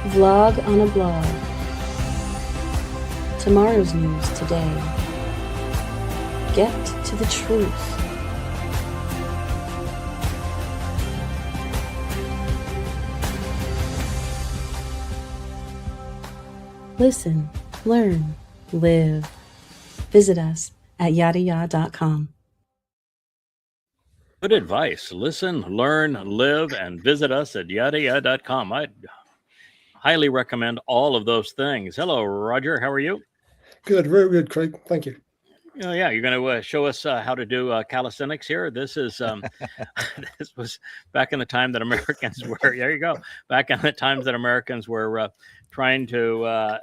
Vlog on a blog. Tomorrow's news today. Get to the truth. Listen, learn, live. Visit us at yadaya.com. Good advice. Listen, learn, live, and visit us at yadaya.com. I'd highly recommend all of those things. Hello, Roger. How are you? Good, very good, Craig. Thank you. Oh, yeah, you're going to show us how to do calisthenics here. This is this was back in the time that Americans were. There you go. Back in the times that Americans were trying to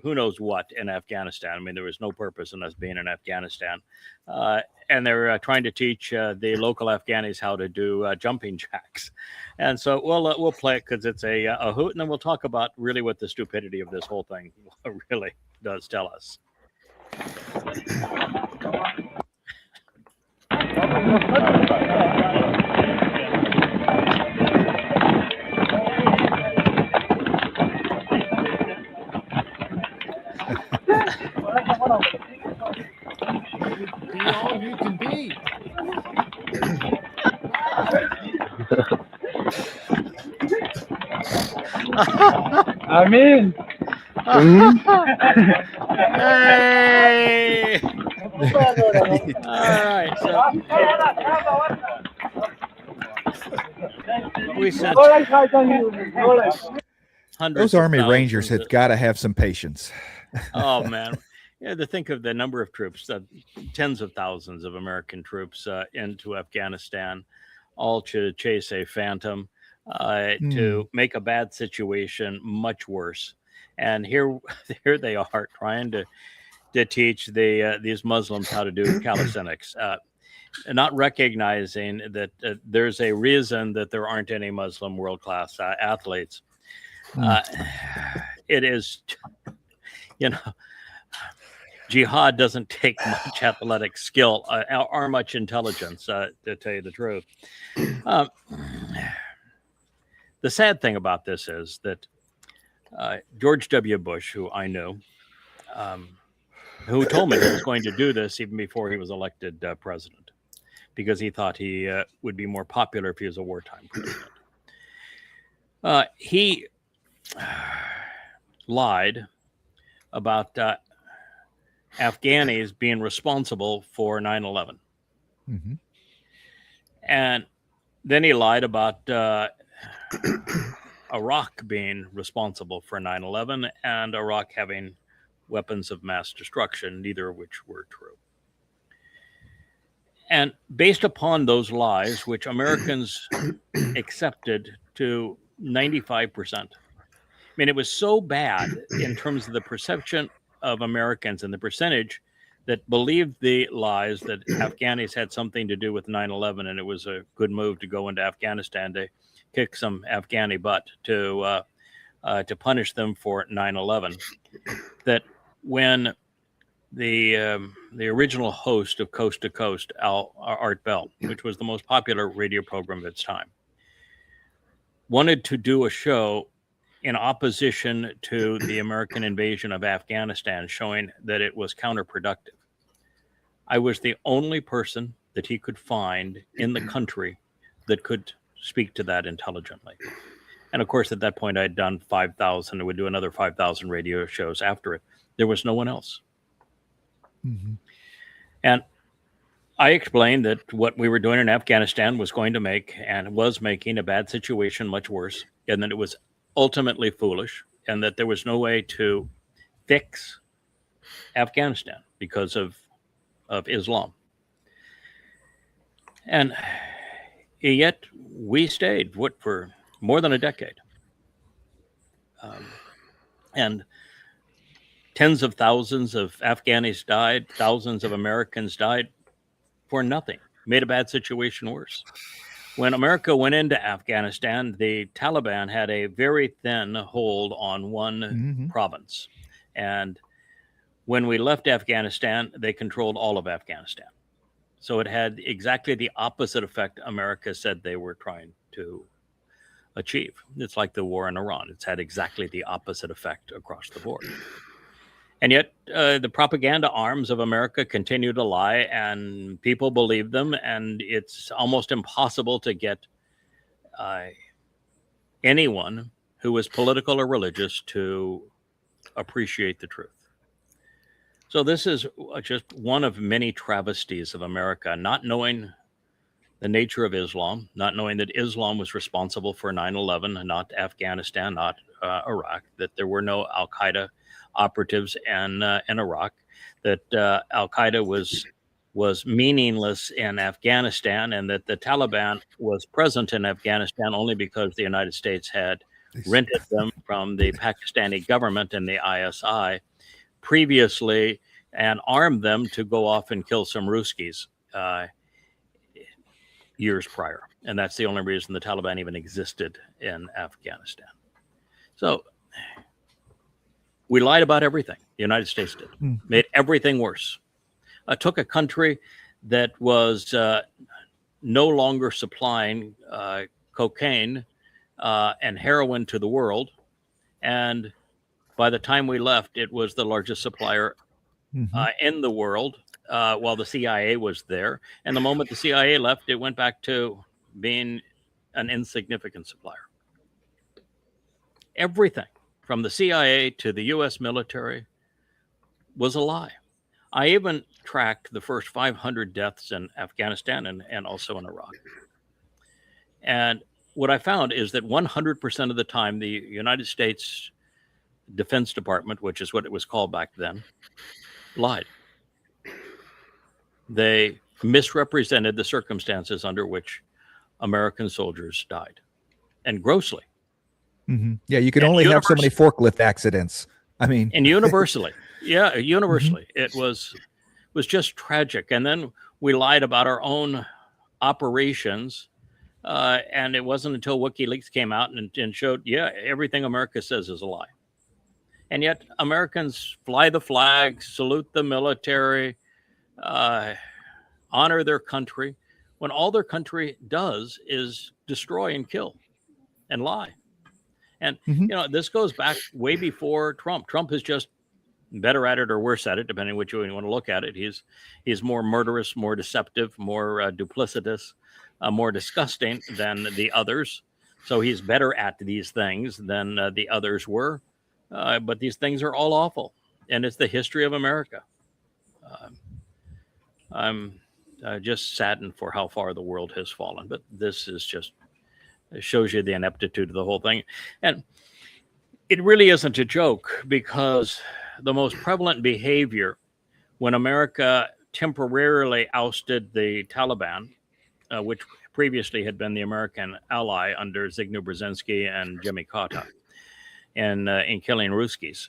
who knows what in Afghanistan. I mean, there was no purpose in us being in Afghanistan, and they're trying to teach the local Afghanis how to do jumping jacks. And so we'll play it because it's a hoot, and then we'll talk about really what the stupidity of this whole thing really does tell us. Be all you can be. I'm in. Hey! All right. So we sent hundreds. Those Army Rangers have got to have some patience. Oh man, yeah. To think of the number of troops, tens of thousands of American troops into Afghanistan, all to chase a phantom, to make a bad situation much worse. And here they are trying to teach these Muslims how to do calisthenics, not recognizing that there's a reason that there aren't any Muslim world-class athletes. It is, jihad doesn't take much athletic skill or much intelligence, to tell you the truth. The sad thing about this is that George W. Bush, who I knew, who told me he was going to do this even before he was elected president, because he thought he would be more popular if he was a wartime president. He lied about Afghanis being responsible for 9/11. Mm-hmm. And then he lied about Iraq being responsible for 9/11 and Iraq having weapons of mass destruction, neither of which were true. And based upon those lies, which Americans accepted to 95%, I mean, it was so bad in terms of the perception of Americans and the percentage that believed the lies that Afghanis had something to do with 9/11, and it was a good move to go into Afghanistan to kick some Afghani butt to punish them for 9/11. That when the original host of Coast to Coast, Art Bell, which was the most popular radio program of its time, wanted to do a show in opposition to the American invasion of Afghanistan, showing that it was counterproductive. I was the only person that he could find in the country that could speak to that intelligently. And of course, at that point, I'd done 5,000. I would do another 5,000 radio shows after it. There was no one else. Mm-hmm. And I explained that what we were doing in Afghanistan was going to make and was making a bad situation much worse, and that it was ultimately foolish, and that there was no way to fix Afghanistan because of Islam. And yet we stayed for more than a decade. And tens of thousands of Afghanis died, thousands of Americans died for nothing, made a bad situation worse. When America went into Afghanistan, the Taliban had a very thin hold on one province. And when we left Afghanistan, they controlled all of Afghanistan. So it had exactly the opposite effect America said they were trying to achieve. It's like the war in Iran. It's had exactly the opposite effect across the board. And yet the propaganda arms of America continue to lie, and people believe them, and it's almost impossible to get anyone who is political or religious to appreciate the truth. So this is just one of many travesties of America, not knowing the nature of Islam, not knowing that Islam was responsible for 9/11, not Afghanistan, not Iraq, that there were no Al-Qaeda operatives in Iraq, that Al-Qaeda was meaningless in Afghanistan, and that the Taliban was present in Afghanistan only because the United States had rented them from the Pakistani government and the ISI previously and armed them to go off and kill some Ruskies years prior. And that's the only reason the Taliban even existed in Afghanistan. So we lied about everything. The United States did. Made everything worse. Took a country that was no longer supplying cocaine and heroin to the world. And by the time we left, it was the largest supplier in the world while the CIA was there. And the moment the CIA left, it went back to being an insignificant supplier. Everything from the CIA to the US military was a lie. I even tracked the first 500 deaths in Afghanistan and also in Iraq. And what I found is that 100% of the time, the United States Defense Department, which is what it was called back then, lied. They misrepresented the circumstances under which American soldiers died, and grossly. Yeah, you can only have so many forklift accidents. I mean, and universally, it was just tragic. And then we lied about our own operations, and it wasn't until WikiLeaks came out and showed, everything America says is a lie. And yet Americans fly the flag, salute the military, honor their country, when all their country does is destroy and kill and lie. And, this goes back way before Trump. Trump is just better at it or worse at it, depending on which way you want to look at it. He's more murderous, more deceptive, more duplicitous, more disgusting than the others. So he's better at these things than the others were. But these things are all awful. And it's the history of America. I'm just saddened for how far the world has fallen. But this is just, it shows you the ineptitude of the whole thing. And it really isn't a joke, because the most prevalent behavior when America temporarily ousted the Taliban, which previously had been the American ally under Zbigniew Brzezinski and Jimmy Carter, in killing Ruskies,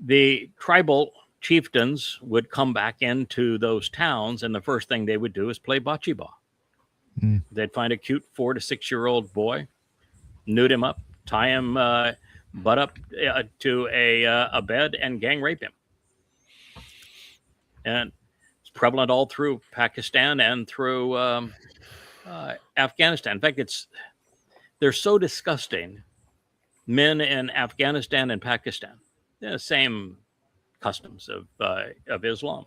the tribal chieftains would come back into those towns, and the first thing they would do is play bocce ball. They'd find a cute 4 to 6 year old boy, nude him up, tie him butt up to a bed, and gang rape him. And it's prevalent all through Pakistan and through Afghanistan. In fact, they're so disgusting. Men in Afghanistan and Pakistan, the same customs of Islam,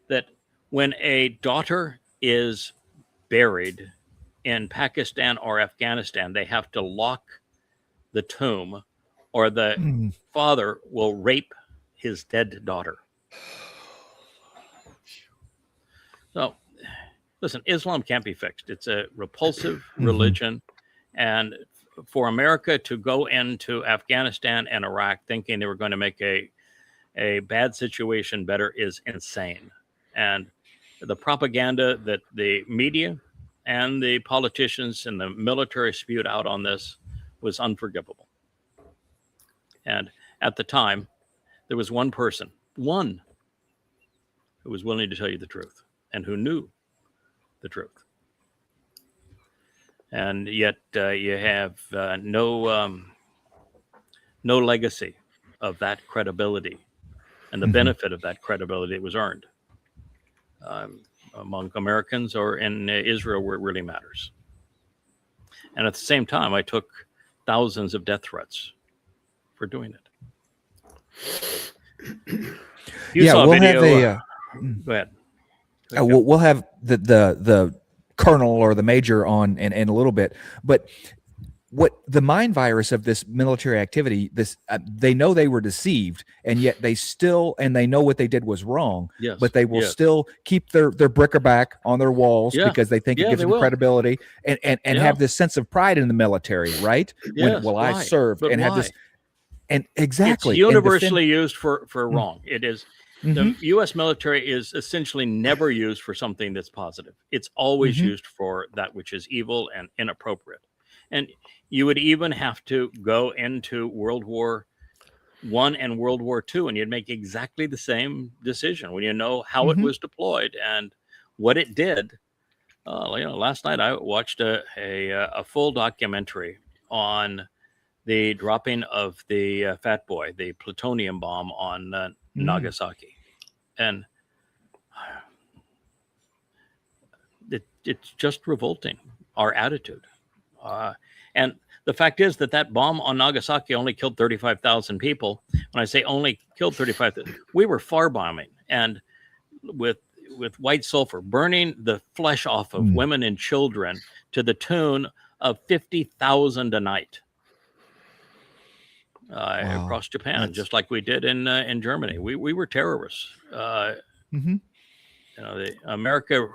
that when a daughter is buried in Pakistan or Afghanistan, they have to lock the tomb, or the father will rape his dead daughter. So, listen, Islam can't be fixed. It's a repulsive religion, and for America to go into Afghanistan and Iraq thinking they were going to make a bad situation better is insane. And the propaganda that the media and the politicians and the military spewed out on this was unforgivable. And at the time, there was one person, who was willing to tell you the truth and who knew the truth. And yet you have no legacy of that credibility and the benefit of that credibility was earned among Americans or in Israel, where it really matters. And at the same time, I took thousands of death threats for doing it. You Yeah, saw a we'll have video. a. Go ahead. We'll have the colonel or the major on in a little bit, but what the mind virus of this military activity, they know they were deceived, and yet they know what they did was wrong, Yes, but they will yes. still keep their bric-a-brac on their walls Yeah, because they think it yeah, gives they them will. credibility and Yeah. have this sense of pride in the military, right? Yes, I why? served But and have why? this, and exactly It's universally used for wrong. It is. Mhm. The U.S. military is essentially never used for something that's positive. It's always Mhm. used for that which is evil and inappropriate. And you would even have to go into World War I and World War II, and you'd make exactly the same decision when you know how it Mhm. was deployed and what it did. Last night I watched a full documentary on the dropping of the Fat Boy, the plutonium bomb on Nagasaki, and it's just revolting, our attitude. And the fact is that bomb on Nagasaki only killed 35,000 people. When I say only killed 35,000, we were firebombing and with white sulfur, burning the flesh off of women and children to the tune of 50,000 a night across Japan, just like we did in Germany. We were terrorists. America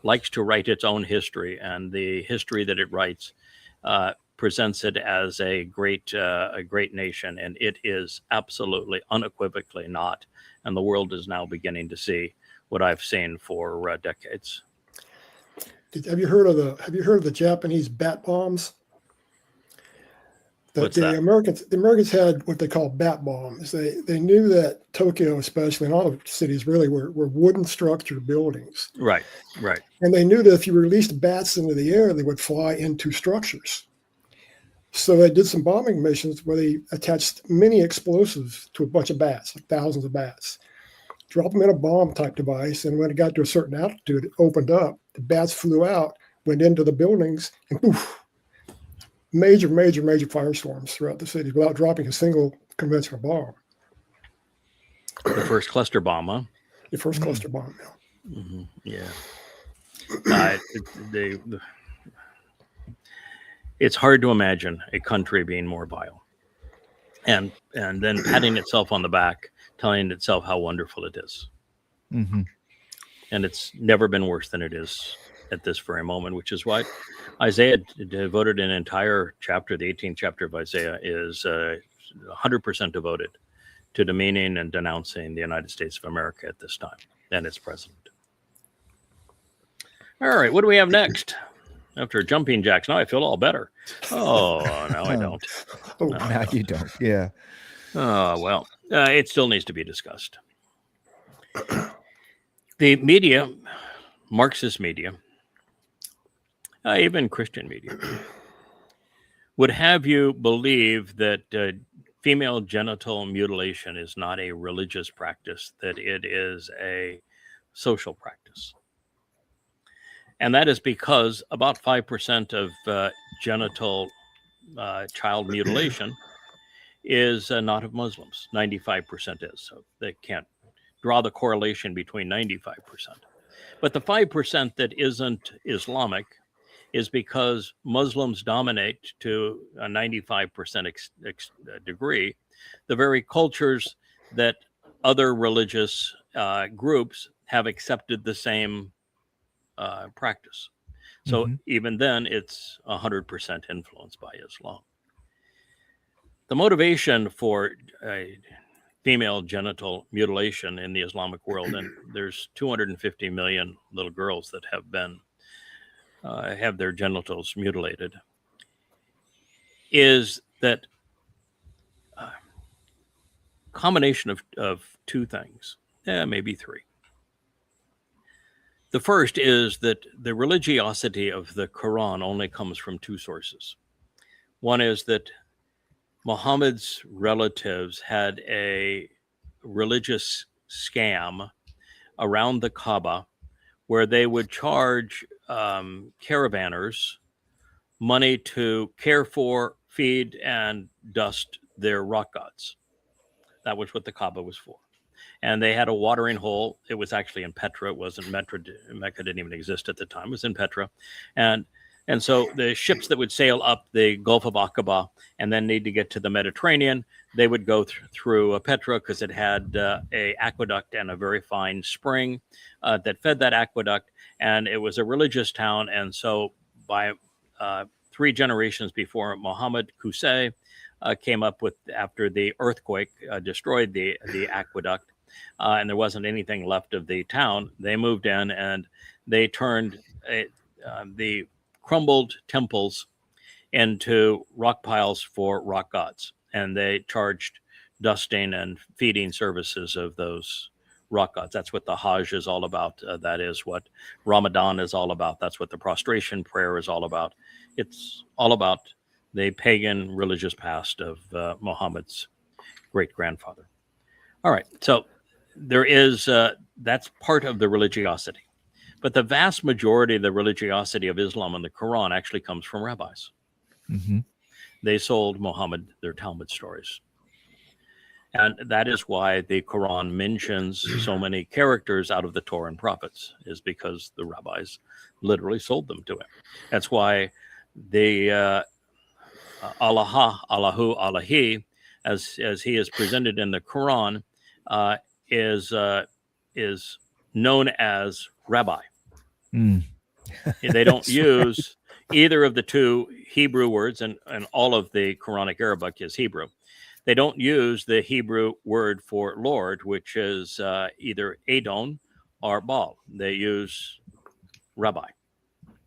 likes to write its own history, and the history that it writes presents it as a great nation, and it is absolutely, unequivocally not. And the world is now beginning to see what I've seen for decades. Have you heard of the Japanese bat bombs? What's that? The Americans had what they call bat bombs. They knew that Tokyo, especially, and all the cities really were wooden structured buildings. Right. And they knew that if you released bats into the air, they would fly into structures. So they did some bombing missions where they attached many explosives to a bunch of bats, like thousands of bats, drop them in a bomb type device. And when it got to a certain altitude, it opened up, the bats flew out, went into the buildings, and poof, major firestorms throughout the city without dropping a single conventional bomb. The first cluster bomb, huh? The first cluster bomb. Yeah. It's hard to imagine a country being more vile, and then patting itself on the back, telling itself how wonderful it is. And it's never been worse than it is at this very moment, which is why Isaiah devoted an entire chapter. The 18th chapter of Isaiah is 100% devoted to demeaning and denouncing the United States of America at this time and its president. All right, what do we have next? After jumping jacks, now I feel all better. Oh, no, I don't. Now you don't. Yeah. Oh, well, it still needs to be discussed. The media, Marxist media, even Christian media, would have you believe that female genital mutilation is not a religious practice, that it is a social practice. And that is because about 5% of genital child mutilation is not of Muslims. 95% is. So they can't draw the correlation between 95%. But the 5% that isn't Islamic is because Muslims dominate to a 95% degree the very cultures that other religious groups have accepted the same practice. So even then, it's 100% influenced by Islam. The motivation for female genital mutilation in the Islamic world, and there's 250 million little girls that have been have their genitals mutilated, is that combination of two things, maybe three. The first is that the religiosity of the Quran only comes from two sources. One is that Muhammad's relatives had a religious scam around the Kaaba where they would charge caravanners money to care for, feed, and dust their rock gods. That was what the Kaaba was for. And they had a watering hole. It was actually in Petra. It wasn't Mecca. Mecca didn't even exist at the time. It was in Petra. And so the ships that would sail up the Gulf of Aqaba and then need to get to the Mediterranean, they would go through Petra because it had a aqueduct and a very fine spring that fed that aqueduct. And it was a religious town. And so by 3 generations before Muhammad, Qusay came up with, after the earthquake destroyed the aqueduct, and there wasn't anything left of the town, they moved in and they turned the crumbled temples into rock piles for rock gods. And they charged dusting and feeding services of those rock gods. That's what the Hajj is all about. That is what Ramadan is all about. That's what the prostration prayer is all about. It's all about the pagan religious past of Muhammad's great-grandfather. All right, so there is, that's part of the religiosity. But the vast majority of the religiosity of Islam and the Quran actually comes from rabbis. Mm-hmm. They sold Muhammad their Talmud stories. And that is why the Quran mentions so many characters out of the Torah and prophets, is because the rabbis literally sold them to him. That's why the Allah, Allahu, Allahi, as he is presented in the Quran, is known as rabbi. Mm. They don't use either of the 2 Hebrew words, and all of the Quranic Arabic is Hebrew. They don't use the Hebrew word for Lord, which is either Adon or Baal. They use rabbi.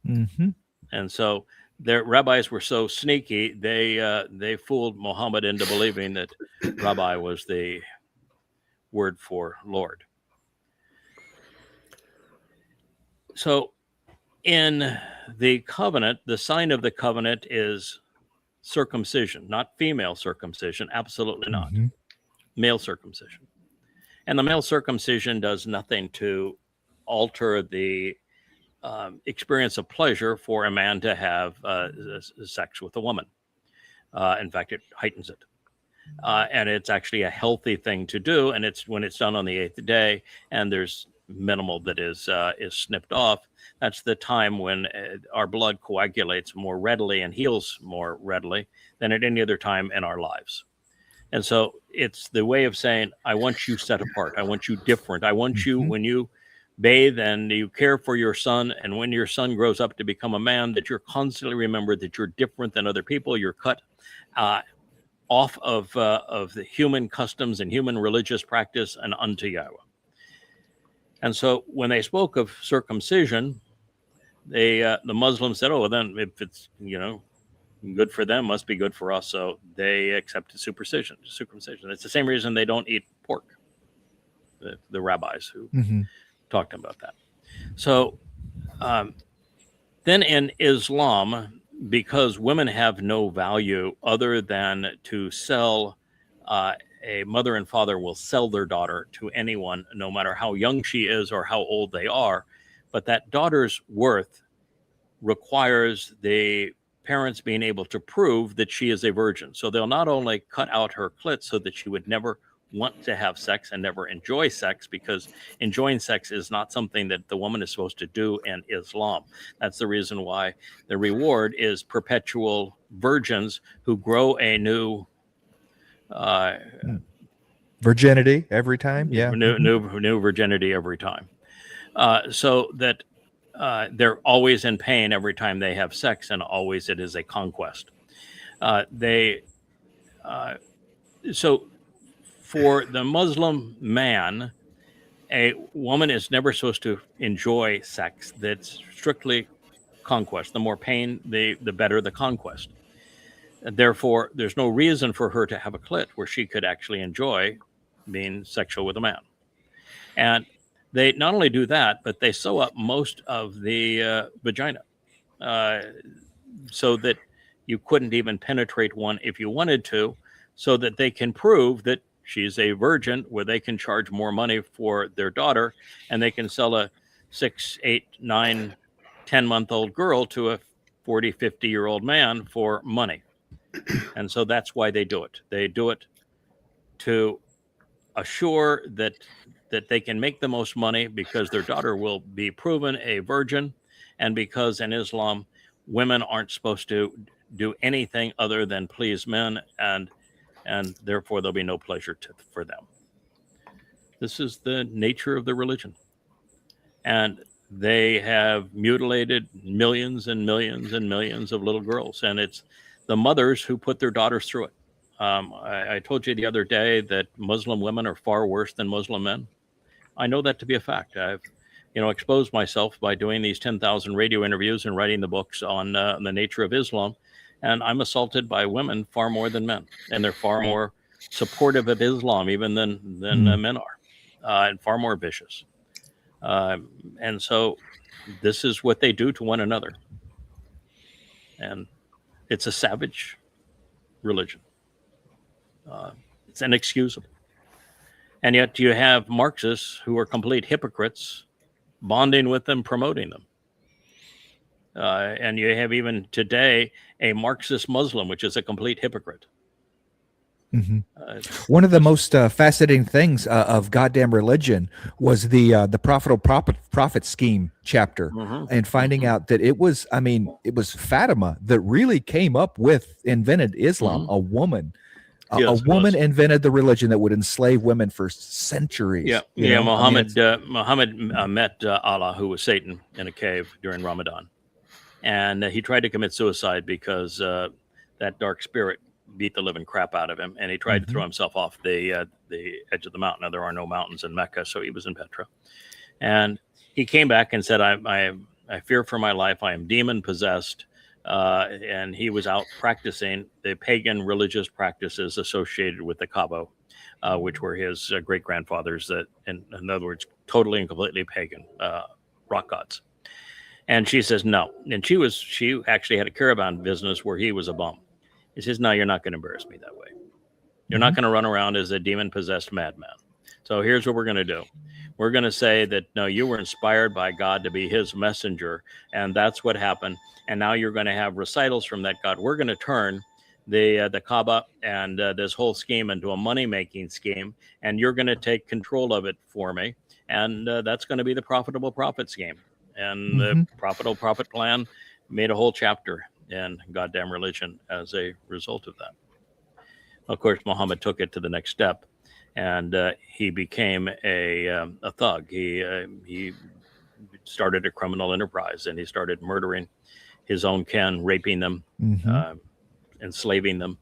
Mm-hmm. And so their rabbis were so sneaky, they fooled Muhammad into believing that rabbi was the word for Lord. So in the covenant, the sign of the covenant is circumcision, not female circumcision, absolutely not. Mm-hmm. Male circumcision. And the male circumcision does nothing to alter the experience of pleasure for a man to have sex with a woman. In fact, it heightens it. And it's actually a healthy thing to do. And it's when it's done on the 8th day and there's minimal that is snipped off, that's the time when our blood coagulates more readily and heals more readily than at any other time in our lives. And so it's the way of saying, I want you set apart. I want you different. I want you, when you bathe and you care for your son, and when your son grows up to become a man, that you're constantly remembered that you're different than other people. You're cut off of the human customs and human religious practice and unto Yahweh. And so when they spoke of circumcision, the Muslims said, oh, well, then if it's, good for them, must be good for us. So they accepted circumcision. It's the same reason they don't eat pork, the rabbis who talked about that. So then in Islam, because women have no value other than to sell, a mother and father will sell their daughter to anyone, no matter how young she is or how old they are. But that daughter's worth requires the parents being able to prove that she is a virgin. So they'll not only cut out her clit so that she would never want to have sex and never enjoy sex, because enjoying sex is not something that the woman is supposed to do in Islam. That's the reason why the reward is perpetual virgins who grow a new virginity every time. Yeah. New virginity every time. So that they're always in pain every time they have sex, and always it is a conquest. So for the Muslim man, a woman is never supposed to enjoy sex. That's strictly conquest. The more pain, the better the conquest. Therefore, there's no reason for her to have a clit where she could actually enjoy being sexual with a man. And they not only do that, but they sew up most of the vagina so that you couldn't even penetrate one if you wanted to, so that they can prove that she's a virgin, where they can charge more money for their daughter, and they can sell a 6, 8, 9, 10-month-old girl to a 40, 50-year-old man for money. And so that's why they do it. They do it to assure that they can make the most money, because their daughter will be proven a virgin, and because in Islam, women aren't supposed to do anything other than please men, and therefore there'll be no pleasure for them. This is the nature of the religion. And they have mutilated millions and millions and millions of little girls, and it's the mothers who put their daughters through it. I told you the other day that Muslim women are far worse than Muslim men. I know that to be a fact. I've, exposed myself by doing these 10,000 radio interviews and writing the books on the nature of Islam, and I'm assaulted by women far more than men, and they're far more supportive of Islam even than men are, and far more vicious. And so this is what they do to one another. And it's a savage religion. It's inexcusable. And yet you have Marxists who are complete hypocrites bonding with them, promoting them. And you have even today a Marxist Muslim, which is a complete hypocrite. Mm-hmm. One of the most fascinating things of goddamn religion was the profitable profit scheme chapter, and finding out that it was Fatima that really invented Islam. A woman. Yes, a woman invented the religion that would enslave women for centuries. Muhammad met Allah, who was Satan, in a cave during Ramadan, and he tried to commit suicide because that dark spirit beat the living crap out of him, and he tried to throw himself off the edge of the mountain. Now, there are no mountains in Mecca, so he was in Petra, and he came back and said, I fear for my life. I am demon possessed. And he was out practicing the pagan religious practices associated with the Kaaba, which were his great-grandfathers, that, in other words, totally and completely pagan rock gods. And she says no. And she actually had a caravan business where he was a bum. He says, no, you're not going to embarrass me that way. You're not going to run around as a demon-possessed madman. So here's what we're going to do. We're going to say that, no, you were inspired by God to be his messenger, and that's what happened. And now you're going to have recitals from that God. We're going to turn the Kaaba and this whole scheme into a money-making scheme, and you're going to take control of it for me. And that's going to be the profitable profit scheme. And the profitable profit plan made a whole chapter in goddamn religion as a result of that. Of course, Muhammad took it to the next step, and he became a thug. He started a criminal enterprise, and he started murdering his own kin, raping them, enslaving them,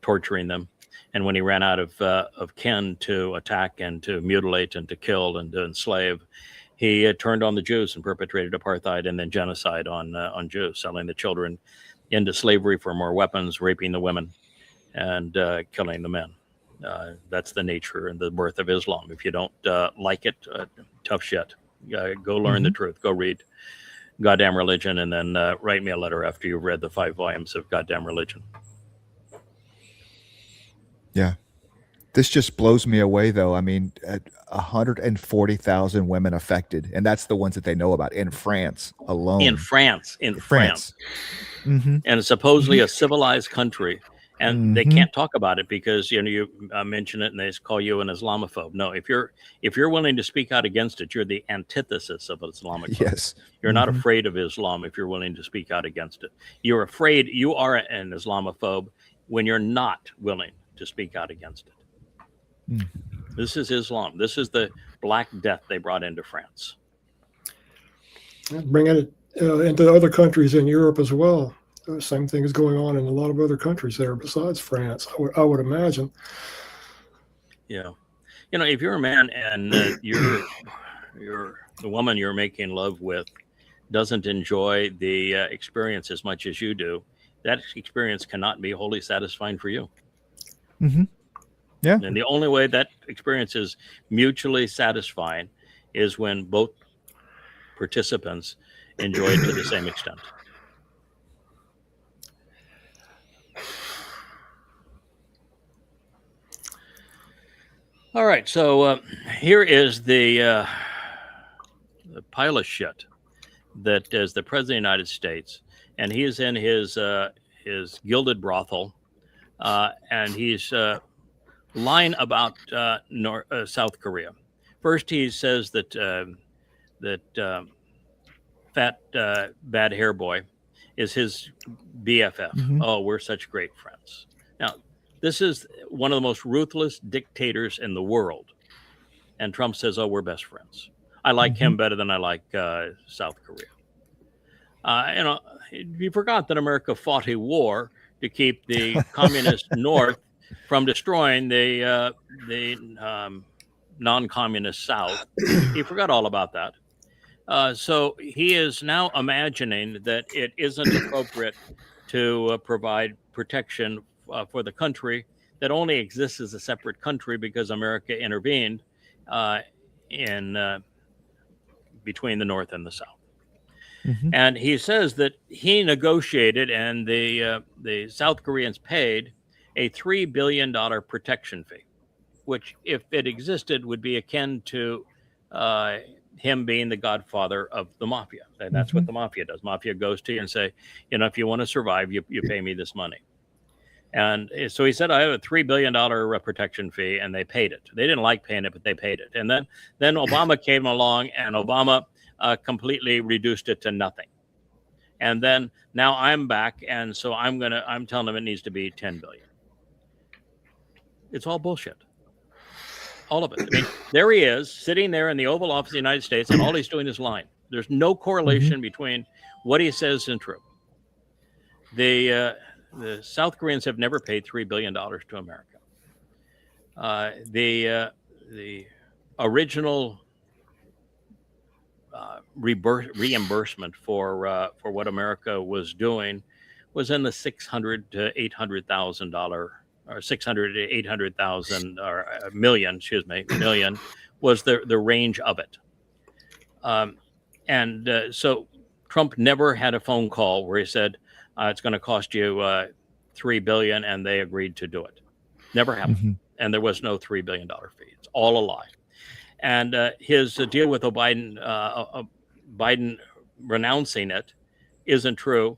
torturing them. And when he ran out of kin to attack and to mutilate and to kill and to enslave, he turned on the Jews and perpetrated apartheid and then genocide on Jews, selling the children into slavery for more weapons, raping the women, and killing the men. That's the nature and the birth of Islam. If you don't like it, tough shit. Go learn the truth. Go read Goddamn Religion, and then write me a letter after you've read the 5 volumes of Goddamn Religion. Yeah. This just blows me away, though. I mean, 140,000 women affected, and that's the ones that they know about in France alone. In France. Mm-hmm. And supposedly a civilized country. And they can't talk about it because you mention it and they call you an Islamophobe. No, if you're willing to speak out against it, you're the antithesis of Islamic. Yes, you're not afraid of Islam if you're willing to speak out against it. You are an Islamophobe when you're not willing to speak out against it. This is Islam. This is the Black Death they brought into France. Bringing it into other countries in Europe as well. Same thing is going on in a lot of other countries there besides France, I would imagine. Yeah. If you're a man and you're the woman you're making love with doesn't enjoy the experience as much as you do, that experience cannot be wholly satisfying for you. Yeah. And the only way that experience is mutually satisfying is when both participants enjoy it to the same extent. All right, so here is the pile of shit that, as the President of the United States, and he is in his gilded brothel, and he's lying about South Korea. First, he says that fat bad hair boy is his BFF. Mhm. Oh, we're such great friends. Now, this is one of the most ruthless dictators in the world, and Trump says, "Oh, we're best friends. I like him better than I like South Korea." You forgot that America fought a war to keep the communist North from destroying the non-communist South. He forgot all about that. So he is now imagining that it isn't appropriate to provide protection for the country that only exists as a separate country because America intervened in between the North and the South. Mhm. And he says that he negotiated and the South Koreans paid a $3 billion protection fee, which, if it existed, would be akin to him being the godfather of the mafia. And that's what the mafia does. Mafia goes to you and say, if you want to survive, you pay me this money. And so he said, I have a $3 billion protection fee, and they paid it. They didn't like paying it, but they paid it. And then Obama came along, and Obama completely reduced it to nothing. And then now I'm back, and so I'm telling him it needs to be 10 billion. It's all bullshit. All of it. I mean, there he is sitting there in the Oval Office of the United States, and all he's doing is lying. There's no correlation between what he says and true. The South Koreans have never paid $3 billion to America. The original reimbursement for what America was doing was in the $600,000 to $800,000, or 600 to 800,000, or million was the range of it. So Trump never had a phone call where he said it's going to cost you $3 billion, and they agreed to do it. Never happened. And there was no $3 billion fee. It's all a lie. And his deal with Biden renouncing it isn't true.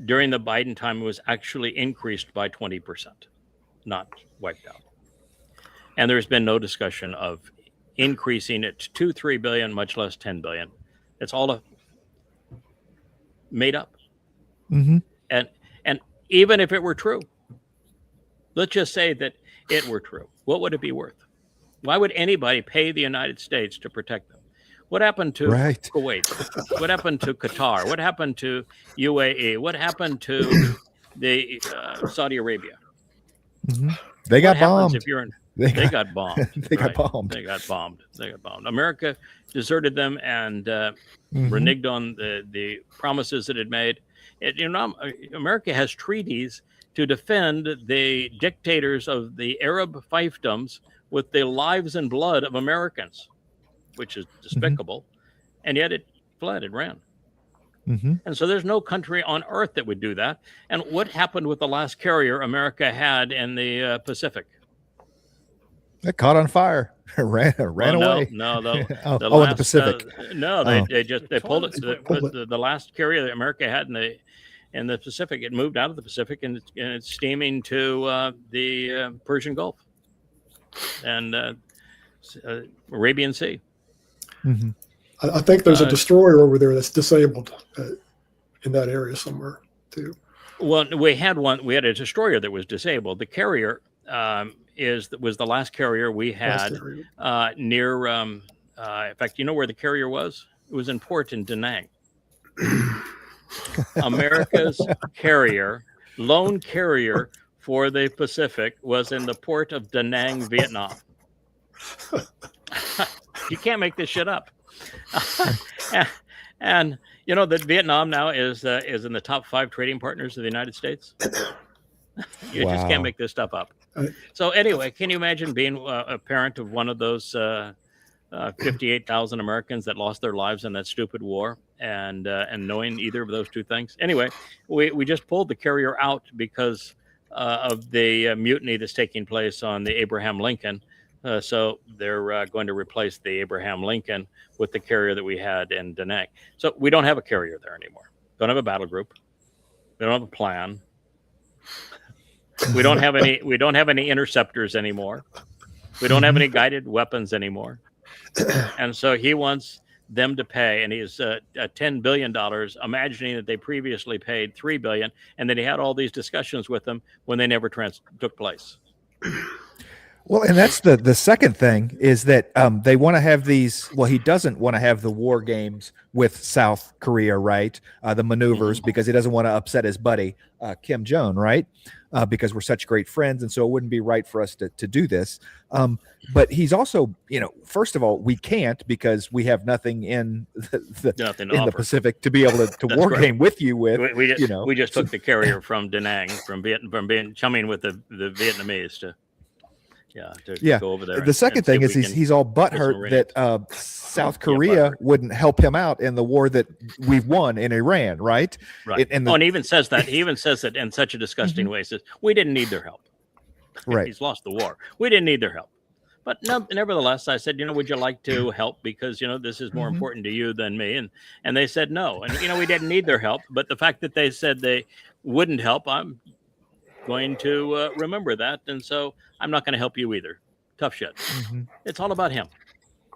During the Biden time, it was actually increased by 20%, not wiped out. And there's been no discussion of increasing it to $3 billion, much less $10 billion. It's all made up. And even if it were true, let's just say that it were true, what would it be worth? Why would anybody pay the United States to protect them? What happened to Kuwait? What happened to Qatar? What happened to UAE? What happened to the Saudi Arabia? They got bombed. If you're they got bombed. They got bombed. They got bombed. America deserted them and reneged on the promises it had made. America has treaties to defend the dictators of the Arab fiefdoms with the lives and blood of Americans, which is despicable. And yet it fled and ran. And so there's no country on earth that would do that. And what happened with the last carrier America had in the Pacific? It caught on fire. ran away. No, in the Pacific. They pulled it. The last carrier that America had in the Pacific, it moved out of the Pacific, and it's steaming to the Persian Gulf and Arabian Sea. I think there's a destroyer over there that's disabled in that area somewhere too. Well, we had one. We had a destroyer that was disabled. The carrier was the last carrier we had near. In fact, you know where the carrier was? It was in port in Da Nang. America's lone carrier for the Pacific was in the port of Da Nang, Vietnam. You can't make this shit up. And you know that Vietnam now is in the top 5 trading partners of the United States. You just can't make this stuff up. So anyway, can you imagine being a parent of one of those 58,000 Americans that lost their lives in that stupid war, and knowing either of those two things? Anyway, we just pulled the carrier out because of the mutiny that's taking place on the Abraham Lincoln. So they're going to replace the Abraham Lincoln with the carrier that we had in Da Nang. So we don't have a carrier there anymore. Don't have a battle group. They don't have a plan. We don't have any. We don't have any interceptors anymore. We don't have any guided weapons anymore. And so he wants them to pay, and he's $10 billion, imagining that they previously paid $3 billion, and that he had all these discussions with them when they never took place. Well, and that's the second thing is that they want to have these. Well, he doesn't want to have the war games with South Korea, right? The maneuvers, because he doesn't want to upset his buddy Kim Jong, right? Because we're such great friends, and so it wouldn't be right for us to do this. But he's also, first of all, we can't because we have nothing in the Pacific to be able to war game with you with. We just took the carrier from Da Nang from being chumming with the Vietnamese to go over there. The second thing is he's all butthurt that South Korea wouldn't help him out in the war that we've won in Iran, right? Right. And he even says that. He even says it in such a disgusting way. He says, we didn't need their help. Right. He's lost the war. We didn't need their help. But nevertheless, I said, would you like to help? Because, this is more important to you than me. And they said no. And, we didn't need their help. But the fact that they said they wouldn't help, I'm going to remember that. And so I'm not going to help you either. Tough shit. It's all about him.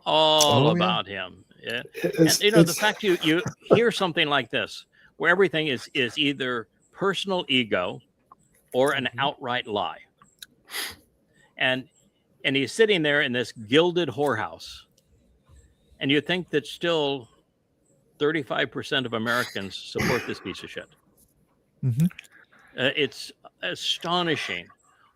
About him. Yeah. And, the fact you hear something like this, where everything is either personal ego or an outright lie. And he's sitting there in this gilded whorehouse. And you think that still 35% of Americans support this piece of shit. It's astonishing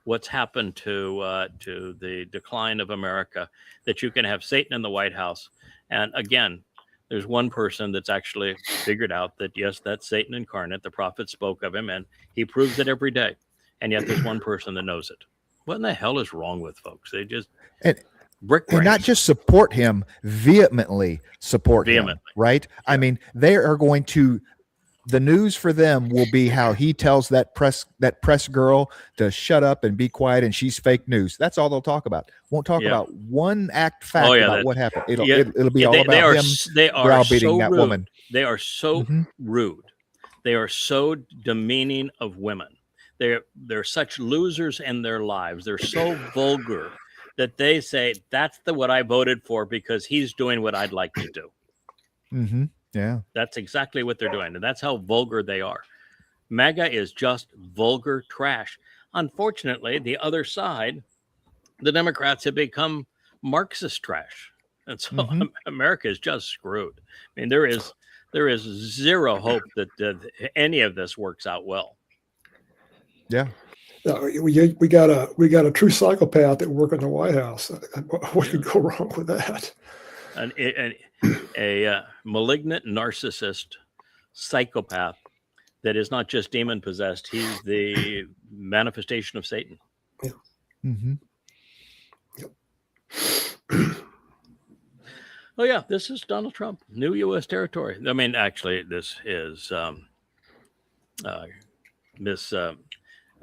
what's happened to the decline of America, that you can have Satan in the White House. And again, there's one person that's actually figured out that, yes, that's Satan incarnate. The prophet spoke of him, and he proves it every day. And yet there's one person that knows it. What in the hell is wrong with folks? They just brick brains. And not just support him, vehemently support him, right? Yeah. I mean, they are going to. The news for them will be how he tells that press girl to shut up and be quiet, and she's fake news. That's all they'll talk about. Won't talk about one fact about what happened. It'll be all about him browbeating that woman. They are so rude. They are so demeaning of women. They're such losers in their lives. They're so vulgar that they say that's what I voted for because he's doing what I'd like to do. Yeah, that's exactly what they're doing, and that's how vulgar they are. MAGA is just vulgar trash. Unfortunately, the other side, the Democrats, have become Marxist trash, and so America is just screwed. I mean, there is zero hope that any of this works out well. Yeah. We got a true psychopath that work in the White House. What could go wrong with that? A malignant narcissist psychopath that is not just demon possessed. He's the manifestation of Satan. Yeah. Oh yeah, this is Donald Trump, new U.S. territory. I mean, actually, this is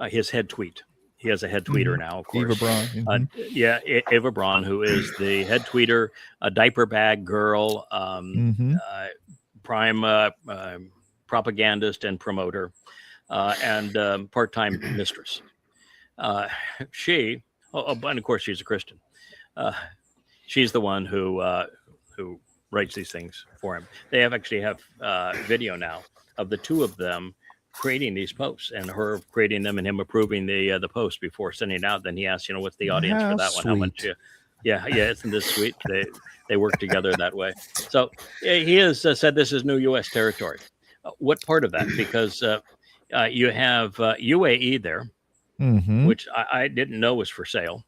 his head tweet. He has a head tweeter now, of course. Eva Braun. Eva Braun, who is the head tweeter, a diaper bag girl, prime propagandist and promoter, and part-time mistress. And of course, she's a Christian. She's the one who writes these things for him. They actually have video now of the two of them creating these posts, and her creating them and him approving the post before sending it out. Then he asked, what's the audience for that one? How much? Isn't this sweet? They work together that way. So he has said this is new U.S. territory. What part of that? Because you have UAE there, which I didn't know was for sale.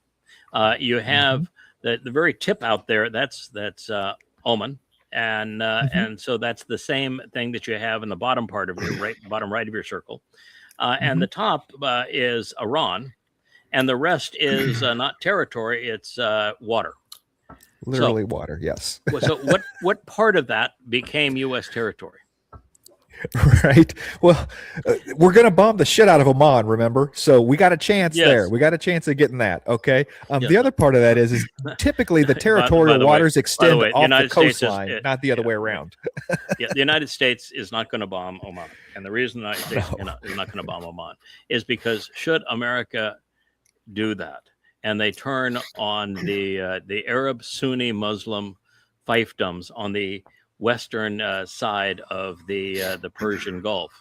You have the very tip out there. That's Oman. And so that's the same thing that you have in the bottom part of your bottom right of your circle. And the top is Iran, and the rest is not territory, it's water. Literally water, yes. So what part of that became U.S. territory? Right. Well, we're going to bomb the shit out of Oman, remember? So we got a chance Yes. there. We got a chance of getting that. Okay. Yes. The other part of that is typically the territorial the way- waters extend way, the off the United States is- coastline, not the other way around. Yeah, the United States is not going to bomb Oman, and the reason the United States is not going to bomb Oman is because should America do that, and they turn on the Arab Sunni Muslim fiefdoms on the western side of the Persian Gulf,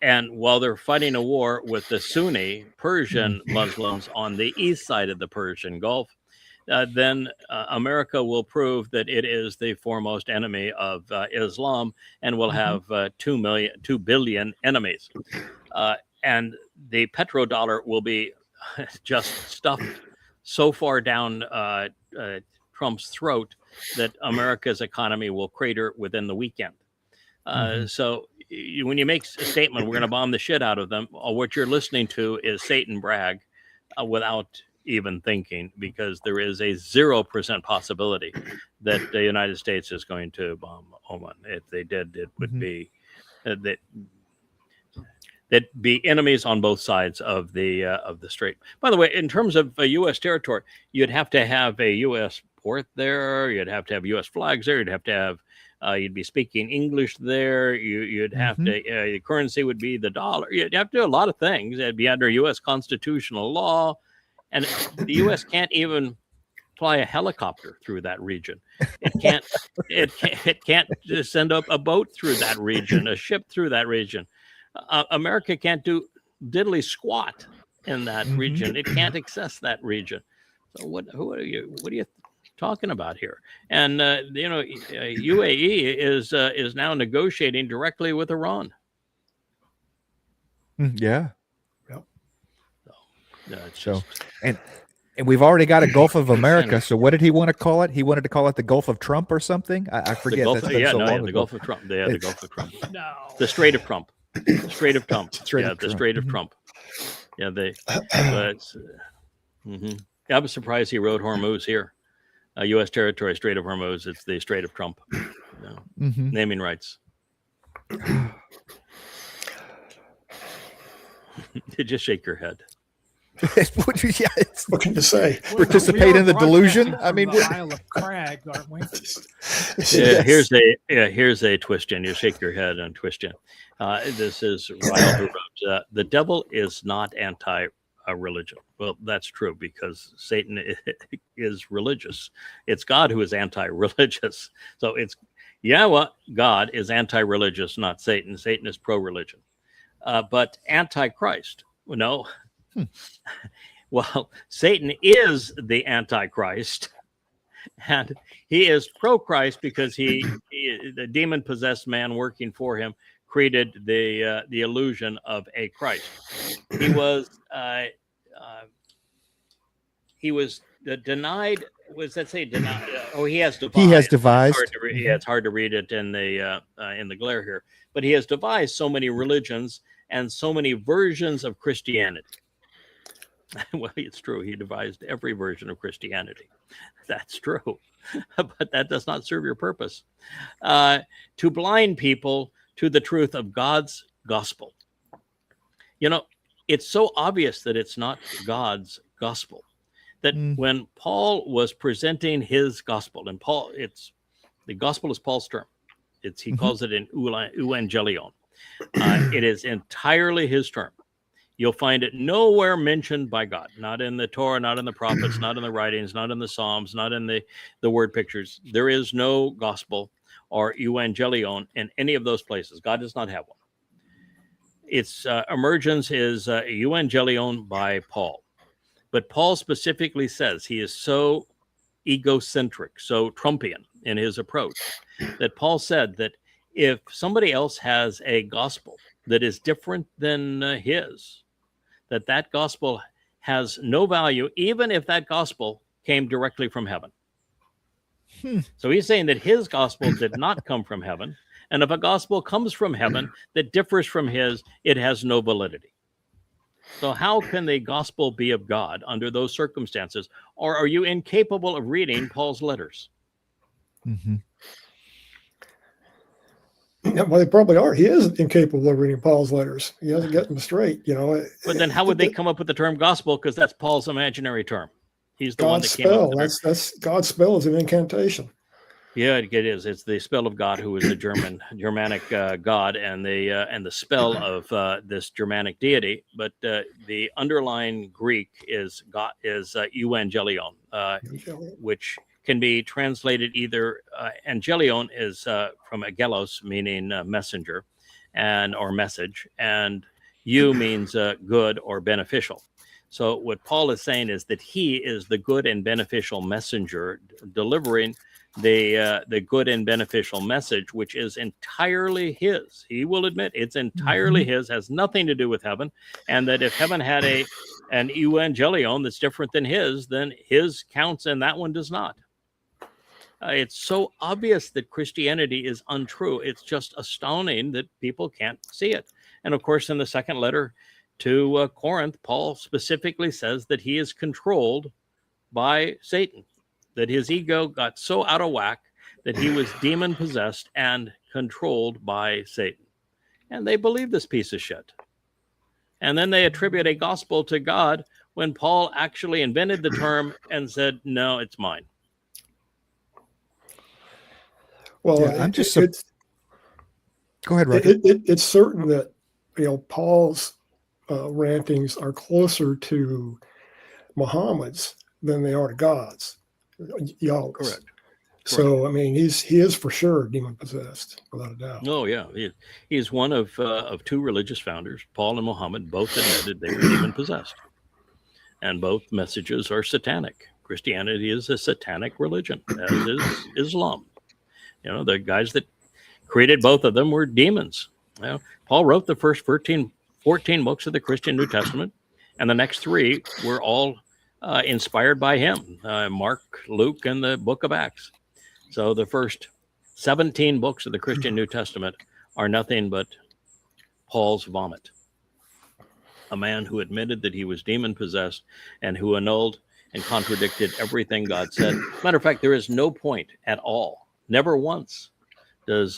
and while they're fighting a war with the Sunni Persian Muslims on the east side of the Persian Gulf, then America will prove that it is the foremost enemy of Islam and will have 2 billion enemies. And the petrodollar will be just stuffed so far down Trump's throat that America's economy will crater within the weekend. So when you make a statement, we're going to bomb the shit out of them, what you're listening to is Satan brag without even thinking, because there is a 0% possibility that the United States is going to bomb Oman. If they did, it would be that be enemies on both sides of the strait. By the way, in terms of U.S. territory, you'd have to have a U.S. port there. You'd have to have U.S. flags there. You'd have to have you'd be speaking English there. You'd have to the currency would be the dollar. You'd have to do a lot of things. It'd be under U.S. constitutional law. And the U.S. can't even fly a helicopter through that region. It can't. It can't just send up a boat through that region, a ship through that region. America can't do diddly squat in that region. It can't access that region. So what are you talking about here? And UAE is now negotiating directly with Iran. Yeah. It's So, just, and we've already got a Gulf of America. So what did he want to call it? He wanted to call it the Gulf of Trump or something. I the forget. Gulf, That's been so long the ago. Gulf of Trump. Yeah, the Gulf of Trump. No. The Strait of Trump. Strait of Trump. Strait yeah, of the Trump. Strait of Trump. Yeah, I was surprised he wrote Hormuz here. U.S. territory, Strait of Hormuz. It's the Strait of Trump. Naming rights. You just shake your head. What can you say? Participate in the delusion? I mean, the Isle of Crag, aren't we? Yeah, here's a twist in. You shake your head and twist in. This is Ryle who wrote, the devil is not anti-religion. Well, that's true because Satan is religious. It's God who is anti-religious. So it's God is anti-religious, not Satan. Satan is pro-religion. But anti-Christ, no. Well, Satan is the Antichrist, and he is pro-Christ because the demon-possessed man working for him created the illusion of a Christ. He was denied. Was that say denied? He has devised. He has devised. It's hard to read it in the glare here, but he has devised so many religions and so many versions of Christianity. Well, it's true. He devised every version of Christianity. That's true. But that does not serve your purpose. To blind people to the truth of God's gospel. You know, it's so obvious that it's not God's gospel that when Paul was presenting his gospel, and the gospel is Paul's term. He calls it an euangelion. It is entirely his term. You'll find it nowhere mentioned by God, not in the Torah, not in the prophets, not in the writings, not in the Psalms, not in the word pictures. There is no gospel or evangelion in any of those places. God does not have one. Its emergence is evangelion by Paul. But Paul specifically says he is so egocentric, so Trumpian in his approach, that Paul said that if somebody else has a gospel that is different than his, that gospel has no value, even if that gospel came directly from heaven. So he's saying that his gospel did not come from heaven. And if a gospel comes from heaven that differs from his, it has no validity. So how can the gospel be of God under those circumstances? Or are you incapable of reading Paul's letters? Well, they probably are. He is incapable of reading Paul's letters. He doesn't get them straight, you know. But then how would they come up with the term gospel? Because that's Paul's imaginary term. He's the one God's that came up spell. with it. That's God's spell is an incantation. Yeah, it is. It's the spell of God, who is the Germanic god, and the spell of this Germanic deity. But the underlying Greek is God is euangelion, which can be translated either angelion is from agelos, meaning messenger, and or message, and eu means good or beneficial. So what Paul is saying is that he is the good and beneficial messenger delivering the good and beneficial message, which is entirely his. He will admit it's entirely his, has nothing to do with heaven, and that if heaven had an evangelion that's different than his, then his counts and that one does not. It's so obvious that Christianity is untrue. It's just astounding that people can't see it. And of course, in the second letter to Corinth, Paul specifically says that he is controlled by Satan, that his ego got so out of whack that he was demon possessed and controlled by Satan. And they believe this piece of shit. And then they attribute a gospel to God when Paul actually invented the term and said, no, it's mine. Well, Yeah, I'm just go ahead, Roger. it's certain that, you know, Paul's rantings are closer to Muhammad's than they are to God's. Yahweh's. Correct. So I mean, he is for sure demon possessed, without a doubt. Oh yeah, he's one of two religious founders. Paul and Muhammad both admitted they were demon possessed, and both messages are satanic. Christianity is a satanic religion, as is Islam. You know, the guys that created both of them were demons. You know, Paul wrote the first 14 books of the Christian New Testament, and the next 3 were all inspired by him, Mark, Luke, and the book of Acts. So the first 17 books of the Christian New Testament are nothing but Paul's vomit. A man who admitted that he was demon possessed and who annulled and contradicted everything God said. Matter of fact, there is no point at all, never once does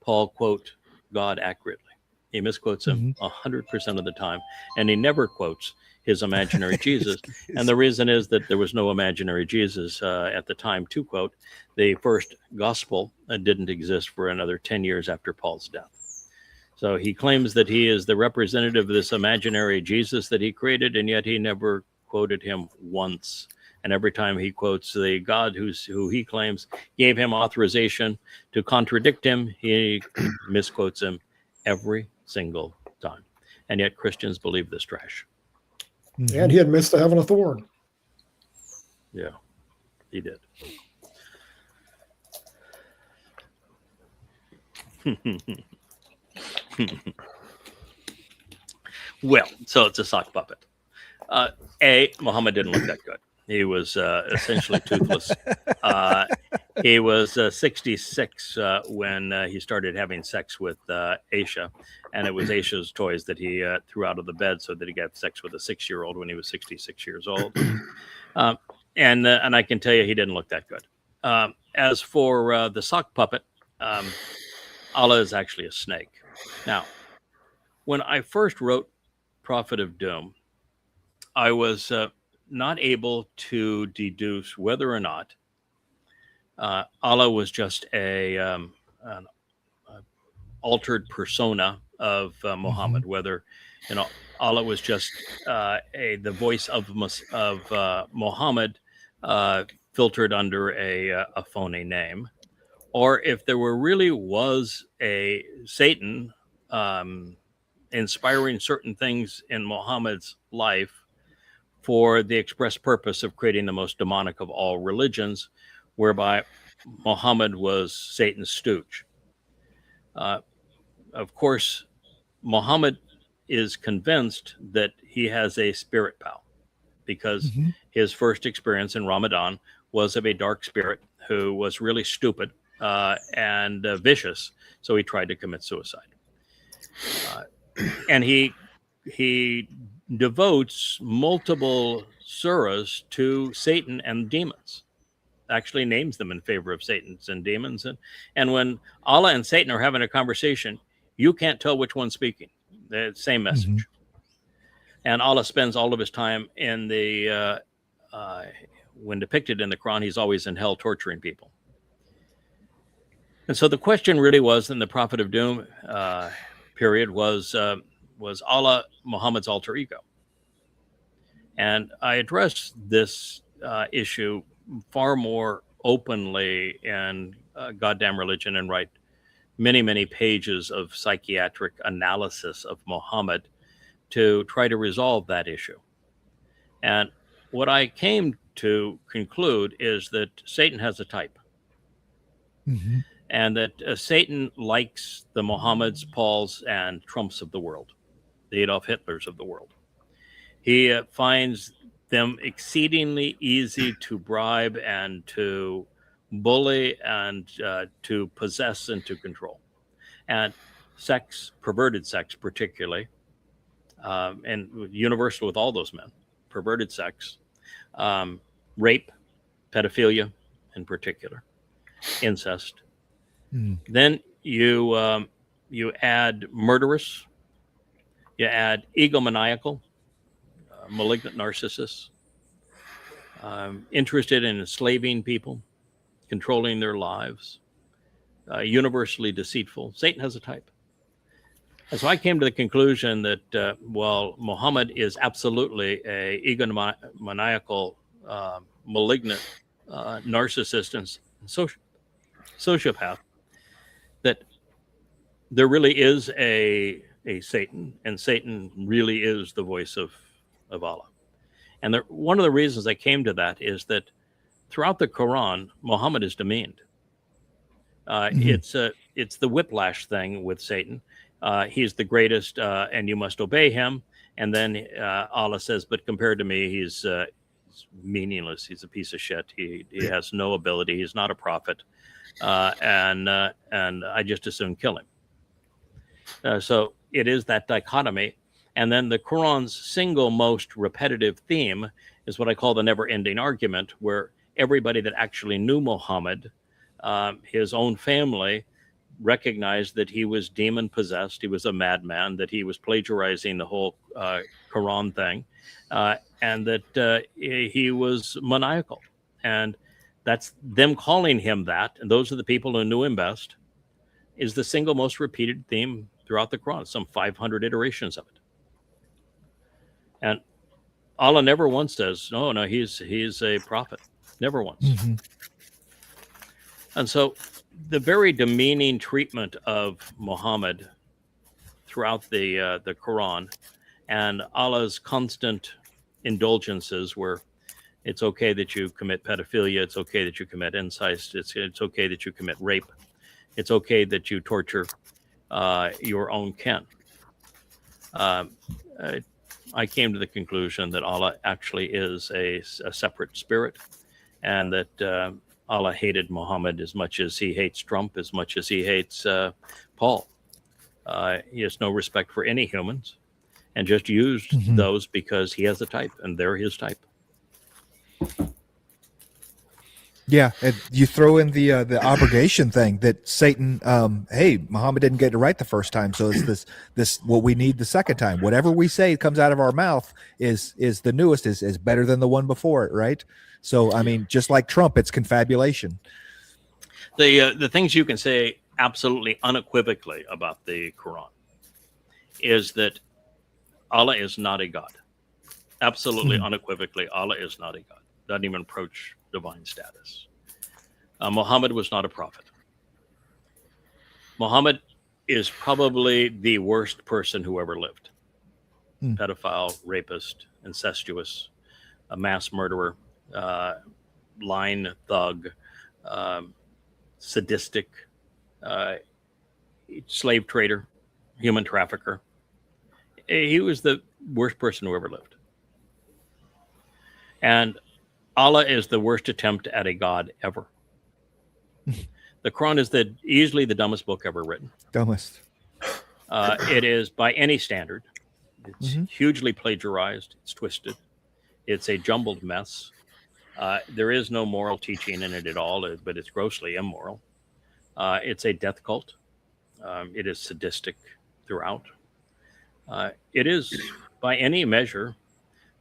Paul quote God accurately. He misquotes him 100% of the time, and he never quotes his imaginary Jesus. And the reason is that there was no imaginary Jesus at the time to quote. The first gospel didn't exist for another 10 years after Paul's death. So he claims that he is the representative of this imaginary Jesus that he created, and yet he never quoted him once. And every time he quotes the God who he claims gave him authorization to contradict him, he misquotes him every single time. And yet Christians believe this trash. And he admits to having a thorn. Yeah, he did. Well, so it's a sock puppet. Muhammad didn't look that good. He was essentially toothless. He was 66 when he started having sex with Aisha, and it was Aisha's toys that he threw out of the bed so that he got sex with a 6-year-old when he was 66 years old. And I can tell you he didn't look that good. As for the sock puppet, Allah is actually a snake. Now, when I first wrote Prophet of Doom, I was not able to deduce whether or not Allah was just an altered persona of Muhammad, whether Allah was just the voice of Muhammad filtered under a phony name, or if there really was a Satan inspiring certain things in Muhammad's life for the express purpose of creating the most demonic of all religions, whereby Muhammad was Satan's stooge. Of course, Muhammad is convinced that he has a spirit pal because his first experience in Ramadan was of a dark spirit who was really stupid and vicious, so he tried to commit suicide. And he devotes multiple surahs to Satan and demons. actually names them in favor of Satans and demons. And when Allah and Satan are having a conversation, you can't tell which one's speaking. The same message. And Allah spends all of his time in the, when depicted in the Quran, he's always in hell torturing people. And so the question really was, in the Prophet of Doom period, was Allah Muhammad's alter ego? And I addressed this issue far more openly in Goddamn Religion, and write many, many pages of psychiatric analysis of Muhammad to try to resolve that issue. And what I came to conclude is that Satan has a type. And that Satan likes the Muhammads, Pauls, and Trumps of the world, the Adolf Hitlers of the world. He finds them exceedingly easy to bribe and to bully and to possess and to control. And sex, perverted sex particularly, and universal with all those men, perverted sex, rape, pedophilia in particular, incest. Then you add murderous, you add egomaniacal, malignant narcissists, interested in enslaving people, controlling their lives, universally deceitful. Satan has a type. And so I came to the conclusion that, while Muhammad is absolutely a egomaniacal, malignant narcissist and sociopath, that there really is a Satan, and Satan really is the voice of Allah. And one of the reasons I came to that is that throughout the Quran, Muhammad is demeaned. It's the whiplash thing with Satan. He's the greatest, and you must obey him. And then Allah says, but compared to me, he's meaningless. He's a piece of shit. He has no ability. He's not a prophet. And I just as soon kill him. So it is that dichotomy. And then the Quran's single most repetitive theme is what I call the never-ending argument, where everybody that actually knew Muhammad, his own family, recognized that he was demon-possessed, he was a madman, that he was plagiarizing the whole Quran thing, and that he was maniacal. And that's them calling him that, and those are the people who knew him best, is the single most repeated theme throughout the Quran, some 500 iterations of it. And Allah never once says, no, he's a prophet. Never once. And so the very demeaning treatment of Muhammad throughout the Quran, and Allah's constant indulgences, where it's okay that you commit pedophilia, it's okay that you commit incest, it's okay that you commit rape, it's okay that you torture your own kin. I came to the conclusion that Allah actually is a separate spirit, and that Allah hated Muhammad as much as he hates Trump, as much as he hates Paul. He has no respect for any humans, and just used those because he has a type, and they're his type. Yeah, and you throw in the obligation thing that Satan, hey, Muhammad didn't get it right the first time, so it's this what we need the second time. Whatever we say comes out of our mouth is the newest, is better than the one before it, right? So I mean, just like Trump, it's confabulation. The things you can say absolutely unequivocally about the Quran is that Allah is not a god. Absolutely unequivocally, Allah is not a god. Doesn't even approach divine status. Muhammad was not a prophet. Muhammad is probably the worst person who ever lived. Pedophile, rapist, incestuous, a mass murderer, lying thug, sadistic, slave trader, human trafficker. He was the worst person who ever lived. And Allah is the worst attempt at a god ever. The Quran is easily the dumbest book ever written. Dumbest. It is, by any standard, it's hugely plagiarized. It's twisted. It's a jumbled mess. There is no moral teaching in it at all, but it's grossly immoral. It's a death cult. It is sadistic throughout. It is, by any measure,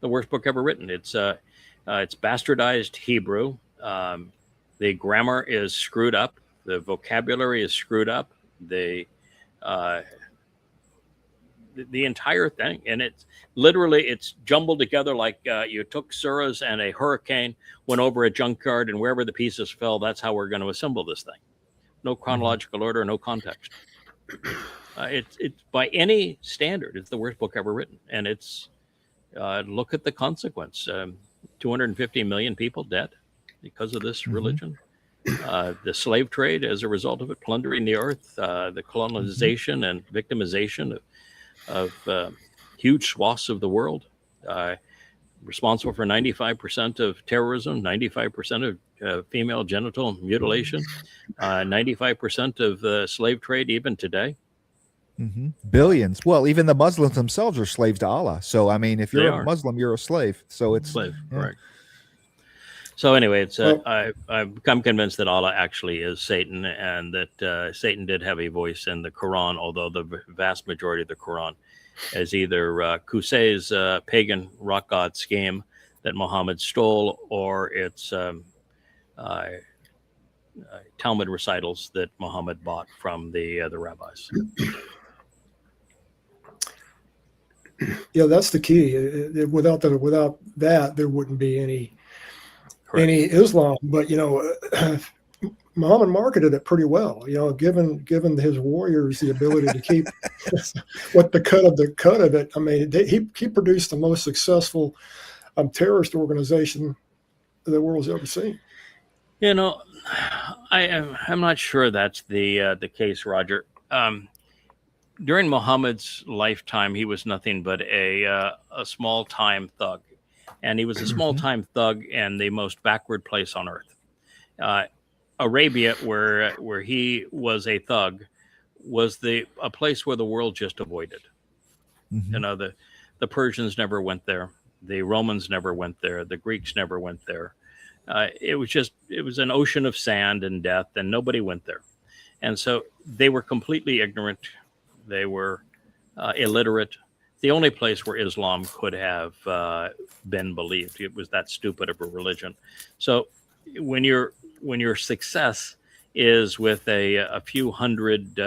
the worst book ever written. It's bastardized Hebrew. The grammar is screwed up. The vocabulary is screwed up. The entire thing, and it's jumbled together like you took surahs and a hurricane went over a junkyard, and wherever the pieces fell, that's how we're going to assemble this thing. No chronological order, no context. It's by any standard, it's the worst book ever written, and it's look at the consequence. 250 million people dead because of this religion. The slave trade as a result of it, plundering the earth, the colonization and victimization of huge swaths of the world, responsible for 95% of terrorism, 95% of female genital mutilation, 95% of the slave trade even today. Billions. Well, even the Muslims themselves are slaves to Allah. So, I mean, if you're a Muslim, you're a slave. So it's slave, correct. So anyway, it's I've become convinced that Allah actually is Satan, and that Satan did have a voice in the Quran, although the vast majority of the Quran is either Qusay's pagan rock god scheme that Muhammad stole, or it's Talmud recitals that Muhammad bought from the rabbis. Yeah, that's the key. Without that, there wouldn't be any Islam. But Muhammad marketed it pretty well. Given his warriors the ability to keep what the cut of it. I mean, he produced the most successful terrorist organization the world's ever seen. I'm not sure that's the case, Roger. During Muhammad's lifetime, he was nothing but a small-time thug, and he was a small-time thug in the most backward place on earth. Arabia, where he was a thug, was a place where the world just avoided. The Persians never went there, the Romans never went there, the Greeks never went there. It was an ocean of sand and death, and nobody went there. And so they were completely ignorant. They were illiterate. The only place where Islam could have been believed. It was that stupid of a religion. So when your success is with a few hundred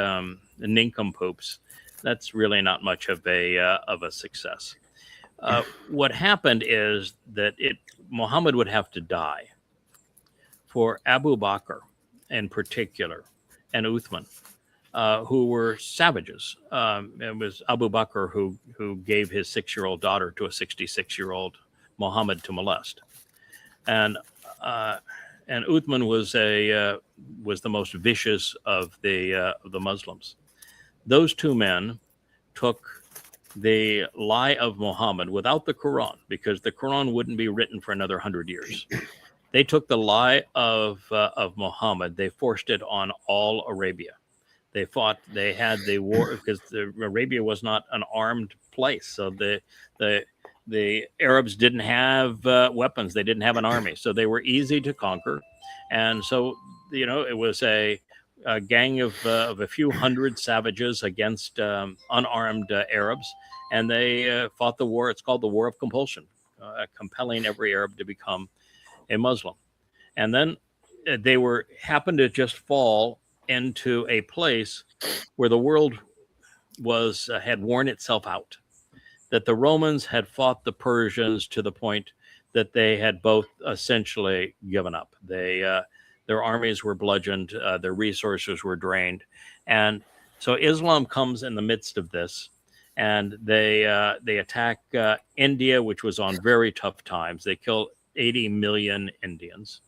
nincompoops, that's really not much of a success. What happened is that Muhammad would have to die for Abu Bakr in particular and Uthman, who were savages. It was Abu Bakr who gave his 6-year-old daughter to a 66-year-old Muhammad to molest, and Uthman was the most vicious of the Muslims. Those two men took the lie of Muhammad without the Quran, because the Quran wouldn't be written for another 100 years. They took the lie of Muhammad. They forced it on all Arabia. They fought. They had the war because Arabia was not an armed place. So the Arabs didn't have weapons. They didn't have an army. So they were easy to conquer. And so it was a gang of a few hundred savages against unarmed Arabs, and they fought the war. It's called the War of Compulsion, compelling every Arab to become a Muslim. And then they happened to just fall into a place where the world had worn itself out, that the Romans had fought the Persians to the point that they had both essentially given up. Their armies were bludgeoned, their resources were drained. And so Islam comes in the midst of this, and they attack India, which was on very tough times. They kill 80 million Indians.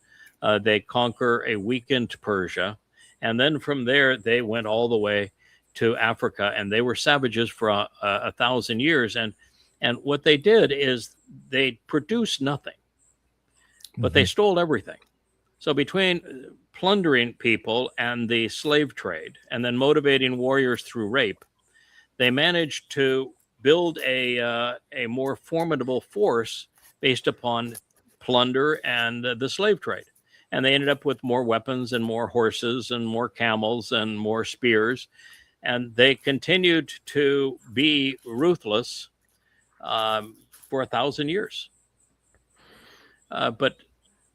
They conquer a weakened Persia. And then from there, they went all the way to Africa, and they were savages for 1,000 years. And what they did is they produced nothing, but they stole everything. So between plundering people and the slave trade, and then motivating warriors through rape, they managed to build a more formidable force based upon plunder and the slave trade. And they ended up with more weapons and more horses and more camels and more spears. And they continued to be ruthless for 1,000 years. But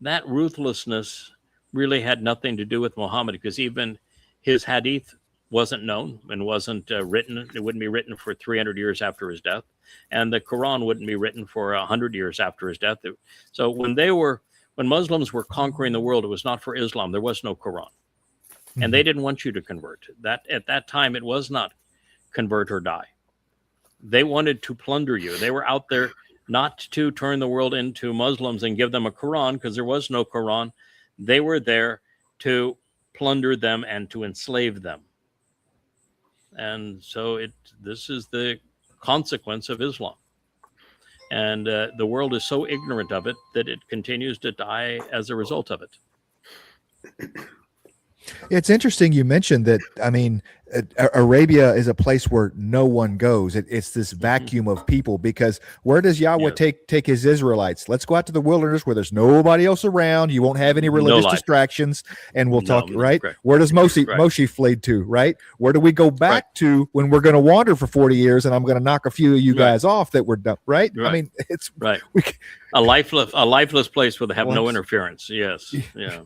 that ruthlessness really had nothing to do with Muhammad, because even his hadith wasn't known and wasn't written. It wouldn't be written for 300 years after his death. And the Quran wouldn't be written for 100 years after his death. So when Muslims were conquering the world, it was not for Islam. There was no Quran. And they didn't want you to convert. That at that time, it was not convert or die. They wanted to plunder you. They were out there not to turn the world into Muslims and give them a Quran, because there was no Quran. They were there to plunder them and to enslave them. And so this is the consequence of Islam. And the world is so ignorant of it that it continues to die as a result of it. It's interesting you mentioned that. I mean, Arabia is a place where no one goes. It's this vacuum of people, because where does Yahweh take his Israelites? Let's go out to the wilderness where there's nobody else around. You won't have any religious distractions, and we'll talk, right? Correct. Where does Moshe flee to, right? Where do we go back to when we're going to wander for 40 years and I'm going to knock a few of you guys off that we're done, right? I mean, it's right. A lifeless place where they have no interference. Yes. Yeah.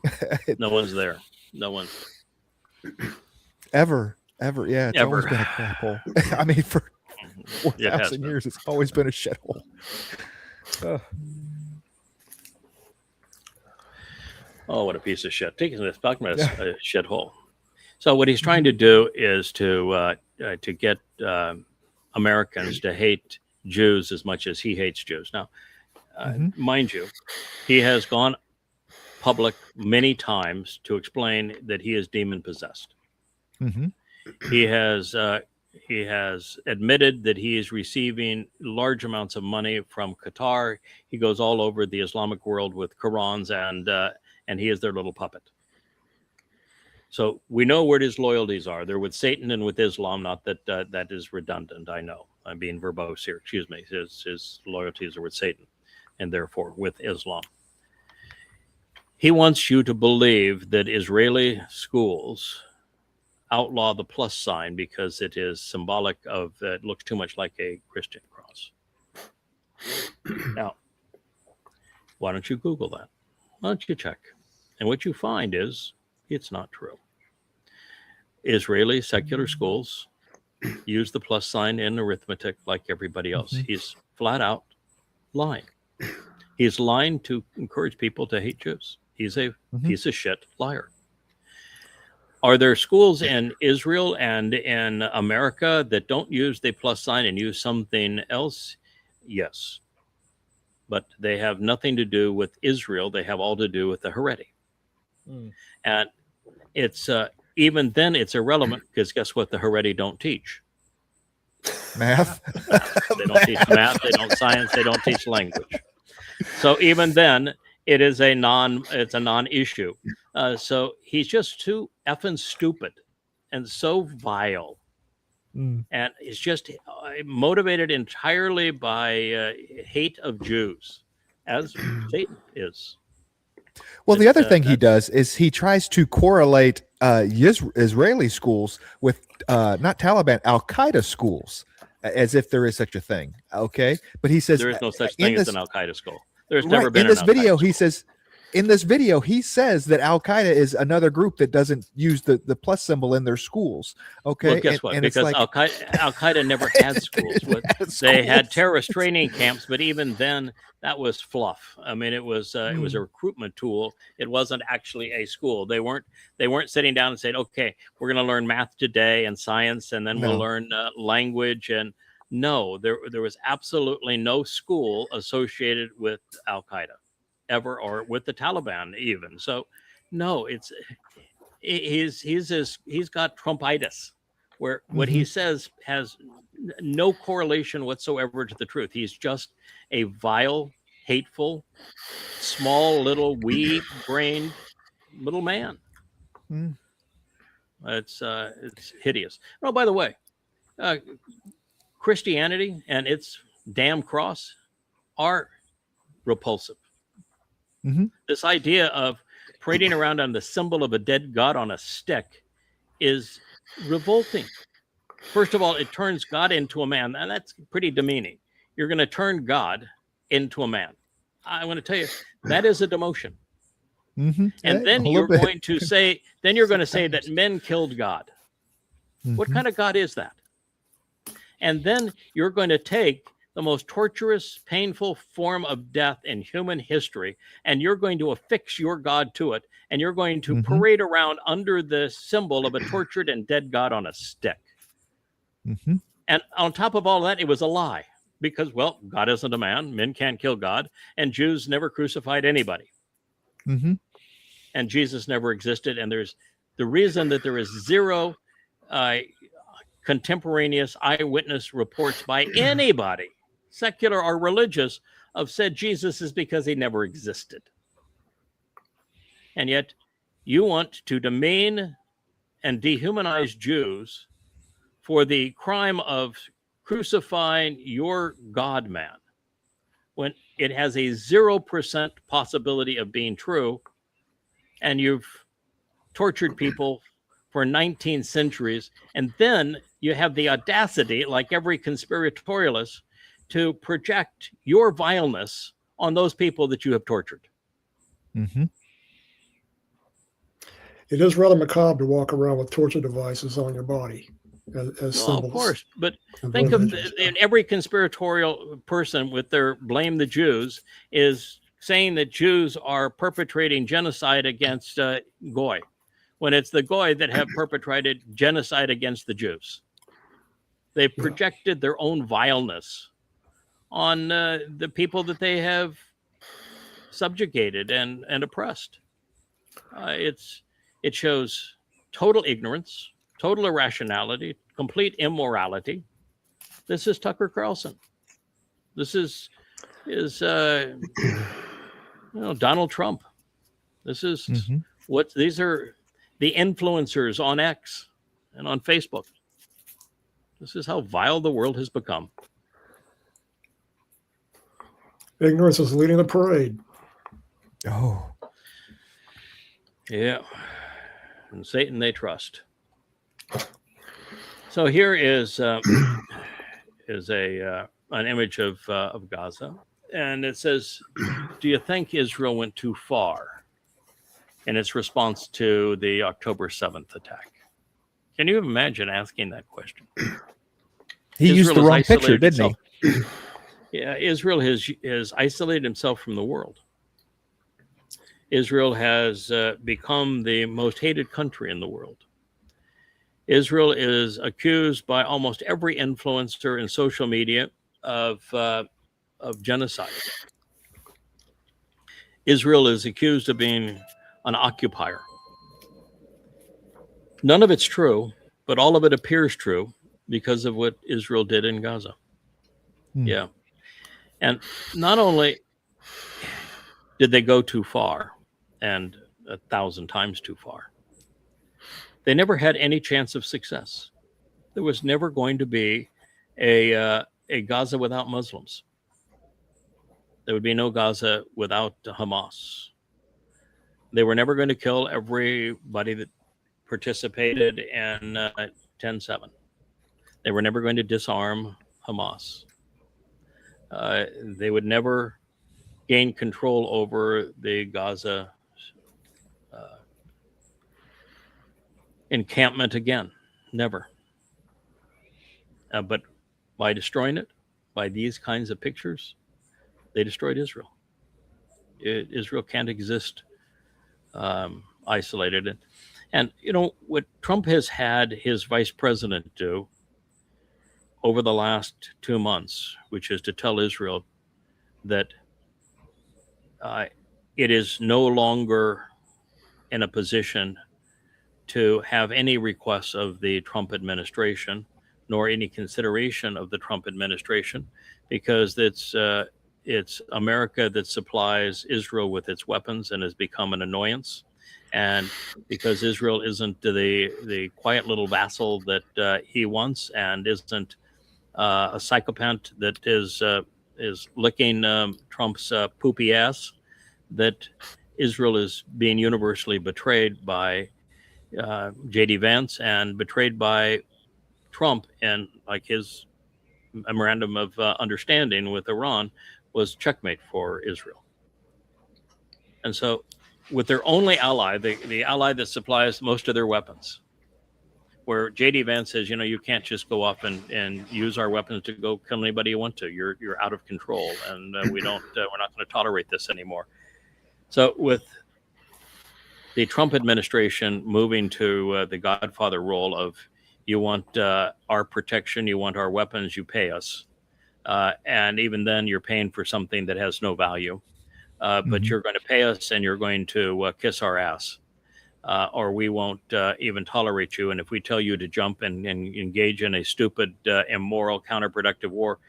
No one's there. No one. Ever. Yeah. It's always been a crap hole. I mean, for 4,000 years, it's always been a shithole. Oh, what a piece of shit. Taking this talking about a shithole. So what he's trying to do is to get Americans to hate Jews as much as he hates Jews. Now, mind you, he has gone public many times to explain that he is demon possessed. He has admitted that he is receiving large amounts of money from Qatar. He goes all over the Islamic world with Qurans, and he is their little puppet. So we know where his loyalties are. They're with Satan and with Islam. Not that that is redundant. I know I'm being verbose here. Excuse me. His loyalties are with Satan, and therefore with Islam. He wants you to believe that Israeli schools outlaw the plus sign because it is symbolic of, it looks too much like a Christian cross. Now, why don't you Google that? Why don't you check? And what you find is it's not true. Israeli secular schools use the plus sign in arithmetic like everybody else. He's flat out lying. He's lying to encourage people to hate Jews. He's a piece of shit liar. Are there schools in Israel and in America that don't use the plus sign and use something else? Yes. But they have nothing to do with Israel. They have all to do with the Haredi. And it's even then it's irrelevant, because guess what? The Haredi don't teach math. They don't teach math. They don't science. They don't teach language. So even then, it is a non-issue. So he's just too effing stupid and so vile. And it's just motivated entirely by hate of Jews, as Satan is. Well, the other thing he does is he tries to correlate Israeli schools with not Taliban, Al-Qaeda schools, as if there is such a thing. Okay. But he says there is no such thing as an Al-Qaeda school. There's right, never been in this video. He says, in this video, he says that Al Qaeda is another group that doesn't use the plus symbol in their schools. Okay, well, guess what? And because Al Qaeda never had schools. They had terrorist training camps, but even then, that was fluff. I mean, it was a recruitment tool. It wasn't actually a school. They weren't sitting down and saying, "Okay, we're going to learn math today and science, and then we'll learn language." And no, there was absolutely no school associated with Al Qaeda ever, or with the Taliban even. So no, he's got Trumpitis, where what he says has no correlation whatsoever to the truth. He's just a vile, hateful, small, little, wee-brained little man. It's hideous. Oh, by the way, Christianity and its damn cross are repulsive. Mhm. This idea of parading around on the symbol of a dead god on a stick is revolting. First of all, it turns God into a man, and that's pretty demeaning. You're going to turn God into a man. I want to tell you, that is a demotion. Mhm. And then A you're little bit. going to say, that men killed God. What Mhm. kind of God is that? And then you're going to take the most torturous, painful form of death in human history, and you're going to affix your God to it, and you're going to Mhm. parade around under the symbol of a tortured and dead God on a stick. Mhm. And on top of all that, it was a lie because, well, God isn't a man, men can't kill God, and Jews never crucified anybody, Mhm. and Jesus never existed. And there's the reason that there is zero contemporaneous eyewitness reports by anybody, secular or religious, of said Jesus is because he never existed. And yet you want to demean and dehumanize Jews for the crime of crucifying your God man when it has a 0% possibility of being true, and you've tortured people for 19 centuries, and then you have the audacity, like every conspiratorialist, to project your vileness on those people that you have tortured. Mhm. It is rather macabre to walk around with torture devices on your body as Well, symbols. of course, but of think of religions. every conspiratorial person with their blame the Jews is saying that Jews are perpetrating genocide against Goy, when it's the Goy that have perpetrated genocide against the Jews. They've Yeah. projected their own vileness on the people that they have subjugated and oppressed. It shows total ignorance, total irrationality, complete immorality. This is Tucker Carlson. This is Donald Trump. This is Mhm. what these are, the influencers on X and on Facebook. This is how vile the world has become. Ignorance is leading the parade. Oh. Yeah. And Satan they trust. So here is an image of Gaza, and it says, "Do you think Israel went too far in its response to the October 7th attack?" Can you imagine asking that question? He used Israel the has wrong picture, isolated didn't he? itself. Yeah, Israel has isolated himself from the world. Israel has become the most hated country in the world. Israel is accused by almost every influencer in social media of genocide. Israel is accused of being an occupier. None of it's true, but all of it appears true because of what Israel did in Gaza. Hmm. Yeah. And not only did they go too far, and 1,000 times too far, they never had any chance of success. There was never going to be a Gaza without Muslims. There would be no Gaza without Hamas. They were never going to kill everybody that participated in 10/7. They were never going to disarm Hamas. They would never gain control over the Gaza encampment again. Never. But by destroying it, by these kinds of pictures, they destroyed Israel. Israel can't exist isolated. And, what Trump has had his vice president do over the last 2 months, which is to tell Israel that it is no longer in a position to have any requests of the Trump administration, nor any consideration of the Trump administration, because it's America that supplies Israel with its weapons and has become an annoyance. And because Israel isn't the quiet little vassal that he wants, and isn't a psychopath that is licking Trump's poopy ass, that Israel is being universally betrayed by J.D. Vance and betrayed by Trump, and like his memorandum of understanding with Iran was checkmate for Israel. And so with their only ally, the ally that supplies most of their weapons, where J.D. Vance says, you can't just go off and use our weapons to go kill anybody you want to. You're out of control, and we're not going to tolerate this anymore. So with the Trump administration moving to the Godfather role of, you want our protection, you want our weapons, you pay us. And even then you're paying for something that has no value. But you're going to pay us, and you're going to kiss our ass. Or we won't even tolerate you. And if we tell you to jump and engage in a stupid, immoral, counterproductive war,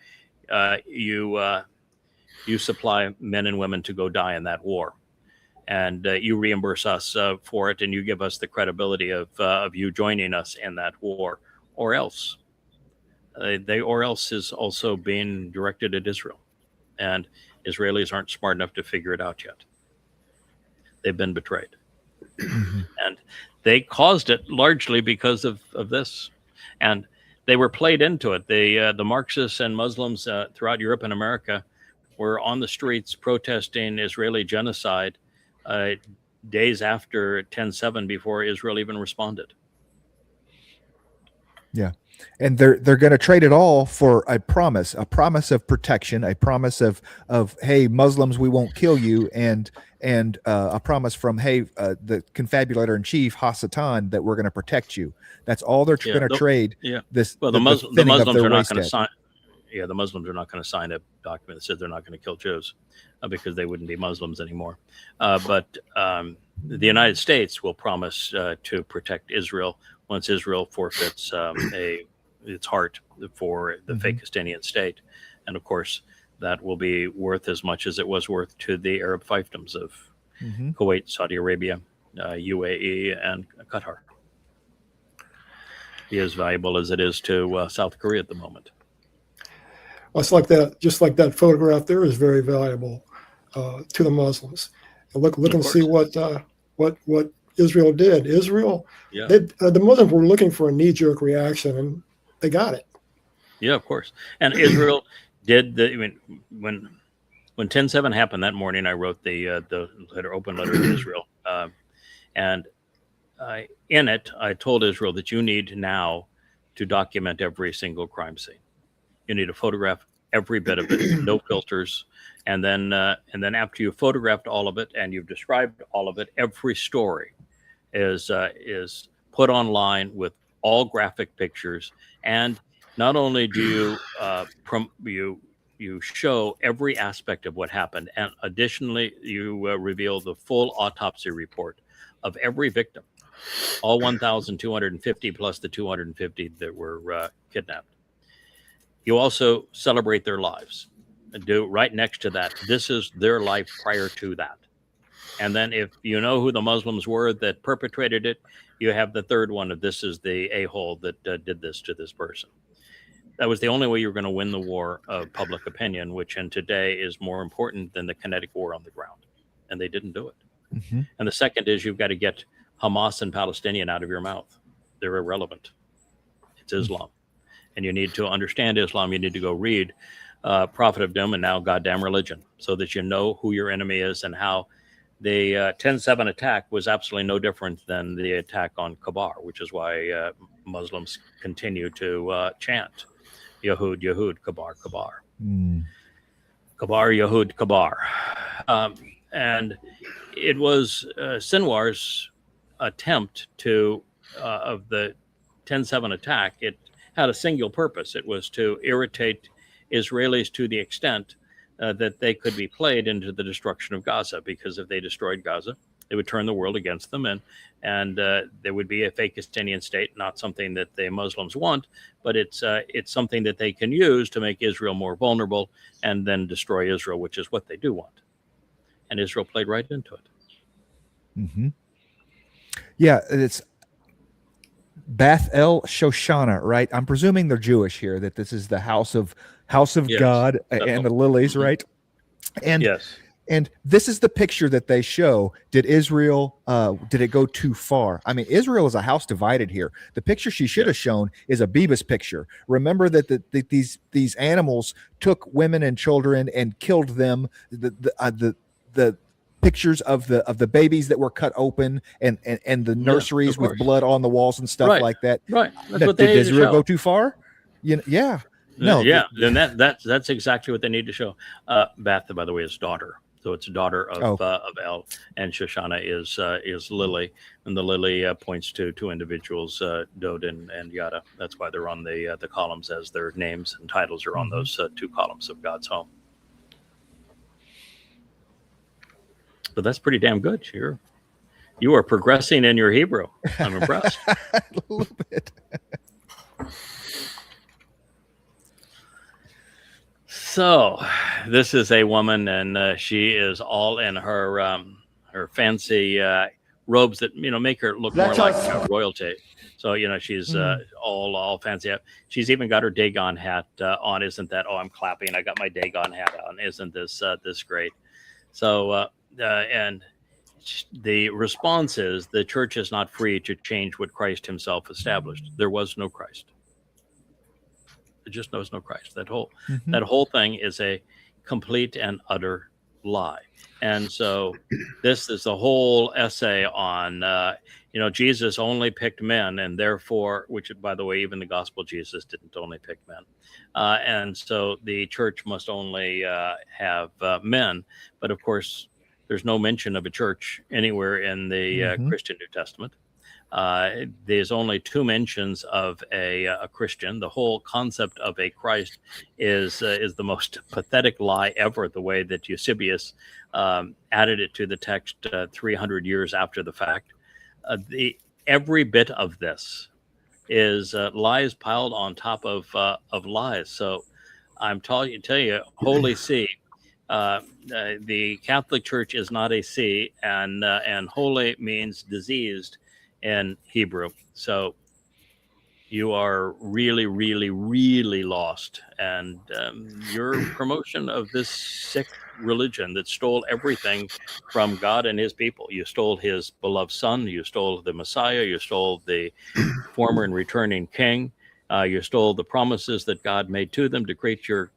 you supply men and women to go die in that war. And you reimburse us for it, and you give us the credibility of you joining us in that war, or else. Or else is also being directed at Israel. And Israelis aren't smart enough to figure it out yet. They've been betrayed. And they caused it largely because of this. And they were played into it. The Marxists and Muslims throughout Europe and America were on the streets protesting Israeli genocide days after 10/7, before Israel even responded. Yeah. And they're going to trade it all for a promise of protection, a promise of hey, Muslims, we won't kill you, and a promise from the confabulator in chief Hasatan that we're going to protect you. That's all they're going to trade. Yeah. This. Well, the Muslims are not going to sign. Yeah, the Muslims are not going to sign a document that says they're not going to kill Jews, because they wouldn't be Muslims anymore. But the United States will promise to protect Israel once Israel forfeits its heart for the Fakistanian state. And of course, that will be worth as much as it was worth to the Arab fiefdoms of Kuwait, Saudi Arabia, UAE, and Qatar. Be as valuable as it is to South Korea at the moment. It's like that. Just like that photograph there is very valuable to the Muslims. And look and see what Israel did. Israel, the Muslims were looking for a knee-jerk reaction, and they got it. Yeah, of course. And Israel did when 10/7 happened that morning, I wrote the open letter to Israel, and in it I told Israel that you need now to document every single crime scene. You need to photograph every bit of it, no filters, and then after you've photographed all of it and you've described all of it, every story is put online with all graphic pictures. And not only do you show every aspect of what happened, and additionally you reveal the full autopsy report of every victim, all 1,250 plus the 250 that were kidnapped. You also celebrate their lives and do right next to that, this is their life prior to that. And then if you know who the Muslims were that perpetrated it, you have the third one of, this is the a-hole that did this to this person. That was the only way you were going to win the war of public opinion, which in today is more important than the kinetic war on the ground. And they didn't do it. And the second is, you've got to get Hamas and Palestinian out of your mouth. They're irrelevant. It's Islam. And you need to understand Islam. You need to go read Prophet of Doom and Now Goddamn Religion, so that you know who your enemy is, and how the 10/7 attack was absolutely no different than the attack on Kabar, which is why Muslims continue to chant Yahud, Yahud, Kabar, Kabar. Kabar, Yahud, Kabar. And it was Sinwar's attempt to, of the 10/7 attack, it had a single purpose. It was to irritate Israelis to the extent that they could be played into the destruction of Gaza, because if they destroyed Gaza, it would turn the world against them, and there would be a Fakistanian state, not something that the Muslims want, but it's something that they can use to make Israel more vulnerable and then destroy Israel, which is what they do want. And Israel played right into it. Yeah, it's Beth El Shoshana, right? I'm presuming they're Jewish here, that this is the house of Yes, God and the lilies, right? And yes. And this is the picture that they show. Did Israel, did it go too far? I mean, Israel is a house divided here. The picture she should have shown is a Beavis picture. Remember that these animals took women and children and killed them. The pictures of the babies that were cut open and the nurseries with blood on the walls and stuff like that. Right. That's Now, what they did need to Israel show. go too far? Yeah. No. Yeah. Then that's exactly what they need to show. Beth, by the way, is daughter. So it's a daughter of El, and Shoshana is Lily, and the Lily points to two individuals, Dod and Yada. That's why they're on the columns, as their names and titles are on those two columns of God's home. But that's pretty damn good. You are progressing in your Hebrew. I'm impressed. A little bit. So, this is a woman, and she is all in her fancy robes that make her look more like royalty. So she's all fancy up. She's even got her Dagon hat on. Isn't that? Oh, I'm clapping. I got my Dagon hat on. Isn't this great? So and the response is the church is not free to change what Christ Himself established. There was no Christ. There just knows no Christ. That whole thing is a complete and utter lie. And so this is the whole essay on Jesus only picked men, and therefore, which by the way, even the gospel Jesus didn't only pick men, and so the church must only have men. But of course, there's no mention of a church anywhere in the Christian New Testament. There's only two mentions of a Christian. The whole concept of a Christ is the most pathetic lie ever. The way that Eusebius added it to the text 300 years after the fact. Every bit of this is lies piled on top of lies. So I'm tell you, Holy See. The Catholic Church is not a see, and holy means diseased in Hebrew. So you are really, really, really lost. And your promotion of this sick religion that stole everything from God and His people. You stole His beloved Son. You stole the Messiah. You stole the former and returning King. You stole the promises that God made to them to create your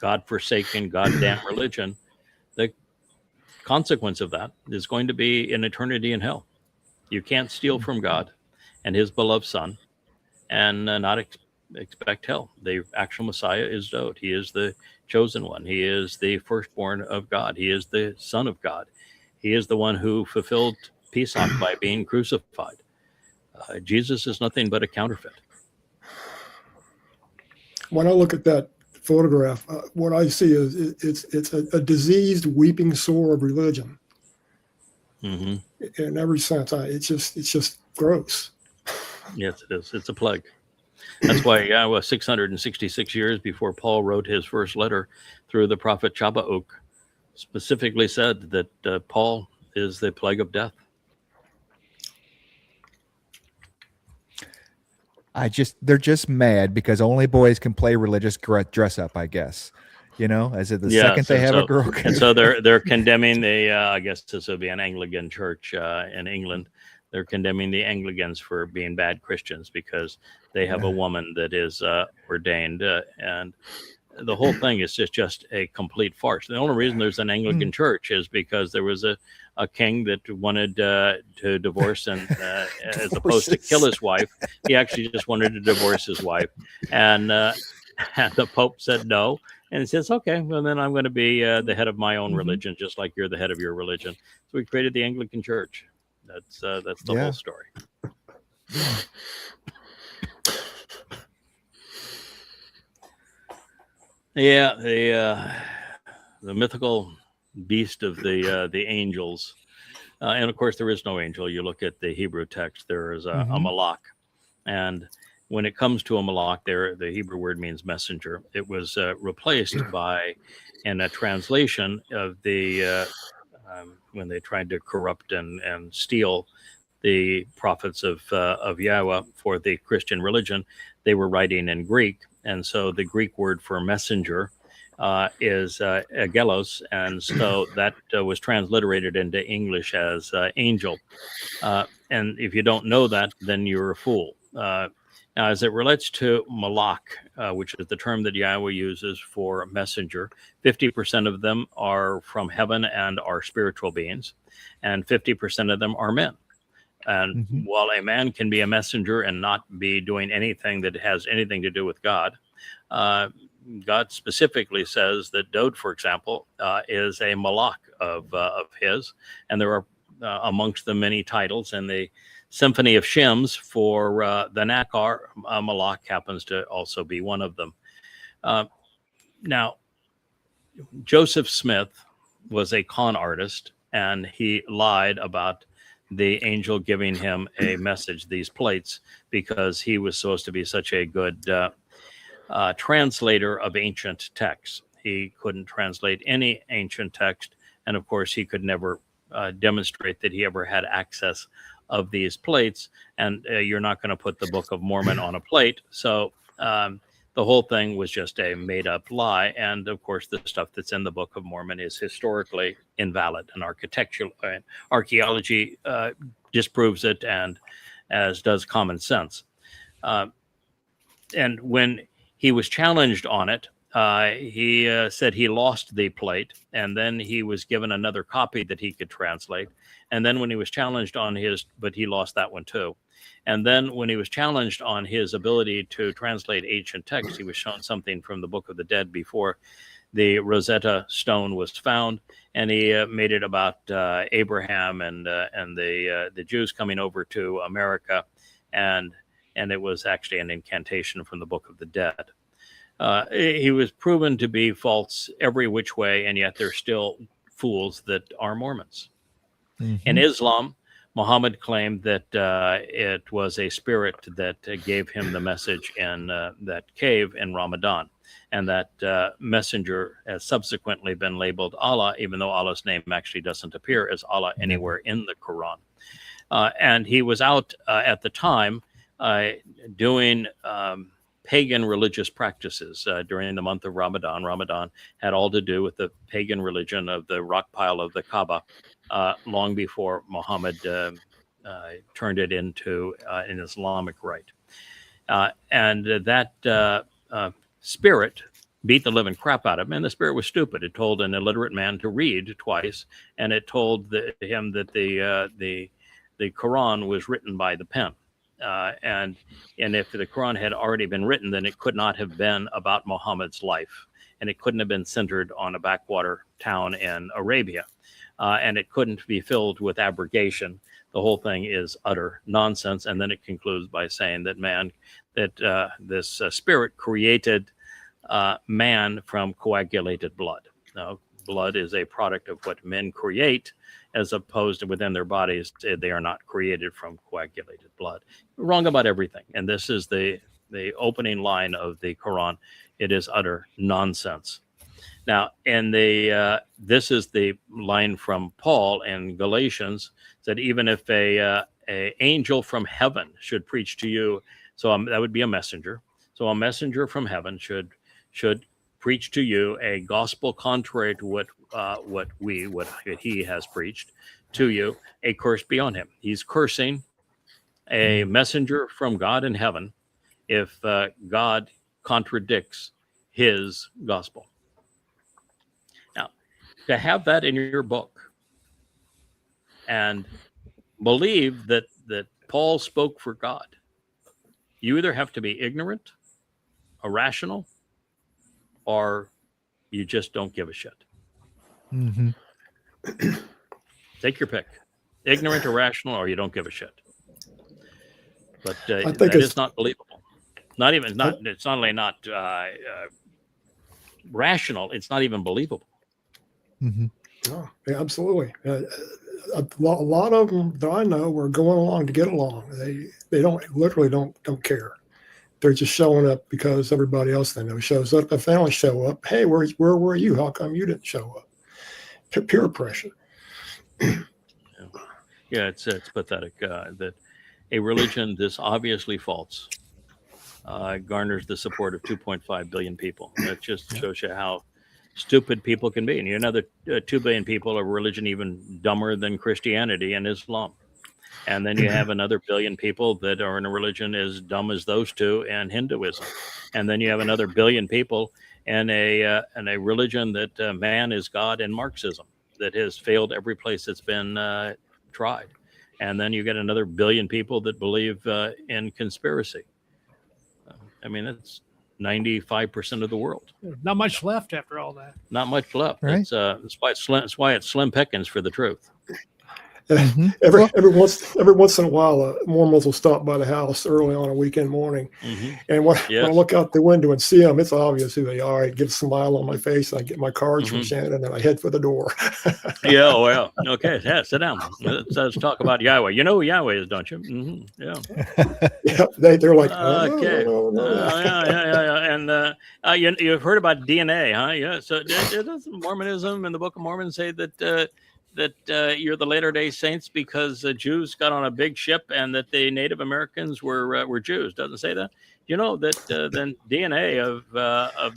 God-forsaken, goddamn religion. The consequence of that is going to be an eternity in hell. You can't steal from God and His beloved Son and not expect hell. The actual Messiah is Dod. He is the chosen one. He is the firstborn of God. He is the Son of God. He is the one who fulfilled Pesach by being crucified. Jesus is nothing but a counterfeit. When I look at that photograph, what I see is it's a diseased, weeping sore of religion. In every sense, it's just gross. Yes, it is. It's a plague. That's why 666 years before Paul wrote his first letter through the prophet Habakkuk, specifically said that Paul is the plague of death. They're just mad because only boys can play religious dress up, I guess. As it the second they have a girl. And so they're condemning I guess this would be an Anglican church in England. They're condemning the Anglicans for being bad Christians because they have a woman that is ordained. And the whole thing is just a complete farce. The only reason there's an Anglican church is because there was a king that wanted to divorce and as opposed to kill his wife, he actually just wanted to divorce his wife. And the Pope said no. And he says, okay, well, then I'm going to be the head of my own religion, just like you're the head of your religion. So we created the Anglican Church. That's the whole story. Yeah, the mythical beast of the angels, and of course there is no angel. You look at the Hebrew text; there is a malach, and when it comes to a malach, the Hebrew word means messenger. It was replaced by, in a translation of the when they tried to corrupt and steal the prophets of Yahweh for the Christian religion, they were writing in Greek. And so the Greek word for messenger is Agelos, and so that was transliterated into English as angel. And if you don't know that, then you're a fool. Now, as it relates to malak, which is the term that Yahweh uses for messenger, 50% of them are from heaven and are spiritual beings, and 50% of them are men. And while a man can be a messenger and not be doing anything that has anything to do with God, God specifically says that Dode, for example, is a malak of his, and there are amongst the many titles in the Symphony of Shims for the Nakar. Malak happens to also be one of them. Now, Joseph Smith was a con artist, and he lied about the angel giving him a message, these plates, because he was supposed to be such a good translator of ancient texts. He couldn't translate any ancient text, and of course he could never demonstrate that he ever had access of these plates, and you're not going to put the Book of Mormon on a plate. So the whole thing was just a made-up lie, and of course the stuff that's in the Book of Mormon is historically invalid, and archaeology disproves it, and as does common sense. And when he was challenged on it, he said he lost the plate, and then he was given another copy that he could translate. And then when he was challenged on but he lost that one too. And then when he was challenged on his ability to translate ancient texts, he was shown something from the Book of the Dead before the Rosetta Stone was found, and he made it about Abraham and the Jews coming over to America, and it was actually an incantation from the Book of the Dead. He was proven to be false every which way, and yet there's still fools that are Mormons. In Islam, Muhammad claimed that it was a spirit that gave him the message in that cave in Ramadan, and that messenger has subsequently been labeled Allah, even though Allah's name actually doesn't appear as Allah anywhere in the Quran. And he was out at the time doing pagan religious practices during the month of Ramadan. Ramadan had all to do with the pagan religion of the rock pile of the Kaaba long before Muhammad turned it into an Islamic rite. And that spirit beat the living crap out of him, and the spirit was stupid. It told an illiterate man to read twice, and it told him that the Quran was written by the pen. And if the Quran had already been written, then it could not have been about Muhammad's life, and it couldn't have been centered on a backwater town in Arabia, and it couldn't be filled with abrogation. The whole thing is utter nonsense. And then it concludes by saying that this spirit created man from coagulated blood. Now, blood is a product of what men create, as opposed to within their bodies, they are not created from coagulated blood. Wrong about everything. And this is the opening line of the Quran. It is utter nonsense. Now, this is the line from Paul in Galatians, that even if a angel from heaven should preach to you, so that would be a messenger. So a messenger from heaven should preach to you a gospel contrary to what he has preached to you, a curse be on him. He's cursing a messenger from God in heaven if God contradicts his gospel. Now, to have that in your book and believe that Paul spoke for God, you either have to be ignorant, irrational, or you just don't give a shit. Take your pick. Ignorant, irrational, or you don't give a shit. But that is not believable. It's not only not rational, it's not even believable. Oh, yeah, absolutely. A lot of them that I know were going along to get along. They don't care. They're just showing up because everybody else they know shows up. If they don't show up, hey, where were you? How come you didn't show up? Peer pressure. Yeah, it's pathetic that a religion this obviously false garners the support of 2.5 billion people. That just shows you how stupid people can be. And another 2 billion people are religion even dumber than Christianity and Islam. And then you have another billion people that are in a religion as dumb as those two and Hinduism. And then you have another billion people in a religion that man is God and Marxism that has failed every place it's been tried. And then you get another billion people that believe in conspiracy. I mean, it's 95% of the world. Not much left after all that. Not much left. Right. That's why it's slim pickings for the truth. Mhm. Every once in a while, Mormons will stop by the house early on a weekend morning, and when I look out the window and see them, it's obvious who they are. I get a smile on my face, and I get my cards from Shannon, and I head for the door. Yeah, well, okay, yeah, sit down. Let's talk about Yahweh. You know who Yahweh is, don't you? Yeah. Yeah, they're like, Okay. oh, no. Yeah. And you've heard about DNA, huh? Yeah. So does Mormonism and the Book of Mormon say that you're the Latter-day Saints because Jews got on a big ship and that the Native Americans were Jews? Doesn't say that. You know that the DNA of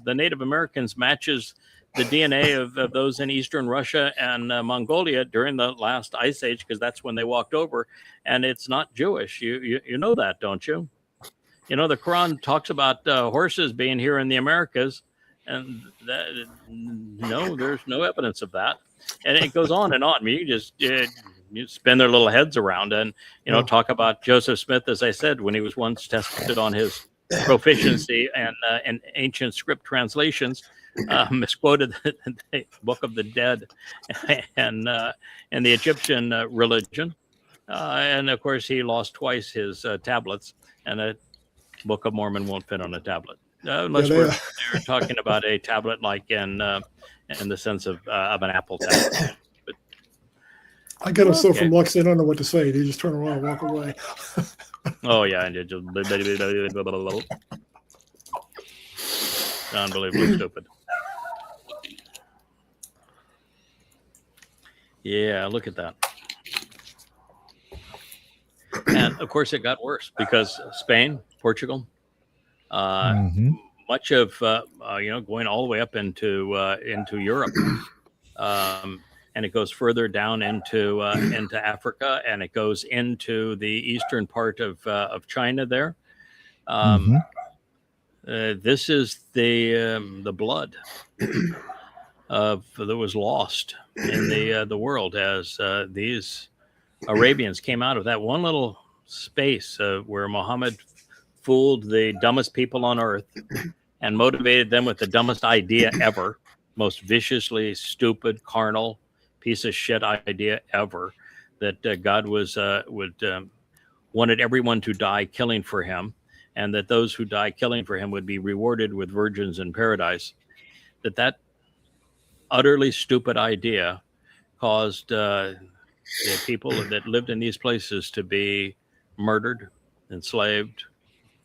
the Native Americans matches the DNA of those in Eastern Russia and Mongolia during the last ice age, because that's when they walked over, and it's not Jewish. You know that, don't you? You know the Quran talks about horses being here in the Americas, and no, there's no evidence of that. And it goes on and on. I mean, you just you spin their little heads around and talk about Joseph Smith, as I said, when he was once tested on his proficiency and ancient script translations, misquoted the Book of the Dead and the Egyptian religion, and of course he lost twice his tablets, and a Book of Mormon won't fit on a tablet unless we're talking about a tablet like in the sense of an Apple tablet. But, I get them so from Lux, they don't know what to say. They just turn around and walk away. oh yeah, and it just unbelievably stupid. Yeah, look at that. And of course, it got worse because Spain, Portugal, much of going all the way up into Europe, and it goes further down into Africa, and it goes into the eastern part of China. There, this is the blood that was lost in the world as these Arabians came out of that one little space where Muhammad fooled the dumbest people on earth and motivated them with the dumbest idea ever, most viciously stupid, carnal, piece of shit idea ever, that God wanted everyone to die killing for him, and that those who die killing for him would be rewarded with virgins in paradise. That utterly stupid idea caused the people that lived in these places to be murdered, enslaved,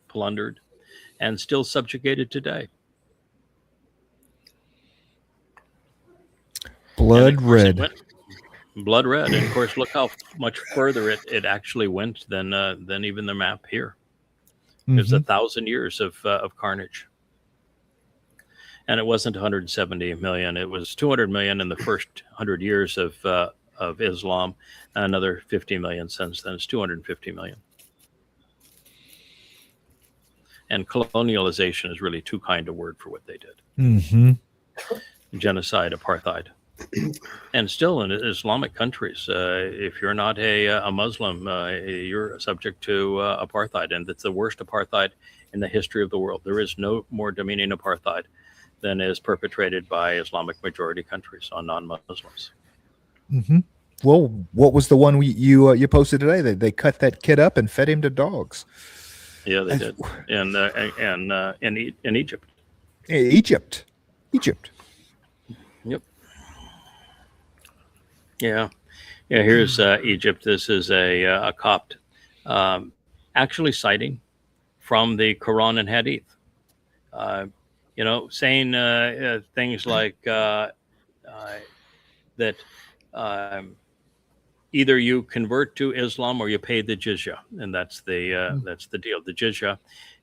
plundered, and still subjugated today. Blood red. Blood red. And of course, look how much further it actually went than even the map here. There's 1,000 years of carnage. And it wasn't 170 million. It was 200 million in the first 100 years of Islam, and another 50 million since then. It's 250 million. And colonialization is really too kind a word for what they did. Genocide, apartheid. And still in Islamic countries, if you're not a Muslim, you're subject to apartheid. And it's the worst apartheid in the history of the world. There is no more demeaning apartheid than is perpetrated by Islamic majority countries on non-Muslims. Well, what was the one you posted today? They cut that kid up and fed him to dogs. Yeah, they did. In Egypt. Egypt. Yep. Yeah. Here's Egypt. This is a Copt, actually citing from the Quran and Hadith. Saying things like that either you convert to Islam or you pay the jizya, and that's the deal. The jizya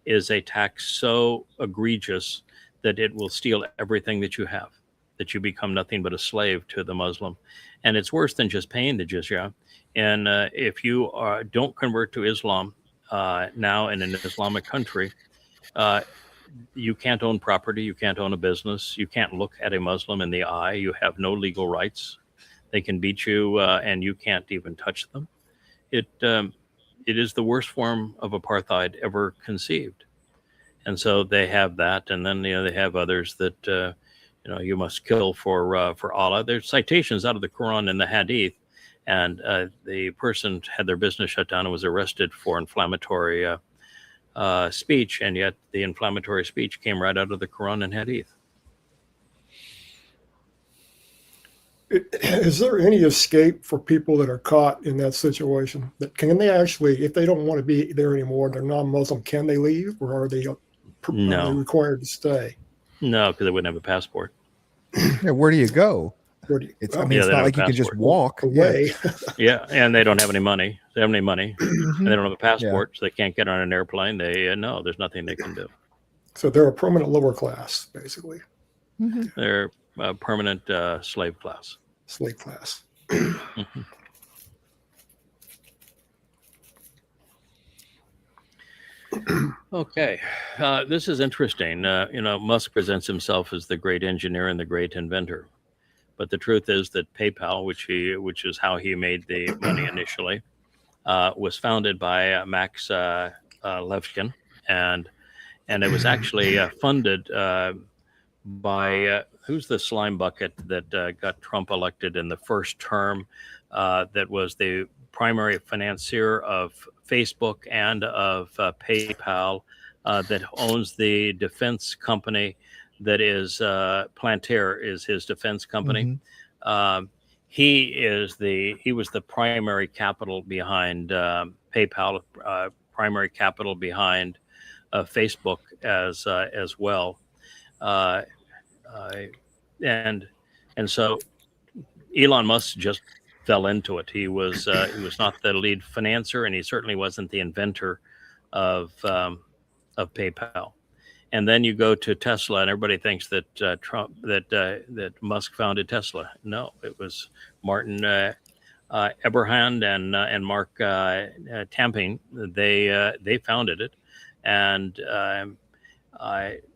is a tax so egregious that it will steal everything that you have. that you become nothing but a slave to the Muslim. And it's worse than just paying the jizya. And if you don't convert to Islam now in an Islamic country, you can't own property, you can't own a business, you can't look at a Muslim in the eye, you have no legal rights. They can beat you and you can't even touch them. It is the worst form of apartheid ever conceived. And so they have that, and then they have others that you must kill for Allah. There's citations out of the Quran and the Hadith, and the person had their business shut down and was arrested for inflammatory speech, and yet the inflammatory speech came right out of the Quran and Hadith. Is there any escape for people that are caught in that situation? That can they actually, if they don't want to be there anymore, they're non-Muslim, can they leave, or are they required to stay? No, because they wouldn't have a passport. Yeah, where do you go? Where do you, It's oh, I mean, it's they not don't like you have can just passport. walk away. Yeah, and they don't have any money. They have any money. Mhm. And they don't have a passport, so they can't get on an airplane. No, there's nothing they can do. So they're a permanent lower class, basically, Mhm. They're a permanent slave class. slave class. Mhm. Okay, this is interesting. Musk presents himself as the great engineer and the great inventor, but the truth is that PayPal, which is how he made the money initially, was founded by Max Levchin, and it was actually funded by who's the slime bucket that got Trump elected in the first term, that was the primary financier of Facebook and of PayPal, that owns the defense company that is Palantir is his defense company. Mhm. He was the primary capital behind PayPal, primary capital behind Facebook as well. And so Elon Musk just fell into it. He was not the lead financier, and he certainly wasn't the inventor of PayPal. And then you go to Tesla, and everybody thinks that that Musk founded Tesla. No, it was Martin Eberhard and Mark Tamping. They founded it, and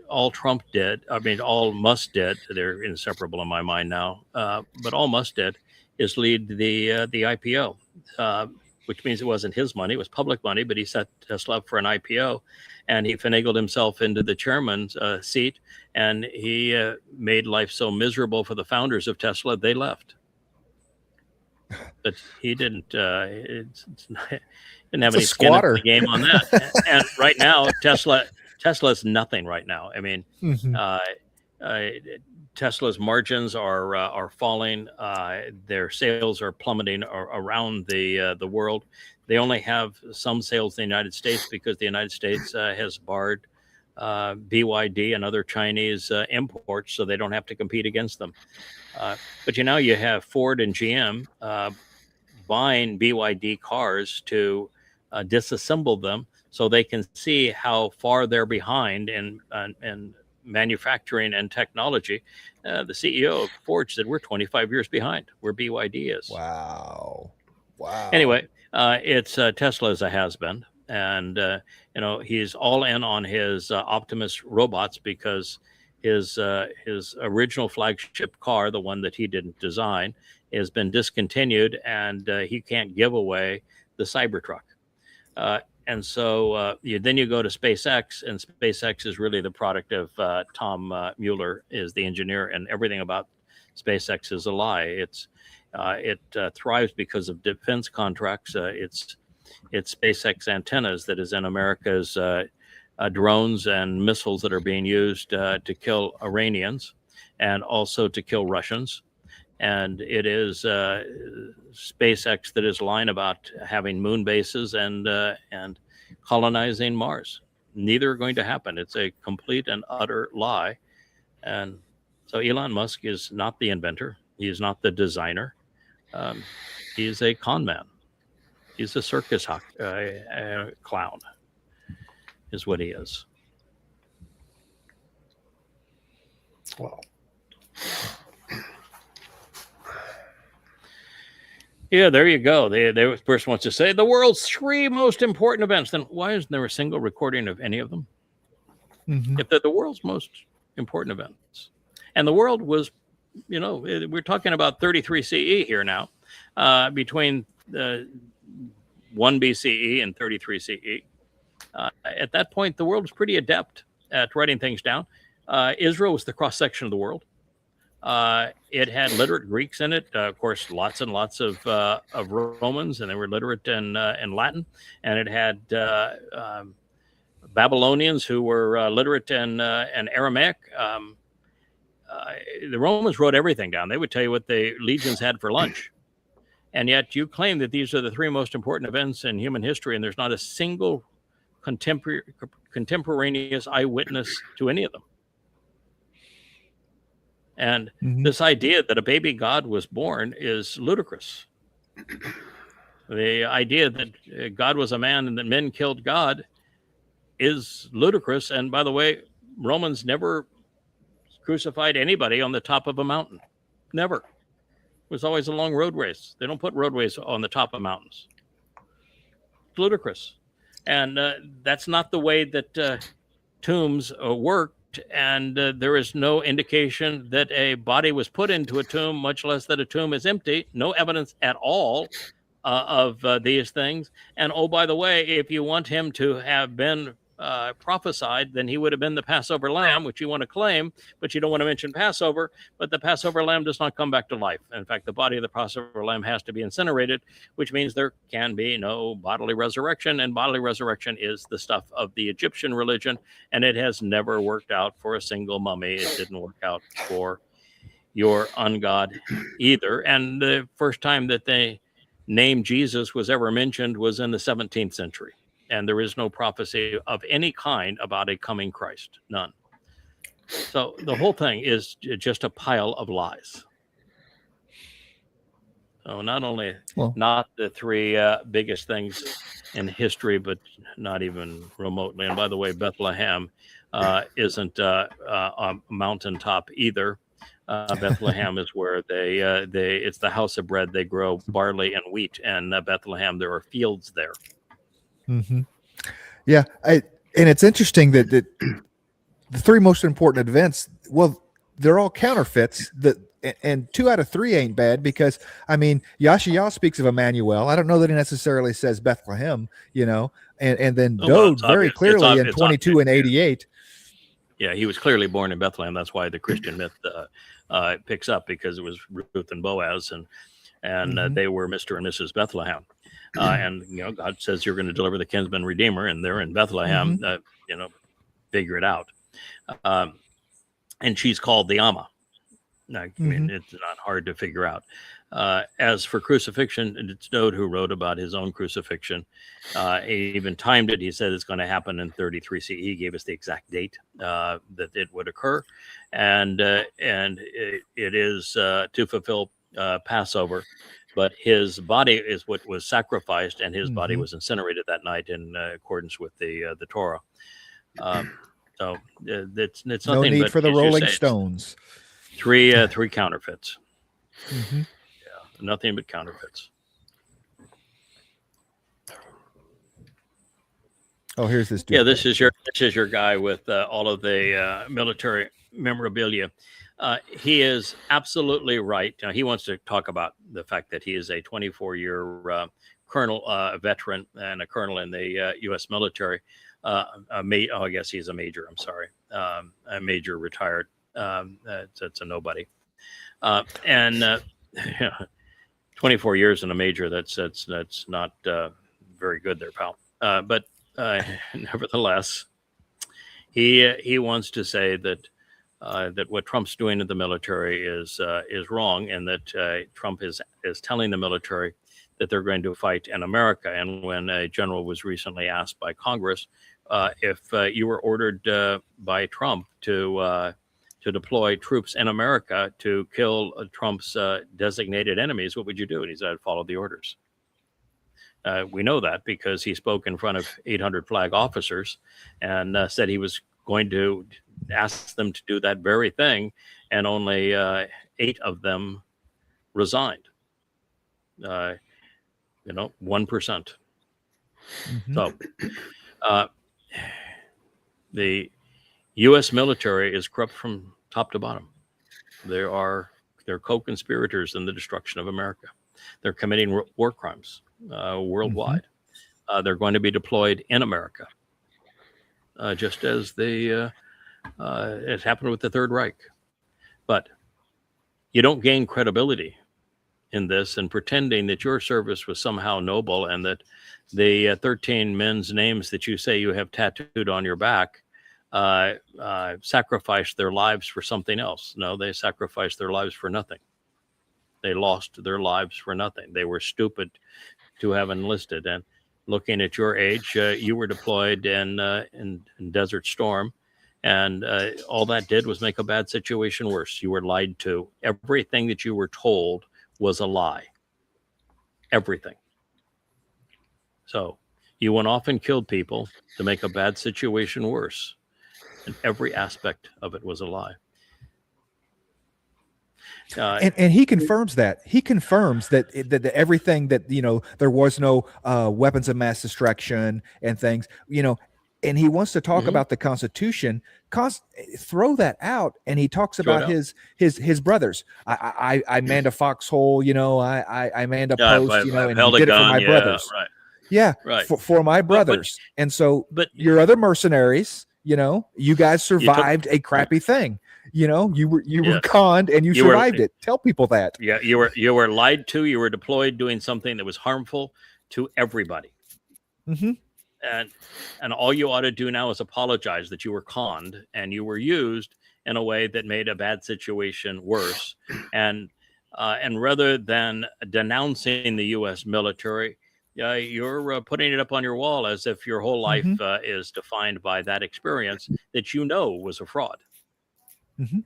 all Trump did, all Musk did, they're inseparable in my mind now, but all Musk did is lead the IPO, which means it wasn't his money, it was public money, but he set Tesla up for an IPO, and he finagled himself into the chairman's seat, and he made life so miserable for the founders of Tesla, they left. But he didn't have any skin in the game on that. And right now, Tesla's nothing right now. I mean, Mhm. Tesla's margins are falling. Their sales are plummeting around the world. They only have some sales in the United States because the United States has barred BYD and other Chinese imports, so they don't have to compete against them. But you have Ford and GM buying BYD cars to disassemble them, so they can see how far they're behind in manufacturing and technology. The CEO of Ford said, "We're 25 years behind where BYD is." Wow. Anyway, it's Tesla as a has-been, and he's all in on his Optimus robots because his original flagship car, the one that he didn't design, has been discontinued, and he can't give away the Cybertruck. And so then you go to SpaceX, and SpaceX is really the product of Tom Mueller is the engineer, and everything about SpaceX is a lie. It thrives because of defense contracts. It's SpaceX antennas that is in America's drones and missiles that are being used to kill Iranians and also to kill Russians. And it is SpaceX that is lying about having moon bases and colonizing Mars. Neither are going to happen. It's a complete and utter lie. And so Elon Musk is not the inventor. He is not the designer. He is a con man. He's a circus clown, is what he is. Wow. Yeah, there you go. They first wants to say the world's 3 most important events. Then why isn't there a single recording of any of them? Mhm. If they're the world's most important events, and the world was, we're talking about 33 CE here now, between 1 BCE and 33 CE. At that point, the world was pretty adept at writing things down. Israel was the cross section of the world. It had literate Greeks in it, of course, lots and lots of Romans, and they were literate in Latin. And it had Babylonians who were literate in Aramaic. The Romans wrote everything down. They would tell you what the legions had for lunch. And yet you claim that these are the 3 most important events in human history, and there's not a single contemporaneous eyewitness to any of them. And this idea that a baby God was born is ludicrous. The idea that God was a man and that men killed God is ludicrous. And by the way, Romans never crucified anybody on the top of a mountain. Never. It was always along roadways. They don't put roadways on the top of mountains. It's ludicrous. And that's not the way that tombs work. And there is no indication that a body was put into a tomb, much less that a tomb is empty. No evidence at all of these things. And oh, by the way, if you want him to have been prophesied, then he would have been the Passover lamb, which you want to claim, but you don't want to mention Passover. But the Passover lamb does not come back to life. In fact, the body of the Passover lamb has to be incinerated, which means there can be no bodily resurrection. And bodily resurrection is the stuff of the Egyptian religion, and it has never worked out for a single mummy. It didn't work out for your ungod either. And the first time that the name Jesus was ever mentioned was in the 17th century. And there is no prophecy of any kind about a coming Christ. None. So the whole thing is just a pile of lies. So not only not the 3 biggest things in history, but not even remotely. And by the way, Bethlehem isn't a mountaintop either. Bethlehem is where it's the house of bread. They grow barley and wheat, and Bethlehem, there are fields there. Mm-hmm. Yeah, and it's interesting that the 3 most important events, well, they're all counterfeits. And 2 out of 3 ain't bad, because I mean, Yashayahu speaks of Emmanuel. I don't know that he necessarily says Bethlehem, and then Dode very clearly in 22 and 88. Yeah, he was clearly born in Bethlehem. That's why the Christian myth picks up, because it was Ruth and Boaz, and they were Mr. and Mrs. Bethlehem. And God says you're going to deliver the kinsman redeemer, and they're in Bethlehem. Figure it out. And she's called the Amma. I mean, it's not hard to figure out. As for crucifixion, it's Dode who wrote about his own crucifixion. He even timed it. He said it's going to happen in 33 CE. He gave us the exact date that it would occur, and it is to fulfill Passover. But his body is what was sacrificed, and his body was incinerated that night in accordance with the Torah. So it's nothing. No need but, for the Rolling Stones. 3 counterfeits. Yeah, nothing but counterfeits. Oh, here's this dude. Yeah, this is your guy with all of the military memorabilia. He is absolutely right. He wants to talk about the fact that he is a 24-year colonel, veteran, and a colonel in the U.S. military. I guess he's a major. I'm sorry, a major retired. It's a nobody. 24 years in a major. That's not very good there, pal. But nevertheless, he wants to say that what Trump's doing in the military is wrong, and that Trump is telling the military that they're going to fight in America. And when a general was recently asked by Congress if you were ordered by Trump to deploy troops in America to kill Trump's designated enemies, what would you do? And he said, I'd follow the orders. We know that because he spoke in front of 800 flag officers and said he was going to ask them to do that very thing, and only 8 of them resigned. 1%. Mhm. So the U.S. military is corrupt from top to bottom. They're co-conspirators in the destruction of America. They're committing war crimes worldwide. They're going to be deployed in America, just as it happened with the Third Reich. But you don't gain credibility in this and pretending that your service was somehow noble and that the 13 men's names that you say you have tattooed on your back sacrificed their lives for something else. No, they sacrificed their lives for nothing. They lost their lives for nothing. They were stupid to have enlisted. And looking at your age, you were deployed in Desert Storm, and all that did was make a bad situation worse. You were lied to. Everything that you were told was a lie. Everything. So you went off and killed people to make a bad situation worse. And every aspect of it was a lie. And he confirms that. He confirms that everything that, there was no weapons of mass destruction and things, and he wants to talk about the Constitution. Throw that out, and he talks about his brothers. I manned a foxhole, I manned a post, and he did it for my brothers. Right. Yeah, right. For my brothers. And so, but your other mercenaries, you guys survived a crappy thing. You were conned and you survived it. Tell people that. Yeah, you were lied to. You were deployed doing something that was harmful to everybody. Mm-hmm. And all you ought to do now is apologize that you were conned and you were used in a way that made a bad situation worse. And rather than denouncing the U.S. military, you're putting it up on your wall as if your whole life is defined by that experience that was a fraud. Mm-hmm.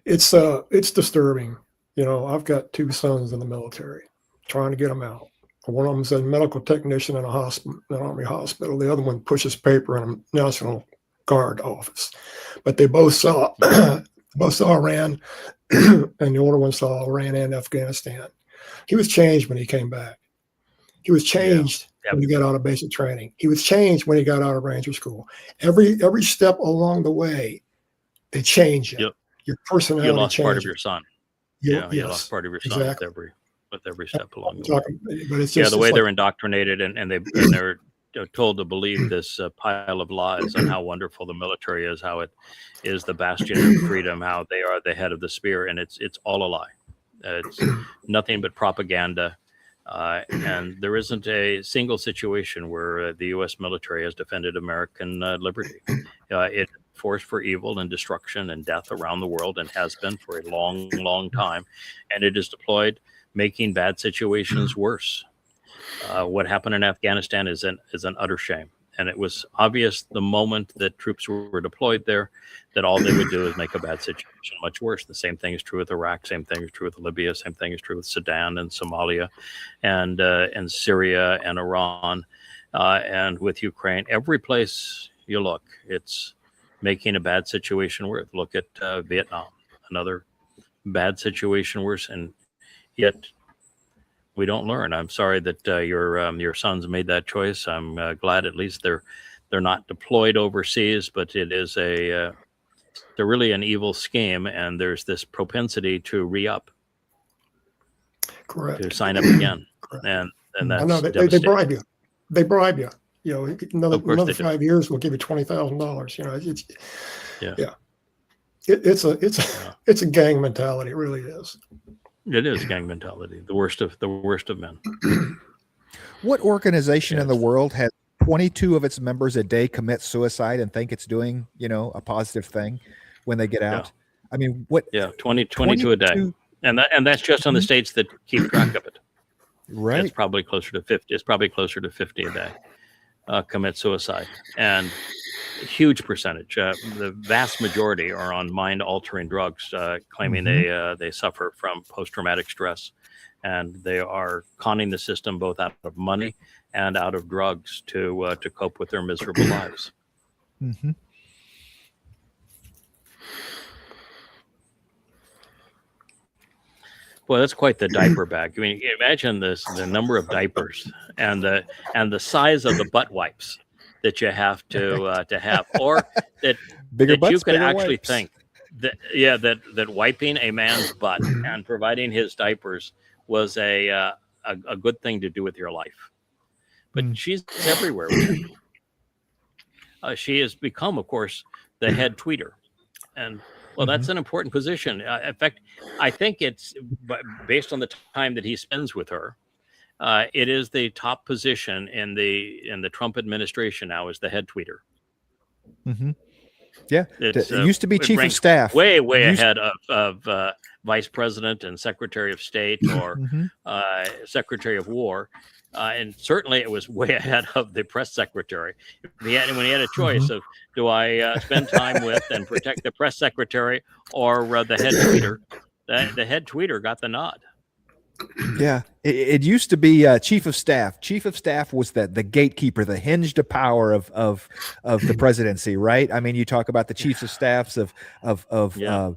It's disturbing. I've got two sons in the military, trying to get them out. One of them's a medical technician in an Army hospital. The other one pushes paper in a National Guard office. But they both saw Iran, and the older one saw Iran and Afghanistan. He was changed when he came back. He was changed when he got out of basic training. He was changed when he got out of Ranger School. Every step along the way, they change you. Yep. Your personality You lost changes. Part of your son. You Yes, lost part of your son with every step along the way. But it's just, the way they're indoctrinated and they're told to believe this pile of lies on how wonderful the military is, how it is the bastion of freedom, how they are the head of the spear, and it's all a lie. It's nothing but propaganda. And there isn't a single situation where the U.S. military has defended American liberty. It forced for evil and destruction and death around the world and has been for a long, long time. And it is deployed, making bad situations worse. What happened in Afghanistan is an utter shame. And it was obvious the moment that troops were deployed there that all they would do is make a bad situation much worse. The same thing is true with Iraq. Same thing is true with Libya. Same thing is true with Sudan and Somalia and Syria and Iran and with Ukraine. Every place you look, it's making a bad situation worse. Look at Vietnam, another bad situation worse. And yet we don't learn. I'm sorry that your sons made that choice. I'm glad at least they're not deployed overseas, but it is they're really an evil scheme, and there's this propensity to re-up, correct, to sign up again, and that's I know they bribe you. They bribe you. Another 5 years will give you $20,000. It's a gang mentality. It really is. It is gang mentality, the worst of men. What organization in the world has 22 of its members a day commit suicide and think it's doing, a positive thing when they get out? I mean, what? Yeah, 22 a day, and that's just on the states that keep track of it. Right. It's probably closer to 50. It's probably closer to 50 a day commit suicide, and a huge percentage. The vast majority are on mind-altering drugs, claiming they suffer from post-traumatic stress, and they are conning the system both out of money and out of drugs to cope with their miserable lives. Mm-hmm. Well, that's quite the diaper bag. I mean, imagine the number of diapers and the size of the butt wipes that you have to have, or that Bigger that you butts, could bigger actually wipes. think that wiping a man's butt and providing his diapers was a good thing to do with your life. But Mm. she's everywhere with it. She has become, of course, the head tweeter, and well, that's an important position. In fact, I think it's based on the time that he spends with her. It is the top position in the Trump administration now, as the head tweeter. Mhm. Yeah, It's, it used to be it chief of ranks staff. way Used- ahead of vice president and secretary of state or Mhm. secretary of war. And certainly it was way ahead of the press secretary. When he had a choice of, do I spend time with and protect the press secretary or the head tweeter, the head tweeter got the nod. Yeah, it used to be chief of staff. Chief of staff was the gatekeeper, the hinge to power of the presidency, right? I mean, you talk about the chiefs of staffs of Yeah.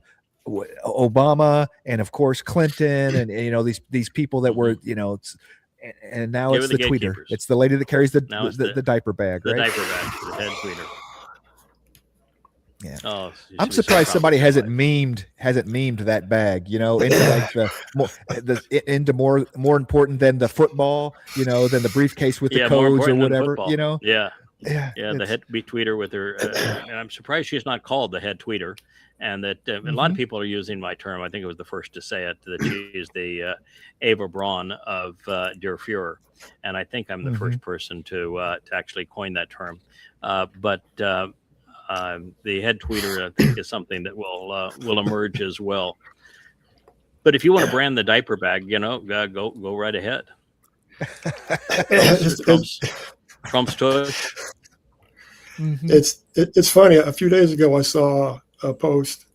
Obama and of course Clinton, and you know these people that were and now They it's were the the tweeter. gatekeepers. It's the lady that carries Now it's the diaper bag, The right? diaper bag, the head tweeter. Yeah. Oh, I'm she was so surprised proud somebody of her hasn't life. memed that bag, into like into more important than the football, than the briefcase with the More codes or important than whatever, football. Yeah. Yeah, Yeah, the it's- head tweeter with her, and I'm surprised she's not called the head tweeter, and that a lot of people are using my term. I think it was the first to say it, that she is the Ava Braun of Der Fuhrer, and I think I'm the first person to actually coin that term. But the head tweeter, I think, is something that will emerge as well. But if you want to brand the diaper bag, go right ahead. Trump's tush. It's funny. A few days ago, I saw a post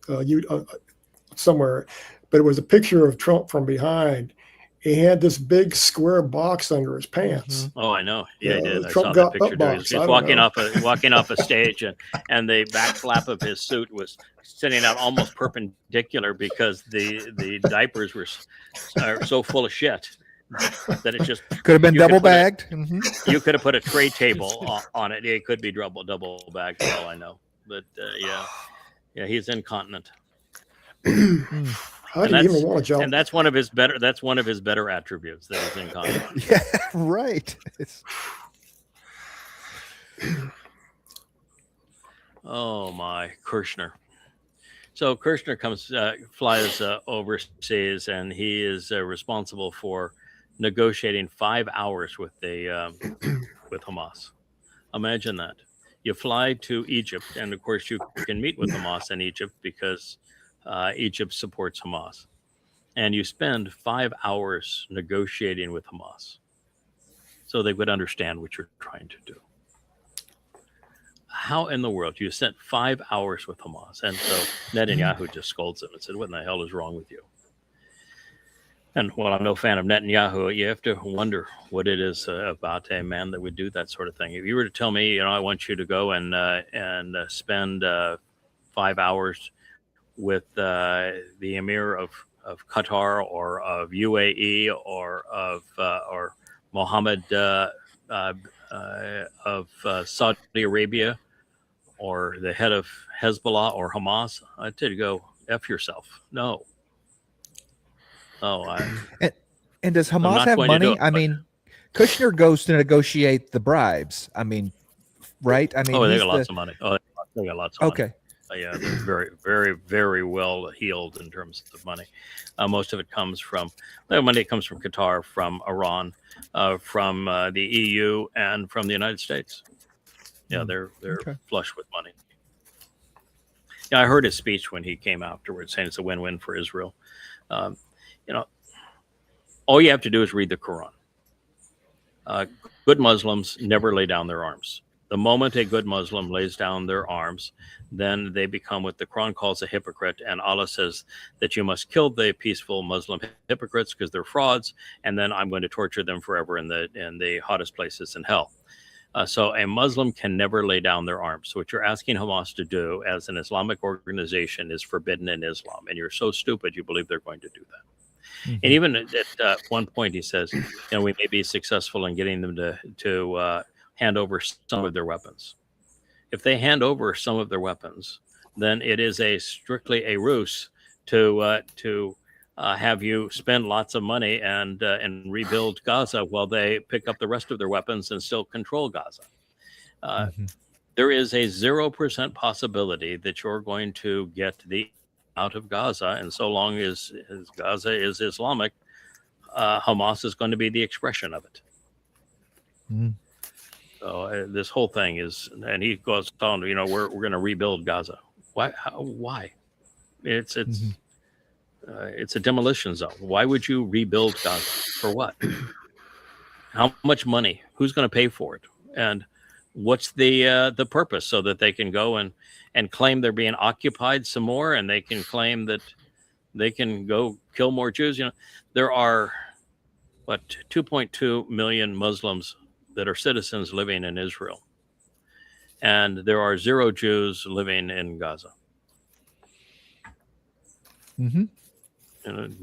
somewhere, but it was a picture of Trump from behind. He had this big square box under his pants. Oh, I know. Yeah, he did. I Trump saw got that picture. butt Too. box. He's I don't walking know. walking off a stage, and the back flap of his suit was sitting out almost perpendicular because the diapers are so full of shit that it just could have been you could double put bagged. you could have put a tray table on it. It could be double bagged, for all I know. But yeah, he's incontinent. I didn't even want to jump. And that's one of his better attributes, that he's incontinent. Yeah, right. Oh my, Kirshner. So Kirshner flies overseas, and he is responsible for negotiating 5 hours with with Hamas. Imagine that. You fly to Egypt, and of course you can meet with Hamas in Egypt because Egypt supports Hamas. And you spend 5 hours negotiating with Hamas so they would understand what you're trying to do. How in the world you spent 5 hours with Hamas? And so Netanyahu just scolds him and said, "What in the hell is wrong with you?" And while I'm no fan of Netanyahu, you have to wonder what it is about a man that would do that sort of thing. If you were to tell me, I want you to go and spend 5 hours with the Emir of Qatar or of UAE or of Mohammed of Saudi Arabia or the head of Hezbollah or Hamas, I'd tell you to go F yourself. No. And does Hamas not have going to do money? it, I mean, Kushner goes to negotiate the bribes. I mean, right? I mean, they he's got lots of money. Oh, they got lots of money. Okay. Yeah, they're very, very, very well heeled in terms of money. Most of it comes from money. Comes from Qatar, from Iran, from the EU, and from the United States. Yeah, they're Okay. flush with money. Yeah, I heard his speech when he came afterwards, saying it's a win-win for Israel. All you have to do is read the Quran. Good Muslims never lay down their arms. The moment a good Muslim lays down their arms, then they become what the Quran calls a hypocrite. And Allah says that you must kill the peaceful Muslim hypocrites because they're frauds. And then I'm going to torture them forever in the hottest places in hell. So a Muslim can never lay down their arms. So what you're asking Hamas to do as an Islamic organization is forbidden in Islam. And you're so stupid you believe they're going to do that. Mhm. And even at one point, he says, we may be successful in getting them to hand over some of their weapons. If they hand over some of their weapons, then it is strictly a ruse to have you spend lots of money and rebuild Gaza while they pick up the rest of their weapons and still control Gaza. Mhm. There is a 0% possibility that you're going to get the out of Gaza, and so long as Gaza is Islamic, Hamas is going to be the expression of it. Mhm. So this whole thing is, and he goes on, we're going to rebuild Gaza. Why? Why? It's Mhm. it's a demolition zone. Why would you rebuild Gaza? For what? How much money? Who's going to pay for it? And what's the purpose? So that they can go and claim they're being occupied some more, and they can claim that they can go kill more Jews. There are 2.2 million Muslims that are citizens living in Israel, and there are 0 Jews living in Gaza. Mhm.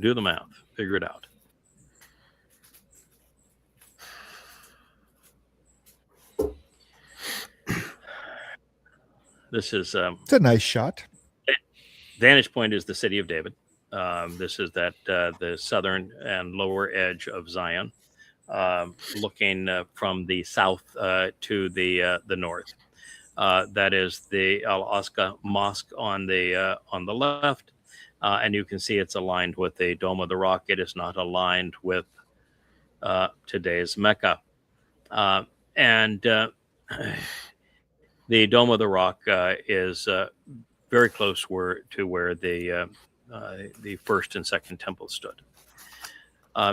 Do the math, figure it out. This is It's a nice shot. vantage point is the city of David. This is the southern and lower edge of Zion, looking from the south to the north. That is the Al-Aqsa Mosque on the left, and you can see it's aligned with the Dome of the Rock. It is not aligned with today's Mecca, and the Dome of the Rock is very close to where the first and second temple stood.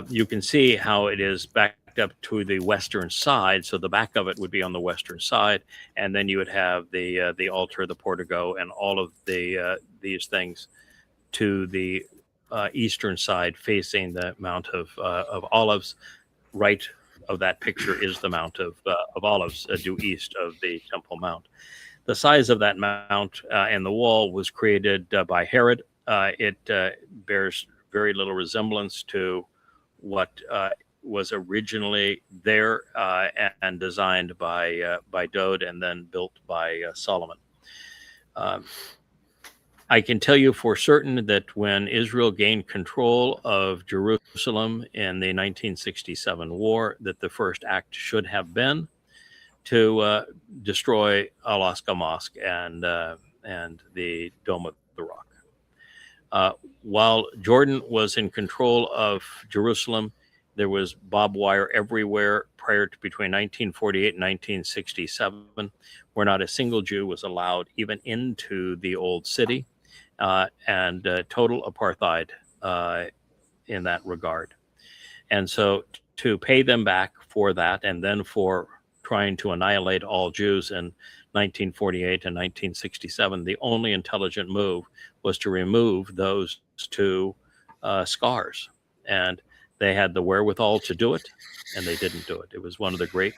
You can see how it is backed up to the western side, so the back of it would be on the western side, and then you would have the altar, the portico, and all of these things to the eastern side, facing the Mount of Olives. Right of that picture is the Mount of Olives, due east of the Temple Mount. The size of that mount and the wall was created by Herod. It bears very little resemblance to what was originally there and designed by Dode and then built by Solomon. I can tell you for certain that when Israel gained control of Jerusalem in the 1967 war, that the first act should have been to destroy Al-Aqsa Mosque and the Dome of the Rock. While Jordan was in control of Jerusalem, there was barbed wire everywhere prior to between 1948 and 1967, where not a single Jew was allowed even into the old city, and total apartheid in that regard. And so to pay them back for that, and then for trying to annihilate all Jews in 1948 and 1967, the only intelligent move was to remove those 2 scars. And they had the wherewithal to do it, and they didn't do it. It was one of the great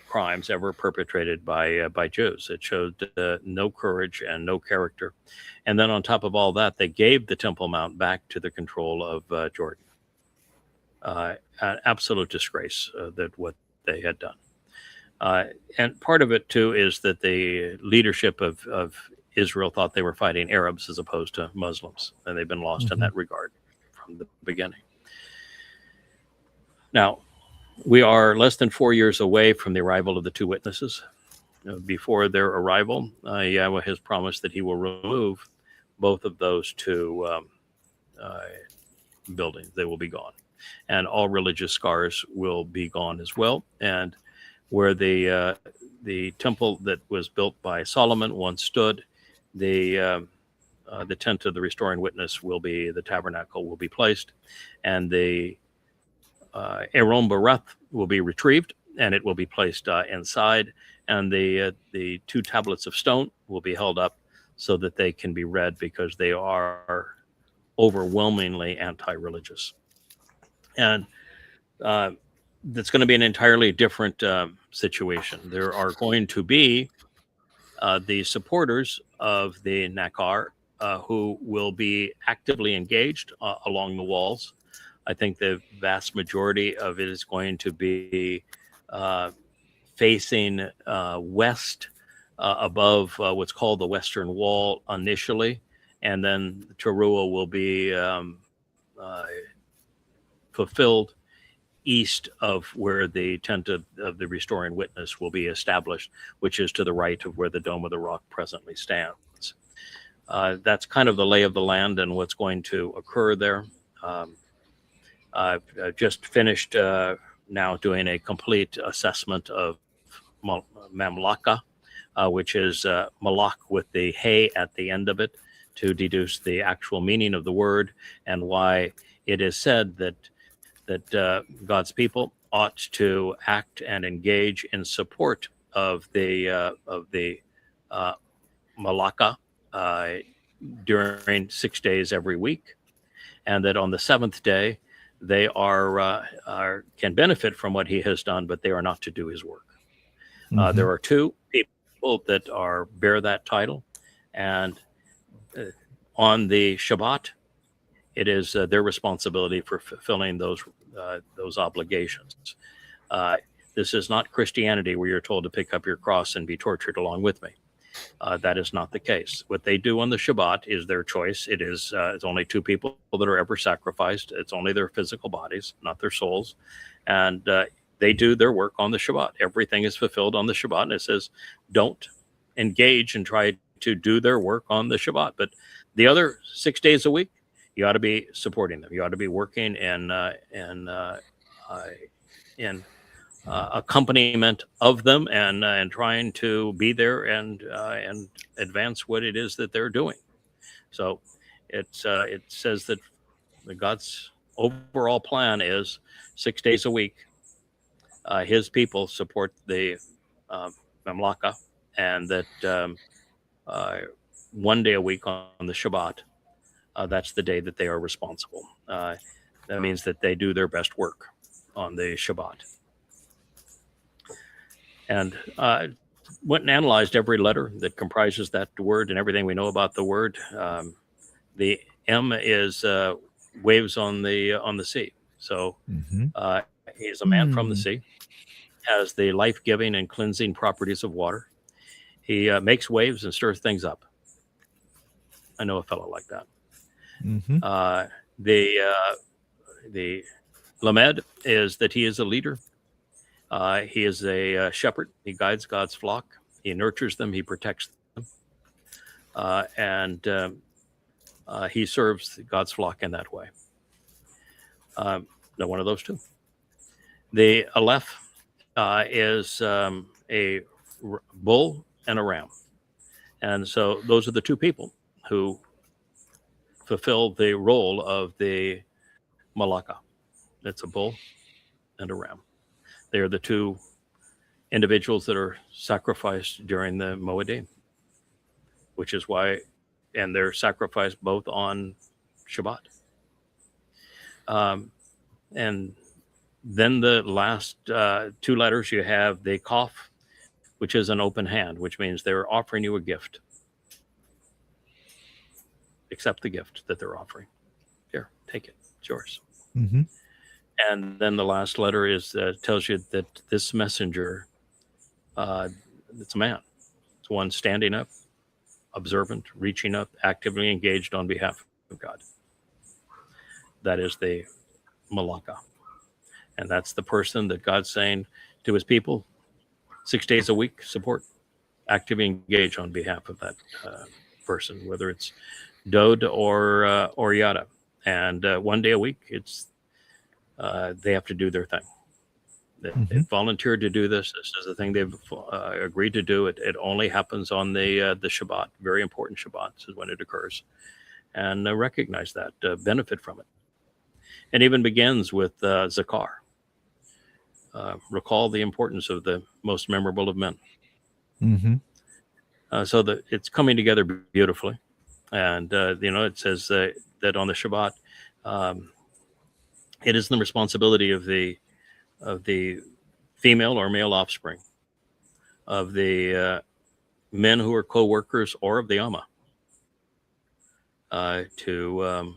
crimes ever perpetrated by Jews. It showed no courage and no character. And then on top of all that, they gave the Temple Mount back to the control of Jordan. An absolute disgrace that what they had done. And part of it, too, is that the leadership of Israel thought they were fighting Arabs as opposed to Muslims, and they've been lost in that regard from the beginning. Now, we are less than 4 years away from the arrival of the 2 witnesses. Before their arrival, Yahweh has promised that he will remove both of those 2 buildings. They will be gone. And all religious scars will be gone as well. And where the temple that was built by Solomon once stood, the tent of the restoring witness the tabernacle will be placed, and the Aaron Bareth will be retrieved, and it will be placed inside, and the 2 tablets of stone will be held up so that they can be read, because they are overwhelmingly anti-religious. And that's going to be an entirely different situation. There are going to be the supporters of the Nakar who will be actively engaged along the walls I think the vast majority of it is going to be facing west above what's called the Western Wall initially, and then Teruah will be fulfilled east of where the tent of the Restoring Witness will be established, which is to the right of where the Dome of the Rock presently stands. That's kind of the lay of the land and what's going to occur there. I've just finished now doing a complete assessment of Mamlaka, which is Malak with the hay at the end of it, to deduce the actual meaning of the word and why it is said that God's people ought to act and engage in support of the Malaka during 6 days every week, and that on the seventh day they can benefit from what he has done, but they are not to do his work. There are two people that bear that title, and on the Shabbat, it is their responsibility for fulfilling those obligations. This is not Christianity where you're told to pick up your cross and be tortured along with me. That is not the case. What they do on the Shabbat is their choice. It's only two people that are ever sacrificed. It's only their physical bodies, not their souls. And they do their work on the Shabbat. Everything is fulfilled on the Shabbat. And it says, don't engage and try to do their work on the Shabbat. But the other 6 days a week, you ought to be supporting them. You ought to be working in accompaniment of them and trying to be there and advance what it is that they're doing. So it says that God's overall plan is 6 days a week. His people support the Mamlaka, and that 1 day a week on the Shabbat, that's the day that they are responsible. That means that they do their best work on the Shabbat. And went and analyzed every letter that comprises that word and everything we know about the word. The M is waves on the sea. So he's a man from the sea, has the life-giving and cleansing properties of water. He makes waves and stirs things up. I know a fellow like that. The Lamed is that he is a leader. He is a shepherd. He guides God's flock. He nurtures them. He protects them. And he serves God's flock in that way. No one of those two. The Aleph is a bull and a ram. And so those are the two people who fulfill the role of the Malaka. It's a bull and a ram. They are the two individuals that are sacrificed during the Moedim, which is why, and they're sacrificed both on Shabbat. And then the last two letters, you have the Kaf, which is an open hand, which means they're offering you a gift. Accept the gift that they're offering. Here, take it. It's yours. And then the last letter is tells you that this messenger, it's a man. It's one standing up, observant, reaching up, actively engaged on behalf of God. That is the Malaka. And that's the person that God's saying to his people, 6 days a week, support, actively engage on behalf of that person, whether it's Dod or Yada. And 1 day a week, it's they have to do their thing. They've volunteered to do this. This is the thing they've agreed to do. It only happens on the Shabbat. Very important Shabbats is when it occurs. And recognize that, benefit from it. And even begins with Zakar. Recall the importance of the most memorable of men. So that it's coming together beautifully. And, it says that on the Shabbat, it is the responsibility of the female or male offspring of the men who are co-workers or of the Amma to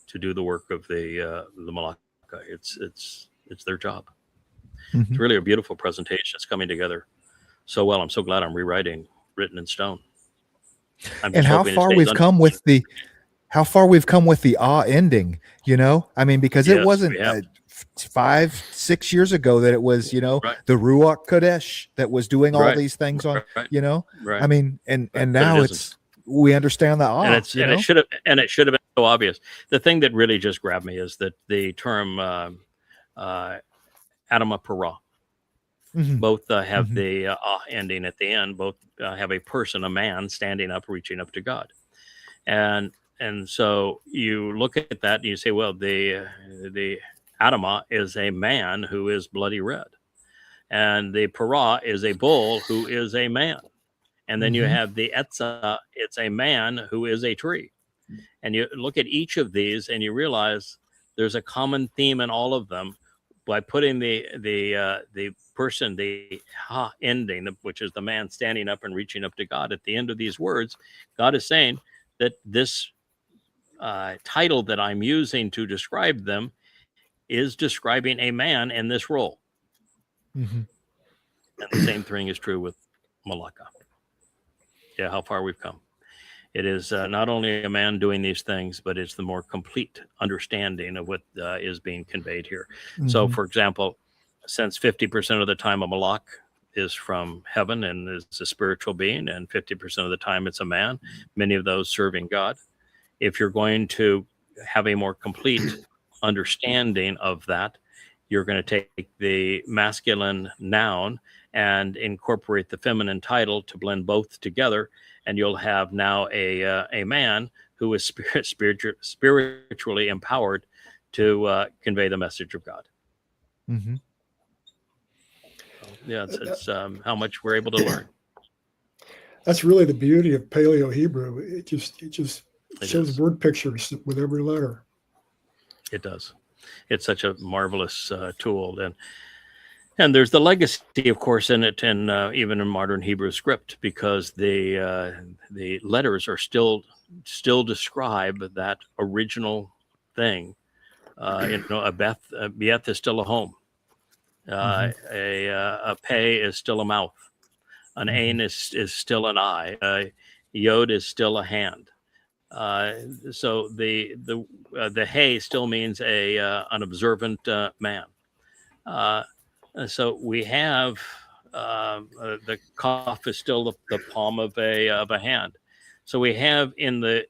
to do the work of the Malacca. It's their job. Mhm. It's really a beautiful presentation. It's coming together so well. I'm so glad I'm rewriting Written in Stone. I'm And just how hoping it far stays we've under- come with the how far we've come with the ending, you know? I mean, because it Yes, wasn't we have. 5-6 years ago that it was, you know, Right. the Ruach Kodesh that was doing all Right. these things on, Right. you know? Right. I mean, and Right. But now it it's we understand the and it's you and know? it should have been so obvious. The thing that really just grabbed me is that the term Adama Para. Mhm. Both have Mhm. the ending at the end. Both have a person, a man, standing up, reaching up to God, and so you look at that and you say, well, the Adama is a man who is bloody red, and the Para is a bull who is a man, and then you Mhm. have the Etza, it's a man who is a tree, and you look at each of these and you realize there's a common theme in all of them. By putting the person, the ha ending, which is the man standing up and reaching up to God at the end of these words, God is saying that this title that I'm using to describe them is describing a man in this role. Mhm. And the same thing is true with Malacca. Yeah, how far we've come. It is not only a man doing these things, but it's the more complete understanding of what is being conveyed here. So, Mhm. for example, since 50% of the time a Malak is from heaven and is a spiritual being, and 50% of the time it's a man, many of those serving God. If you're going to have a more complete understanding of that, you're going to take the masculine noun and incorporate the feminine title to blend both together, and you'll have now a man who is spiritually empowered to convey the message of God. Mhm. So, yeah, it's how much we're able to learn. That's really the beauty of Paleo Hebrew. It just It shows is. word pictures with every letter. It does. It's such a marvelous tool, and there's the legacy, of course, in it, and even in modern Hebrew script, because the letters are still describe that original thing. A Beth is still a home. A pay is still a mouth. An ain is still an eye. Yod is still a hand. So the hay still means an observant man. So we have the cough is still the palm of a hand. So we have in the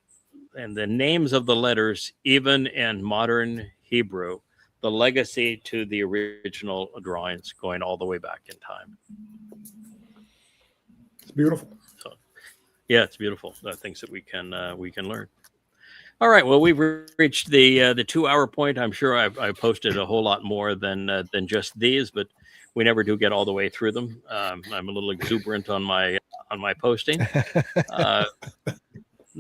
names of the letters, even in modern Hebrew, the legacy to the original drawings going all the way back in time. It's beautiful. So, yeah, it's beautiful. Things that we can learn. All right. Well, we've reached the 2-hour point. I'm sure I've posted a whole lot more than just these, but we never do get all the way through them. I'm a little exuberant on my posting,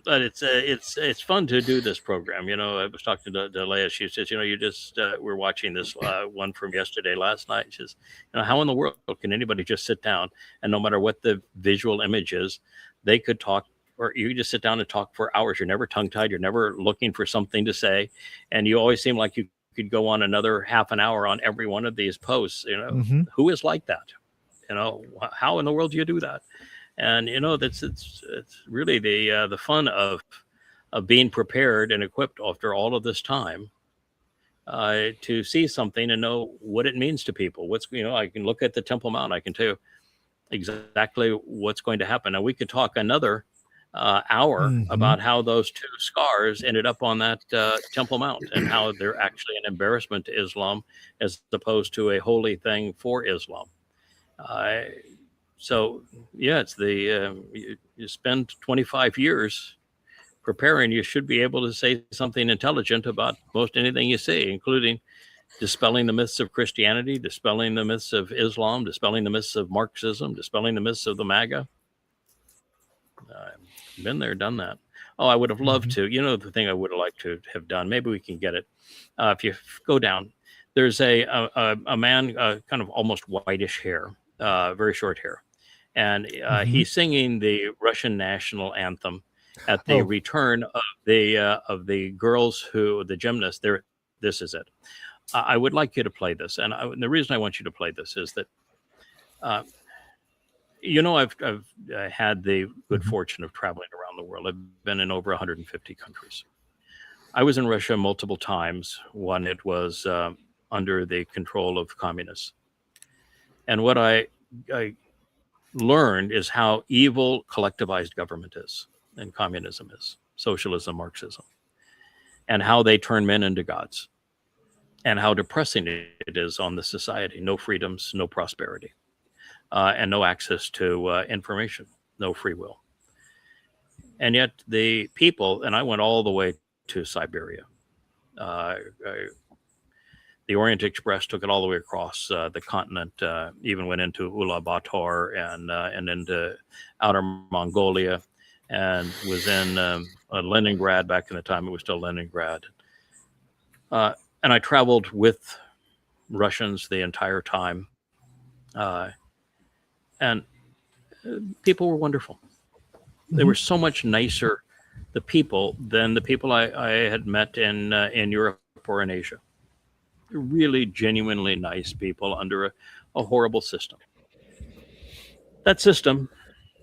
but it's fun to do this program. You know, I was talking to Leah. She says, you know, we're watching this one from yesterday last night. She says, you know, how in the world can anybody just sit down and no matter what the visual image is, they could talk. Or you just sit down and talk for hours. You're never tongue-tied. You're never looking for something to say. And you always seem like you could go on another half an hour on every one of these posts. You know, Mhm. who is like that? You know, how in the world do you do that? And, you know, it's really the fun of being prepared and equipped after all of this time to see something and know what it means to people. I can look at the Temple Mount. I can tell you exactly what's going to happen. Now, we could talk another hour Mhm. about how those two scars ended up on that Temple Mount and how they're actually an embarrassment to Islam as opposed to a holy thing for Islam. So yeah, it's you spend 25 years preparing, you should be able to say something intelligent about most anything you see, including dispelling the myths of Christianity, dispelling the myths of Islam, dispelling the myths of Marxism, dispelling the myths of the MAGA. Been there, done that. Oh, I would have loved to. You know, the thing I would have liked to have done. Maybe we can get it. If you go down, there's a man, kind of almost whitish hair, very short hair, and he's singing the Russian national anthem, at the Oh. return of the girls the gymnasts. This is it. I would like you to play this, and the reason I want you to play this is that, I've had the good fortune of traveling around the world. I've been in over 150 countries. I was in Russia multiple times when it was under the control of communists, and what I learned is how evil collectivized government is, and communism is, socialism, Marxism, and how they turn men into gods, and how depressing it is on the society. No freedoms, no prosperity, and no access to information, no free will. And yet the people, and I went all the way to Siberia. The Orient Express took it all the way across the continent, even went into Ulaanbaatar and into outer Mongolia, and was in Leningrad back in the time it was still Leningrad. And I traveled with Russians the entire time. And people were wonderful. They were so much nicer, the people, than the people I had met in Europe or in Asia. Really genuinely nice people under a horrible system. That system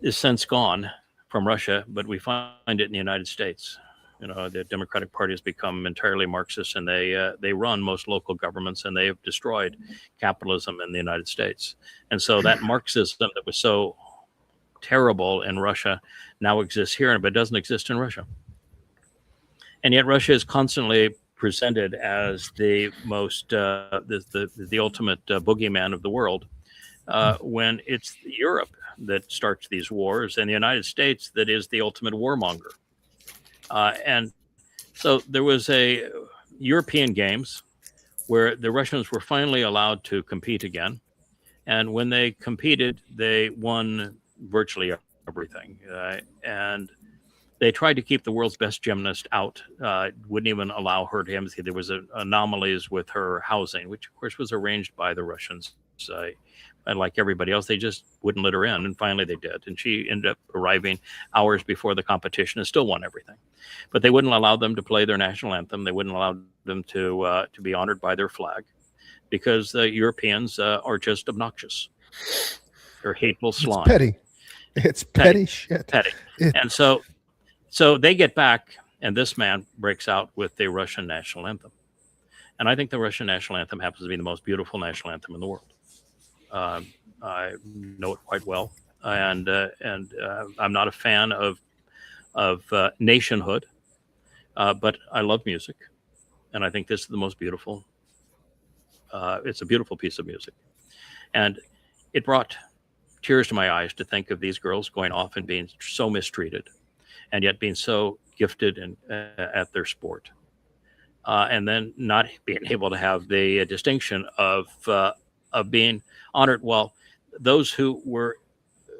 is since gone from Russia, but we find it in the United States. The Democratic Party has become entirely Marxist, and they run most local governments, and they have destroyed capitalism in the United States. And so that Marxism that was so terrible in Russia now exists here, but it doesn't exist in Russia. And yet Russia is constantly presented as the most the ultimate boogeyman of the world, when it's Europe that starts these wars and the United States that is the ultimate warmonger. And so there was a European Games where the Russians were finally allowed to compete again, and when they competed, they won virtually everything, and they tried to keep the world's best gymnast out, wouldn't even allow her to MC. There was anomalies with her housing, which of course was arranged by the Russians. And like everybody else, they just wouldn't let her in. And finally they did. And she ended up arriving hours before the competition and still won everything. But they wouldn't allow them to play their national anthem. They wouldn't allow them to be honored by their flag, because the Europeans are just obnoxious. They're hateful slime. It's petty. It's petty shit. Petty. And so they get back, and this man breaks out with the Russian national anthem. And I think the Russian national anthem happens to be the most beautiful national anthem in the world. I know it quite well, and I'm not a fan of nationhood, but I love music, and I think this is the most beautiful. It's a beautiful piece of music, and it brought tears to my eyes to think of these girls going off and being so mistreated, and yet being so gifted and at their sport, and then not being able to have the distinction of being honored. Well, those who were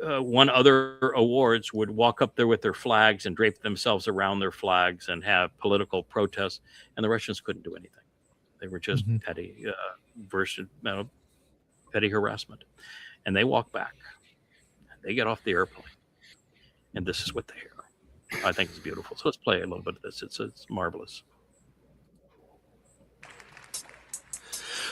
won other awards would walk up there with their flags and drape themselves around their flags and have political protests, and the Russians couldn't do anything. They were just petty versus petty harassment. And they walk back. They get off the airplane, and this is what they hear. I think it's beautiful. So let's play a little bit of this. It's marvelous.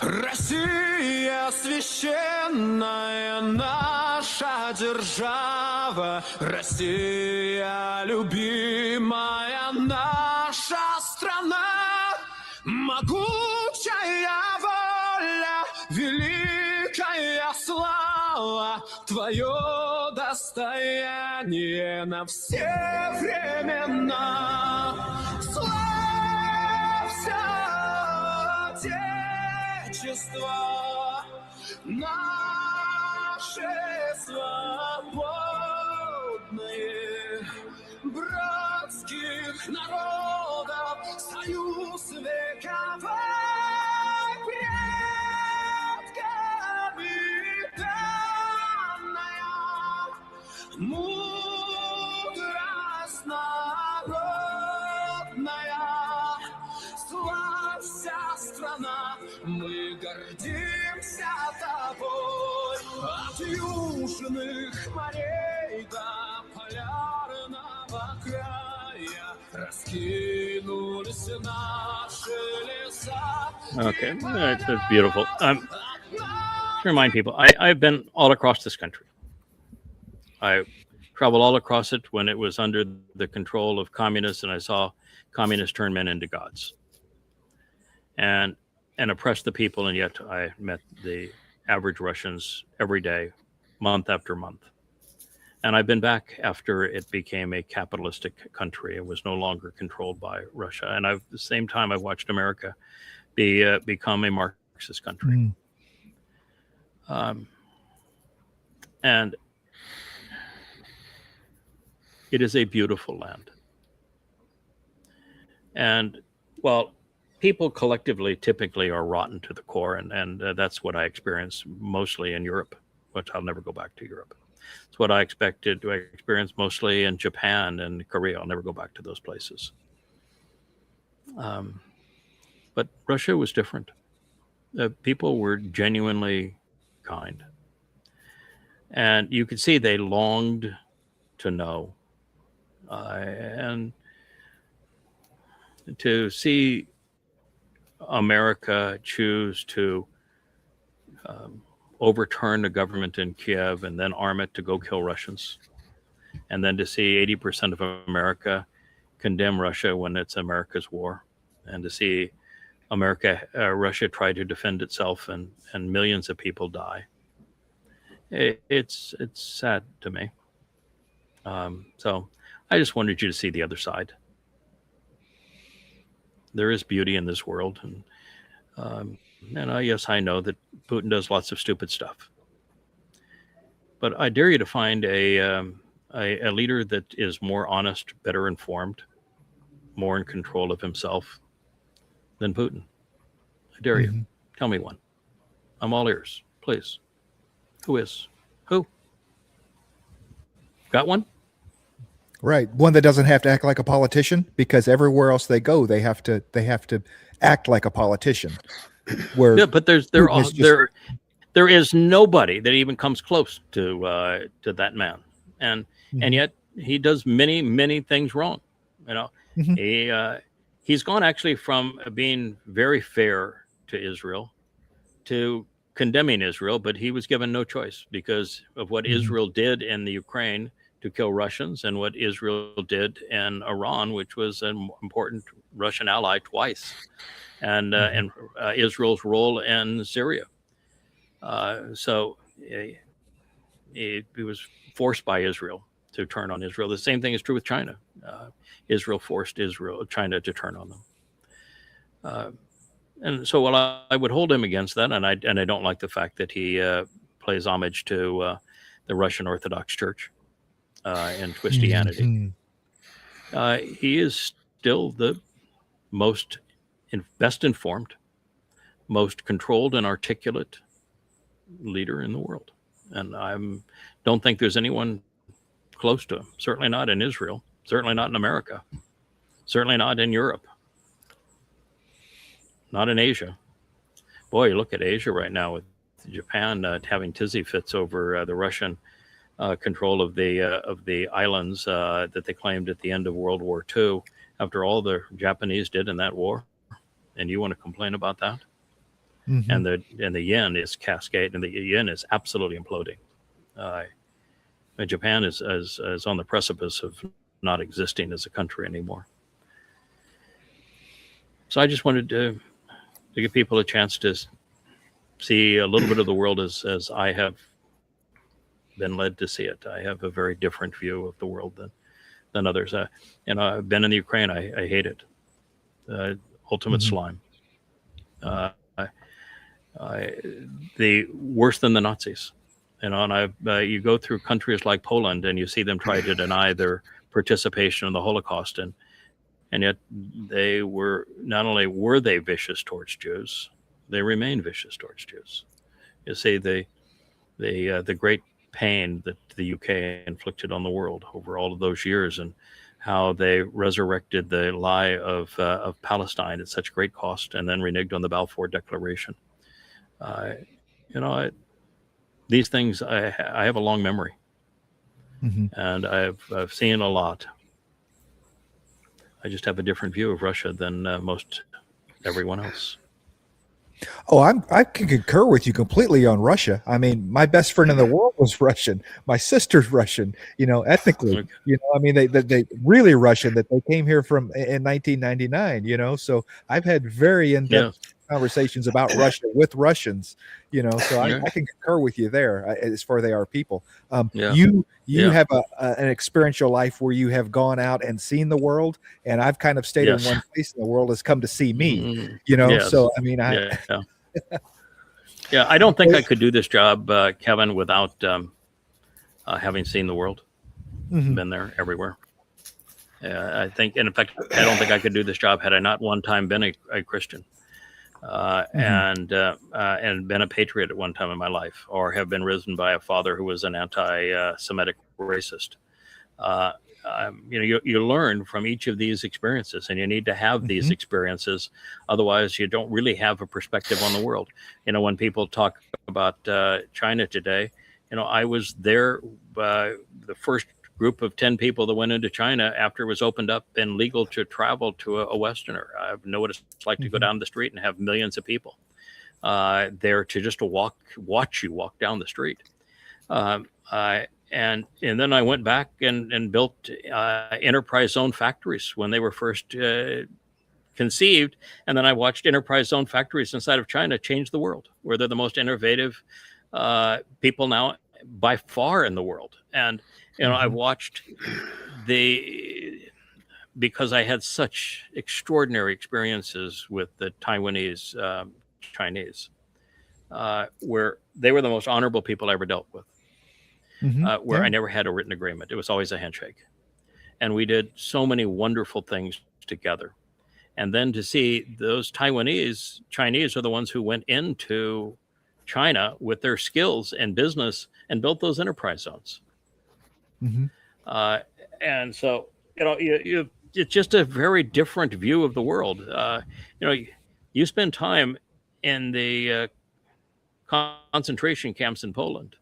Россия священная наша держава, Россия любимая наша страна, могучая воля, великая слава, твое достояние на все времена. Славься, Отечество наше свободное, братских народов союз вековой, предками данная мудрость народная. Славься, страна, мы гордимся тобой. От южных морей до полярного края раскинулись наши леса. Okay, that's beautiful. To remind people, I've been all across this country. I traveled all across it when it was under the control of communists, and I saw communists turn men into gods and oppress the people. And yet I met the average Russians every day, month after month. And I've been back after it became a capitalistic country and was no longer controlled by Russia. And at the same time, I watched America become a Marxist country. And it is a beautiful land. And well, people collectively typically are rotten to the core, and that's what I experienced mostly in Europe, which I'll never go back to Europe. It's what I expected to experience mostly in Japan and Korea. I'll never go back to those places. But Russia was different. People were genuinely kind. And you could see they longed to know. And to see America choose to overturn the government in Kiev and then arm it to go kill Russians, and then to see 80% of America condemn Russia when it's America's war, and to see Russia try to defend itself and millions of people die. It's sad to me. So I just wanted you to see the other side. There is beauty in this world, and yes, I know that Putin does lots of stupid stuff, but I dare you to find a leader that is more honest, better informed, more in control of himself than Putin. I dare you. Tell me one. I'm all ears, please. Who is? Who? Got one? Right. One that doesn't have to act like a politician, because everywhere else they go, they have to act like a politician. Where Yeah, but there is nobody that even comes close to that man, and yet he does many things wrong. He's gone actually from being very fair to Israel to condemning Israel, but he was given no choice because of what Israel did in the Ukraine to kill Russians, and what Israel did in Iran, which was an important Russian ally twice, and Israel's role in Syria. So he was forced by Israel to turn on Israel. The same thing is true with China. Israel forced China to turn on them. And so while I would hold him against that, and I don't like the fact that he plays homage to the Russian Orthodox Church and Christianity, he is still the best informed, most controlled and articulate leader in the world. And I don't think there's anyone close to him. Certainly not in Israel. Certainly not in America. Certainly not in Europe. Not in Asia. Boy, you look at Asia right now with Japan having tizzy fits over the Russian control of the islands that they claimed at the end of World War II, after all the Japanese did in that war. And you want to complain about that? And the yen is cascading, and the yen is absolutely imploding. Japan is on the precipice of not existing as a country anymore. So I just wanted to give people a chance to see a little bit of the world as I have been led to see it. I have a very different view of the world than others. I've been in the Ukraine. I hate it. Ultimate slime. The worse than the Nazis. You go through countries like Poland and you see them try to deny their participation in the Holocaust, and yet they were not only were they vicious towards Jews, they remain vicious towards Jews. You see the great pain that the UK inflicted on the world over all of those years, and how they resurrected the lie of Palestine at such great cost, and then reneged on the Balfour Declaration. These things, I have a long memory, and I've seen a lot. I just have a different view of Russia than most everyone else. Oh, I can concur with you completely on Russia. I mean, my best friend in the world was Russian. My sister's Russian, ethnically. Okay. I mean, they really Russian that they came here from in 1999. So I've had very in-depth conversations about Russia with Russians. So I can concur with you there as far as they are people. You have an experiential life where you have gone out and seen the world, and I've kind of stayed in one place, and the world has come to see me. Yes. So I mean, I don't think I could do this job, Kevin, without having seen the world, been there everywhere. I think, and in fact, I don't think I could do this job had I not one time been a Christian. And been a patriot at one time in my life, or have been risen by a father who was an anti-Semitic racist. You learn from each of these experiences, and you need to have these experiences. Otherwise, you don't really have a perspective on the world. When people talk about China today, I was there, the first group of 10 people that went into China after it was opened up and legal to travel to a Westerner. I know what it's like to go down the street and have millions of people there to just watch you walk down the street. And then I went back and built enterprise zone factories when they were first conceived. And then I watched enterprise zone factories inside of China change the world, where they're the most innovative people now by far in the world. And I watched because I had such extraordinary experiences with the Taiwanese Chinese, where they were the most honorable people I ever dealt with, where I never had a written agreement. It was always a handshake. And we did so many wonderful things together. And then to see those Chinese are the ones who went into China with their skills and business and built those enterprise zones. And so, it's just a very different view of the world. You spend time in the concentration camps in Poland,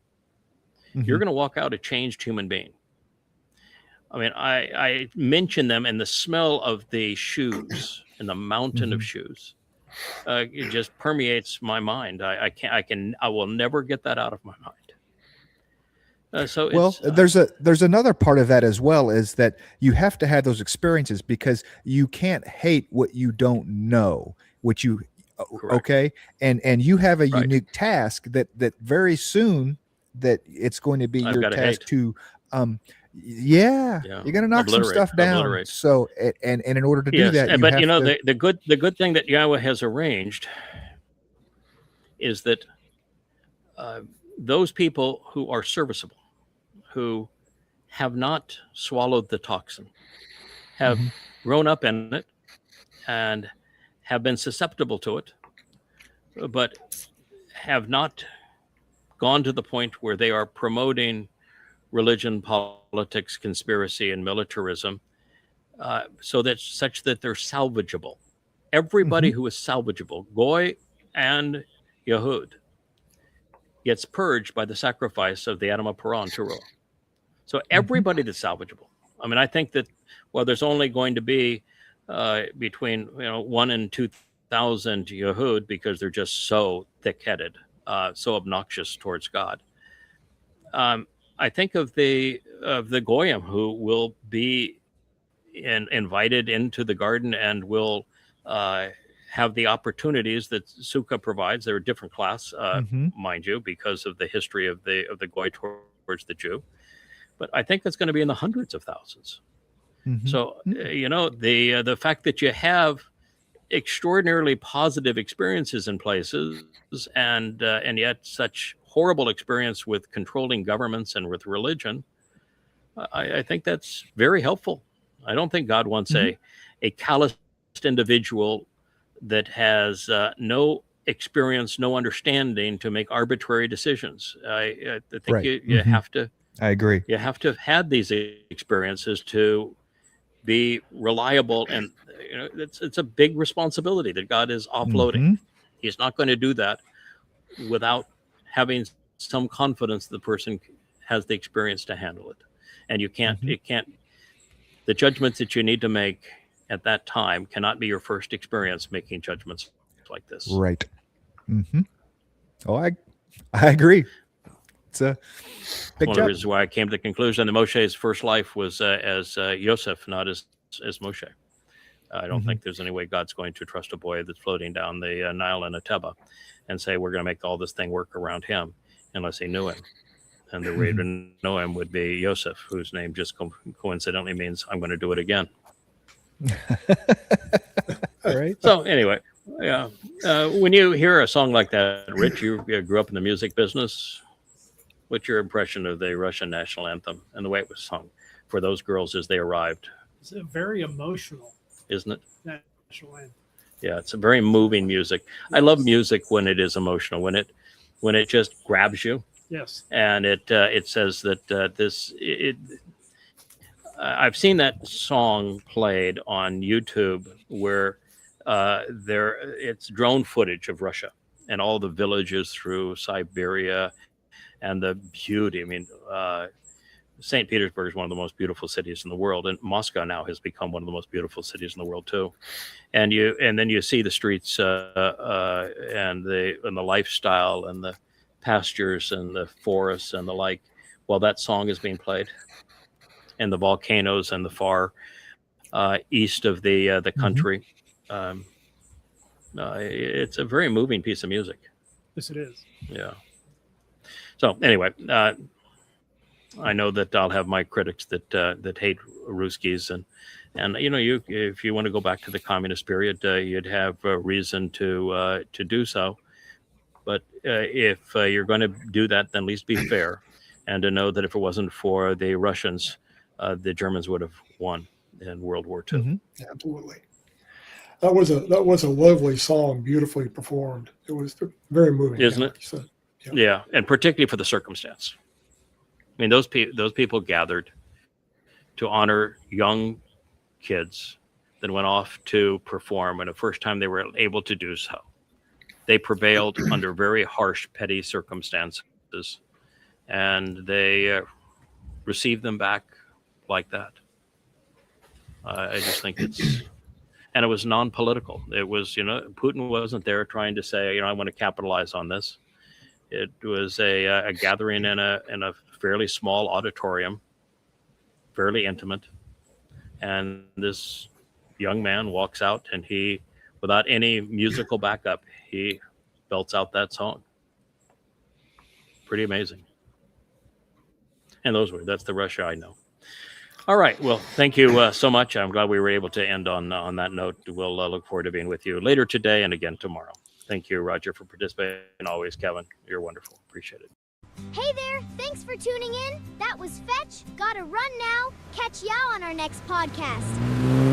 you're going to walk out a changed human being. I mean, I mention them, and the smell of the shoes and the mountain of shoes, it just permeates my mind. I will never get that out of my mind. There's another part of that as well, is that you have to have those experiences because you can't hate what you don't know, okay, and you have a unique task that very soon that it's going to be your task to you're going to knock some stuff down. So and in order to do that, the good thing that Yahweh has arranged is that those people who are serviceable, who have not swallowed the toxin, have grown up in it and have been susceptible to it, but have not gone to the point where they are promoting religion, politics, conspiracy, and militarism, such that they're salvageable. Everybody who is salvageable, Goy and Yehud, gets purged by the sacrifice of the Adam of Paran Turah. So everybody that's salvageable. I mean, I think that there's only going to be between 1 and 2,000 Yehud because they're just so thick-headed, so obnoxious towards God. I think of the Goyim who will be invited into the garden and will have the opportunities that Sukkah provides. They're a different class, mind you, because of the history of the Goy towards the Jew. But I think that's going to be in the hundreds of thousands. So, the fact that you have extraordinarily positive experiences in places and yet such horrible experience with controlling governments and with religion, I think that's very helpful. I don't think God wants a calloused individual that has no experience, no understanding to make arbitrary decisions. I think you have to. I agree. You have to have had these experiences to be reliable, and it's a big responsibility that God is offloading. He's not going to do that without having some confidence the person has the experience to handle it. And you can't, the judgments that you need to make at that time cannot be your first experience making judgments like this. Right. Oh, I agree. It's a big One of job. the reasons why I came to the conclusion that Moshe's first life was as Yosef, not as Moshe. I don't think there's any way God's going to trust a boy that's floating down the Nile in a teba and say, we're going to make all this thing work around him unless he knew him. And the way to know him would be Yosef, whose name just coincidentally means I'm going to do it again. All right. So anyway, yeah. When you hear a song like that, Rich, you grew up in the music business. What's your impression of the Russian national anthem and the way it was sung for those girls as they arrived? It's a very emotional Isn't it? national anthem. Yeah, it's a very moving music. I love music when it is emotional, when it just grabs you, Yes. and it says that I've seen that song played on YouTube where it's drone footage of Russia and all the villages through Siberia and the beauty. I mean, St. Petersburg is one of the most beautiful cities in the world, and Moscow now has become one of the most beautiful cities in the world too. And then you see the streets and the lifestyle and the pastures and the forests and the like, while that song is being played, and the volcanoes and the far east of the country. It's a very moving piece of music. Yes, it is. Yeah. So anyway, I know that I'll have my critics that hate Ruskies, and if you want to go back to the communist period, you'd have a reason to do so. But if you're going to do that, then at least be fair, and to know that if it wasn't for the Russians, the Germans would have won in World War II. Absolutely. That was a lovely song, beautifully performed. It was very moving, Isn't it? like you said. Yeah, and particularly for the circumstance. I mean, those people gathered to honor young kids that went off to perform, and the first time they were able to do so, they prevailed under very harsh, petty circumstances, and they received them back like that. I just think and it was non-political. It was, Putin wasn't there trying to say, I want to capitalize on this. It was a gathering in a fairly small auditorium, fairly intimate. And this young man walks out, and he, without any musical backup, he belts out that song. Pretty amazing. And that's the Russia I know. All right. Well, thank you so much. I'm glad we were able to end on that note. We'll look forward to being with you later today and again tomorrow. Thank you, Roger, for participating. And always, Kevin, you're wonderful. Appreciate it. Hey there, thanks for tuning in. That was Fetch. Gotta run now. Catch y'all on our next podcast.